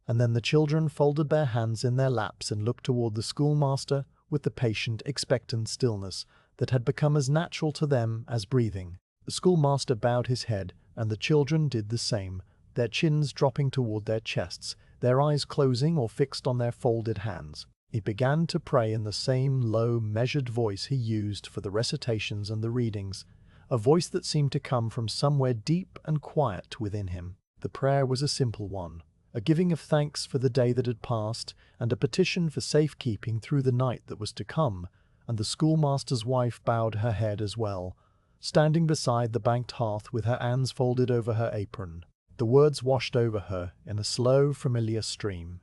and then the children folded their hands in their laps and looked toward the schoolmaster with the patient, expectant stillness that had become as natural to them as breathing. The schoolmaster bowed his head, and the children did the same, their chins dropping toward their chests, their eyes closing or fixed on their folded hands. He began to pray in the same low, measured voice he used for the recitations and the readings, a voice that seemed to come from somewhere deep and quiet within him. The prayer was a simple one, a giving of thanks for the day that had passed, and a petition for safekeeping through the night that was to come, and the schoolmaster's wife bowed her head as well, standing beside the banked hearth with her hands folded over her apron. The words washed over her in a slow, familiar stream,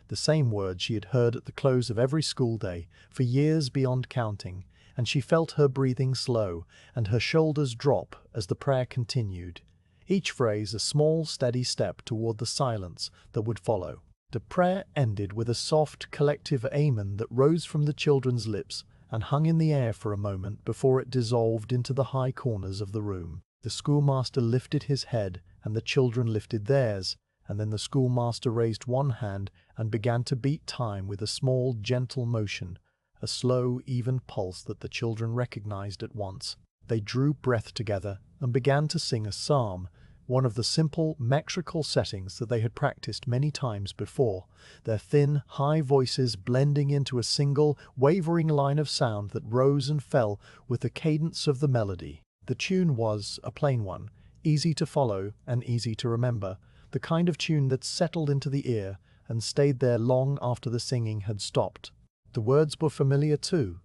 the same words she had heard at the close of every school day for years beyond counting, and she felt her breathing slow and her shoulders drop as the prayer continued, each phrase a small, steady step toward the silence that would follow. The prayer ended with a soft, collective amen that rose from the children's lips and hung in the air for a moment before it dissolved into the high corners of the room. The schoolmaster lifted his head, and the children lifted theirs, and then the schoolmaster raised one hand and began to beat time with a small, gentle motion, a slow, even pulse that the children recognized at once. They drew breath together and began to sing a psalm, one of the simple, metrical settings that they had practiced many times before, their thin, high voices blending into a single, wavering line of sound that rose and fell with the cadence of the melody. The tune was a plain one, easy to follow and easy to remember, the kind of tune that settled into the ear and stayed there long after the singing had stopped. The words were familiar too,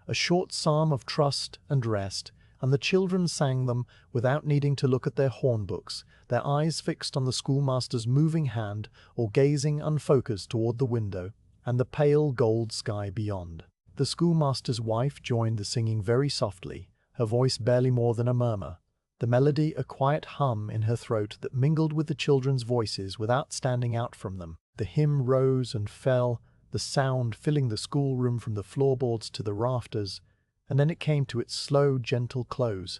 a short psalm of trust and rest, and the children sang them without needing to look at their hornbooks, their eyes fixed on the schoolmaster's moving hand or gazing unfocused toward the window and the pale gold sky beyond. The schoolmaster's wife joined the singing very softly, her voice barely more than a murmur, the melody a quiet hum in her throat that mingled with the children's voices without standing out from them. The hymn rose and fell, the sound filling the schoolroom from the floorboards to the rafters, and then it came to its slow, gentle close,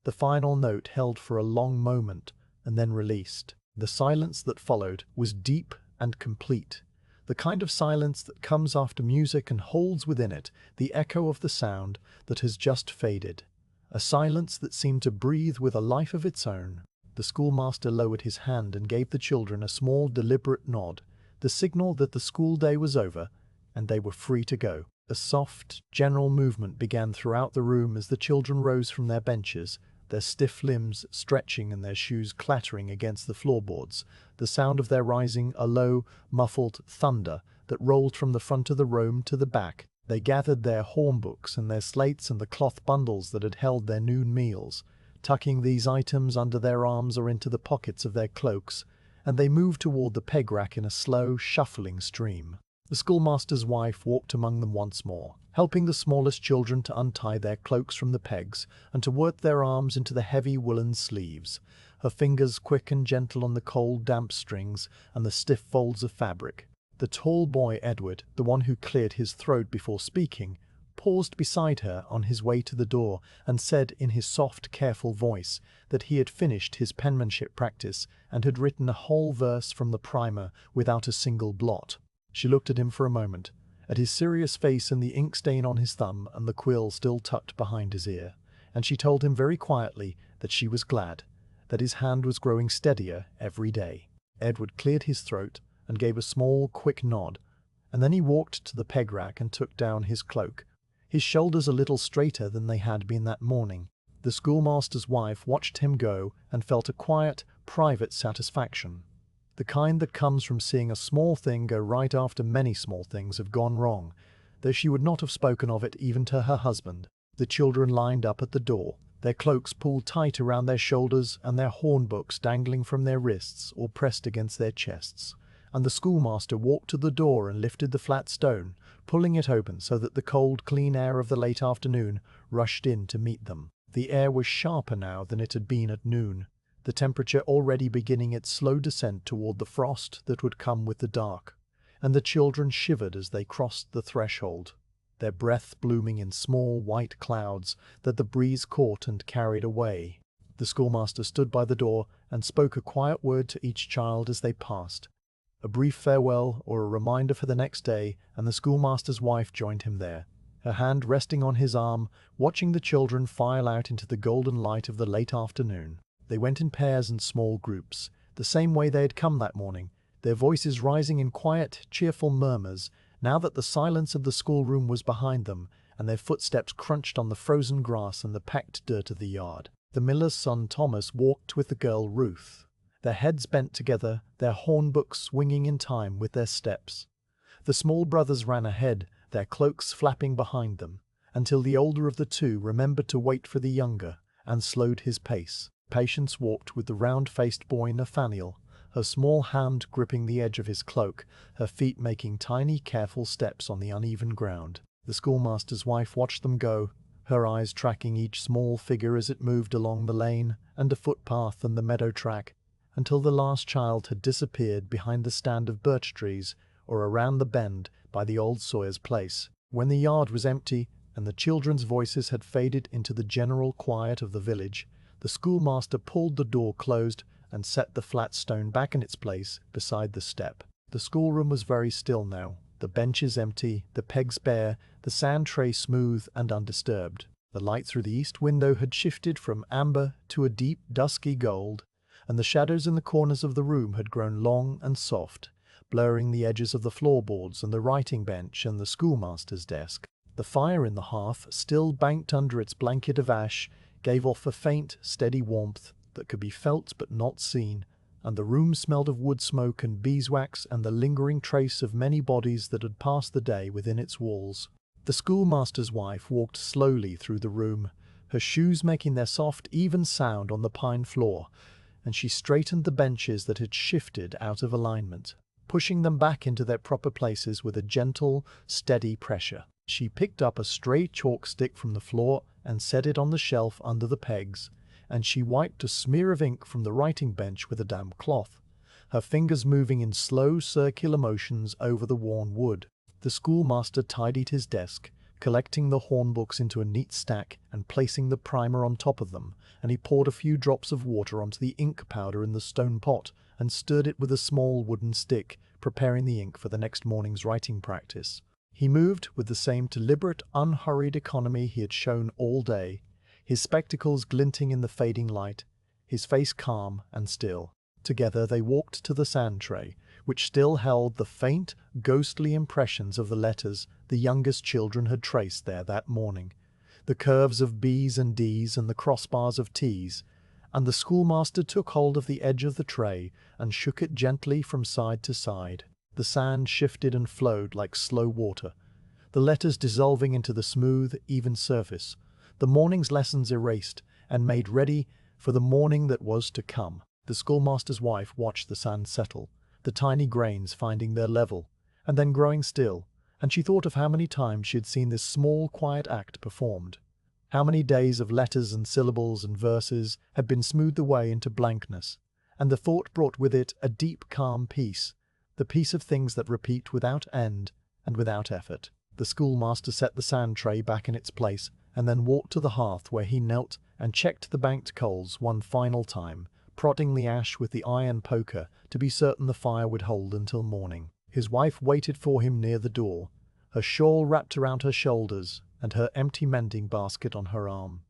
the final note held for a long moment and then released. The silence that followed was deep and complete, the kind of silence that comes after music and holds within it the echo of the sound that has just faded, a silence that seemed to breathe with a life of its own. The schoolmaster lowered his hand and gave the children a small, deliberate nod, the signal that the school day was over and they were free to go. A soft, general movement began throughout the room as the children rose from their benches, their stiff limbs stretching and their shoes clattering against the floorboards, the sound of their rising a low, muffled thunder that rolled from the front of the room to the back. They gathered their hornbooks and their slates and the cloth bundles that had held their noon meals, tucking these items under their arms or into the pockets of their cloaks, and they moved toward the peg rack in a slow, shuffling stream. The schoolmaster's wife walked among them once more, helping the smallest children to untie their cloaks from the pegs and to work their arms into the heavy woolen sleeves, her fingers quick and gentle on the cold, damp strings and the stiff folds of fabric. The tall boy Edward, the one who cleared his throat before speaking, paused beside her on his way to the door and said in his soft, careful voice that he had finished his penmanship practice and had written a whole verse from the primer without a single blot. She looked at him for a moment, at his serious face and the ink stain on his thumb and the quill still tucked behind his ear, and she told him very quietly that she was glad, that his hand was growing steadier every day. Edward cleared his throat and gave a small, quick nod, and then he walked to the peg rack and took down his cloak, his shoulders a little straighter than they had been that morning. The schoolmaster's wife watched him go and felt a quiet, private satisfaction, the kind that comes from seeing a small thing go right after many small things have gone wrong, though she would not have spoken of it even to her husband. The children lined up at the door, their cloaks pulled tight around their shoulders and their hornbooks dangling from their wrists or pressed against their chests, and the schoolmaster walked to the door and lifted the flat stone, pulling it open so that the cold, clean air of the late afternoon rushed in to meet them. The air was sharper now than it had been at noon, the temperature already beginning its slow descent toward the frost that would come with the dark, and the children shivered as they crossed the threshold, their breath blooming in small white clouds that the breeze caught and carried away. The schoolmaster stood by the door and spoke a quiet word to each child as they passed, a brief farewell or a reminder for the next day, and the schoolmaster's wife joined him there, her hand resting on his arm, watching the children file out into the golden light of the late afternoon. They went in pairs and small groups, the same way they had come that morning, their voices rising in quiet, cheerful murmurs, now that the silence of the schoolroom was behind them, and their footsteps crunched on the frozen grass and the packed dirt of the yard. The miller's son Thomas walked with the girl Ruth, their heads bent together, their hornbooks swinging in time with their steps. The small brothers ran ahead, their cloaks flapping behind them, until the older of the two remembered to wait for the younger, and slowed his pace. Patience walked with the round-faced boy Nathaniel, her small hand gripping the edge of his cloak, her feet making tiny, careful steps on the uneven ground. The schoolmaster's wife watched them go, her eyes tracking each small figure as it moved along the lane and the footpath and the meadow track, until the last child had disappeared behind the stand of birch trees or around the bend by the old sawyer's place. When the yard was empty and the children's voices had faded into the general quiet of the village, the schoolmaster pulled the door closed and set the flat stone back in its place beside the step. The schoolroom was very still now, the benches empty, the pegs bare, the sand tray smooth and undisturbed. The light through the east window had shifted from amber to a deep, dusky gold, and the shadows in the corners of the room had grown long and soft, blurring the edges of the floorboards and the writing bench and the schoolmaster's desk. The fire in the hearth, still banked under its blanket of ash, gave off a faint, steady warmth that could be felt but not seen, and the room smelled of wood smoke and beeswax and the lingering trace of many bodies that had passed the day within its walls. The schoolmaster's wife walked slowly through the room, her shoes making their soft, even sound on the pine floor, and she straightened the benches that had shifted out of alignment, pushing them back into their proper places with a gentle, steady pressure. She picked up a stray chalk stick from the floor and set it on the shelf under the pegs, and she wiped a smear of ink from the writing bench with a damp cloth, her fingers moving in slow circular motions over the worn wood. The schoolmaster tidied his desk, collecting the hornbooks into a neat stack and placing the primer on top of them, and he poured a few drops of water onto the ink powder in the stone pot and stirred it with a small wooden stick, preparing the ink for the next morning's writing practice. He moved with the same deliberate, unhurried economy he had shown all day, his spectacles glinting in the fading light, his face calm and still. Together they walked to the sand tray, which still held the faint, ghostly impressions of the letters the youngest children had traced there that morning. The curves of B's and D's and the crossbars of T's, and the schoolmaster took hold of the edge of the tray and shook it gently from side to side. The sand shifted and flowed like slow water, the letters dissolving into the smooth, even surface, the morning's lessons erased and made ready for the morning that was to come. The schoolmaster's wife watched the sand settle, the tiny grains finding their level, and then growing still, and she thought of how many times she had seen this small, quiet act performed. How many days of letters and syllables and verses had been smoothed away into blankness, and the thought brought with it a deep, calm peace, the peace of things that repeat without end and without effort. The schoolmaster set the sand tray back in its place, and then walked to the hearth where he knelt and checked the banked coals one final time, prodding the ash with the iron poker to be certain the fire would hold until morning. His wife waited for him near the door, her shawl wrapped around her shoulders and her empty mending basket on her arm.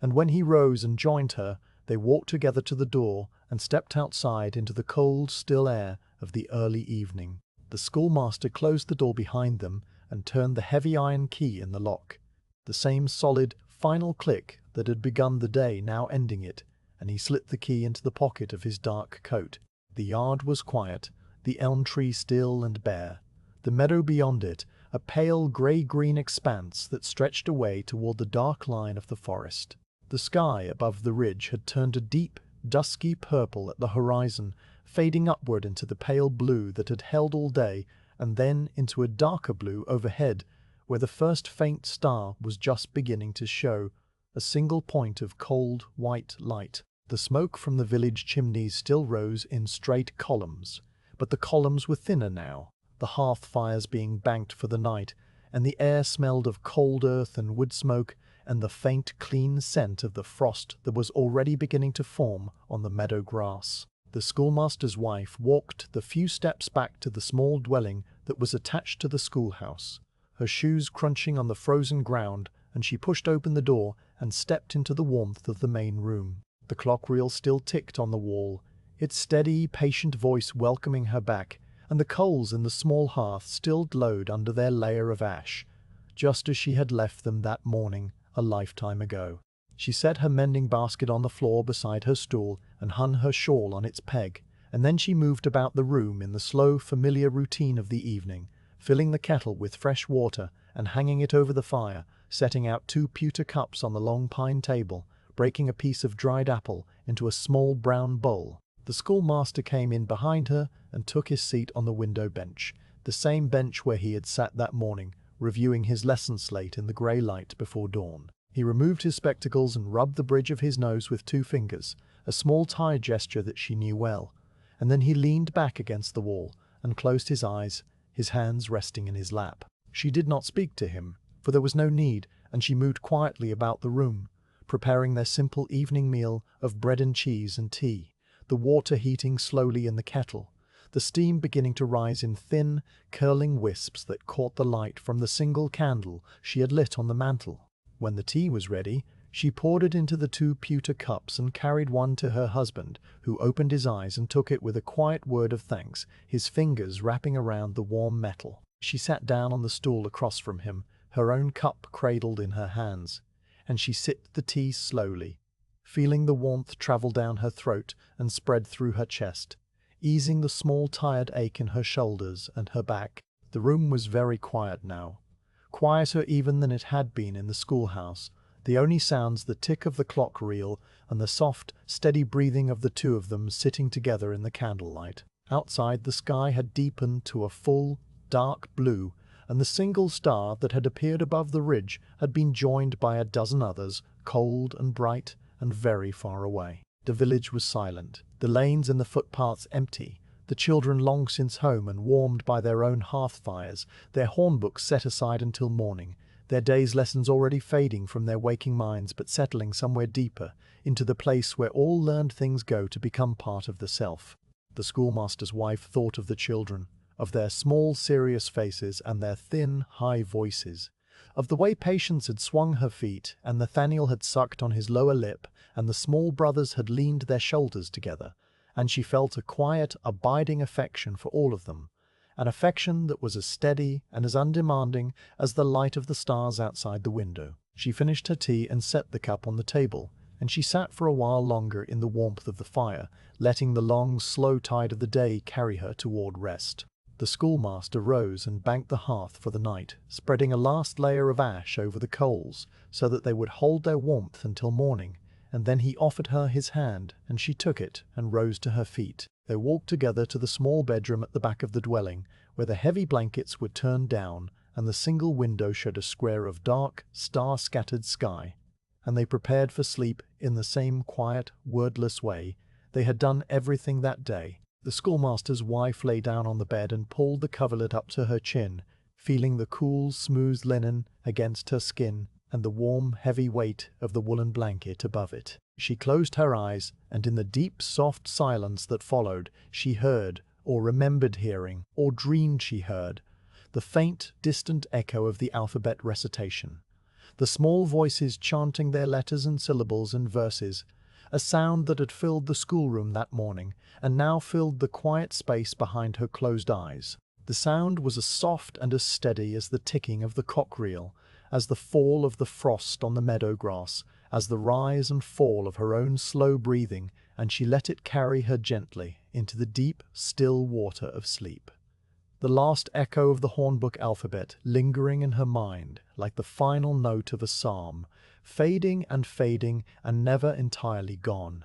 And when he rose and joined her, they walked together to the door and stepped outside into the cold, still air of the early evening. The schoolmaster closed the door behind them and turned the heavy iron key in the lock. The same solid, final click that had begun the day now ending it, and he slipped the key into the pocket of his dark coat. The yard was quiet, the elm tree still and bare, the meadow beyond it a pale grey-green expanse that stretched away toward the dark line of the forest. The sky above the ridge had turned a deep, dusky purple at the horizon, fading upward into the pale blue that had held all day, and then into a darker blue overhead, where the first faint star was just beginning to show, a single point of cold, white light. The smoke from the village chimneys still rose in straight columns, but the columns were thinner now, the hearth fires being banked for the night, and the air smelled of cold earth and wood smoke and the faint, clean scent of the frost that was already beginning to form on the meadow grass. The schoolmaster's wife walked the few steps back to the small dwelling that was attached to the schoolhouse, her shoes crunching on the frozen ground, and she pushed open the door and stepped into the warmth of the main room. The clock reel still ticked on the wall, its steady, patient voice welcoming her back, and the coals in the small hearth still glowed under their layer of ash, just as she had left them that morning a lifetime ago. She set her mending basket on the floor beside her stool and hung her shawl on its peg, and then she moved about the room in the slow, familiar routine of the evening, filling the kettle with fresh water and hanging it over the fire, setting out 2 pewter cups on the long pine table, breaking a piece of dried apple into a small brown bowl. The schoolmaster came in behind her and took his seat on the window bench, the same bench where he had sat that morning, reviewing his lesson slate in the grey light before dawn. He removed his spectacles and rubbed the bridge of his nose with 2 fingers, a small tie gesture that she knew well, and then he leaned back against the wall and closed his eyes, his hands resting in his lap. She did not speak to him, for there was no need, and she moved quietly about the room, preparing their simple evening meal of bread and cheese and tea, the water heating slowly in the kettle, the steam beginning to rise in thin, curling wisps that caught the light from the single candle she had lit on the mantel. When the tea was ready, she poured it into the 2 pewter cups and carried one to her husband, who opened his eyes and took it with a quiet word of thanks, his fingers wrapping around the warm metal. She sat down on the stool across from him, her own cup cradled in her hands, and she sipped the tea slowly, feeling the warmth travel down her throat and spread through her chest, easing the small tired ache in her shoulders and her back. The room was very quiet now, quieter even than it had been in the schoolhouse, the only sounds the tick of the clock reel and the soft, steady breathing of the 2 of them sitting together in the candlelight. Outside, the sky had deepened to a full, dark blue, and the single star that had appeared above the ridge had been joined by a dozen others, cold and bright and very far away. The village was silent, the lanes and the footpaths empty, the children long since home and warmed by their own hearth fires, their hornbooks set aside until morning, their day's lessons already fading from their waking minds but settling somewhere deeper, into the place where all learned things go to become part of the self. The schoolmaster's wife thought of the children, of their small, serious faces and their thin, high voices, of the way Patience had swung her feet and Nathaniel had sucked on his lower lip and the small brothers had leaned their shoulders together, and she felt a quiet, abiding affection for all of them, an affection that was as steady and as undemanding as the light of the stars outside the window. She finished her tea and set the cup on the table, and she sat for a while longer in the warmth of the fire, letting the long, slow tide of the day carry her toward rest. The schoolmaster rose and banked the hearth for the night, spreading a last layer of ash over the coals so that they would hold their warmth until morning, and then he offered her his hand, and she took it and rose to her feet. They walked together to the small bedroom at the back of the dwelling, where the heavy blankets were turned down and the single window showed a square of dark, star-scattered sky, and they prepared for sleep in the same quiet, wordless way they had done everything that day. The schoolmaster's wife lay down on the bed and pulled the coverlet up to her chin, feeling the cool, smooth linen against her skin and the warm, heavy weight of the woolen blanket above it. She closed her eyes, and in the deep, soft silence that followed, she heard, or remembered hearing, or dreamed she heard, the faint, distant echo of the alphabet recitation, the small voices chanting their letters and syllables and verses, a sound that had filled the schoolroom that morning and now filled the quiet space behind her closed eyes. The sound was as soft and as steady as the ticking of the cock-reel, as the fall of the frost on the meadow grass, as the rise and fall of her own slow breathing, and she let it carry her gently into the deep, still water of sleep. The last echo of the Hornbook alphabet lingering in her mind like the final note of a psalm, fading and never entirely gone.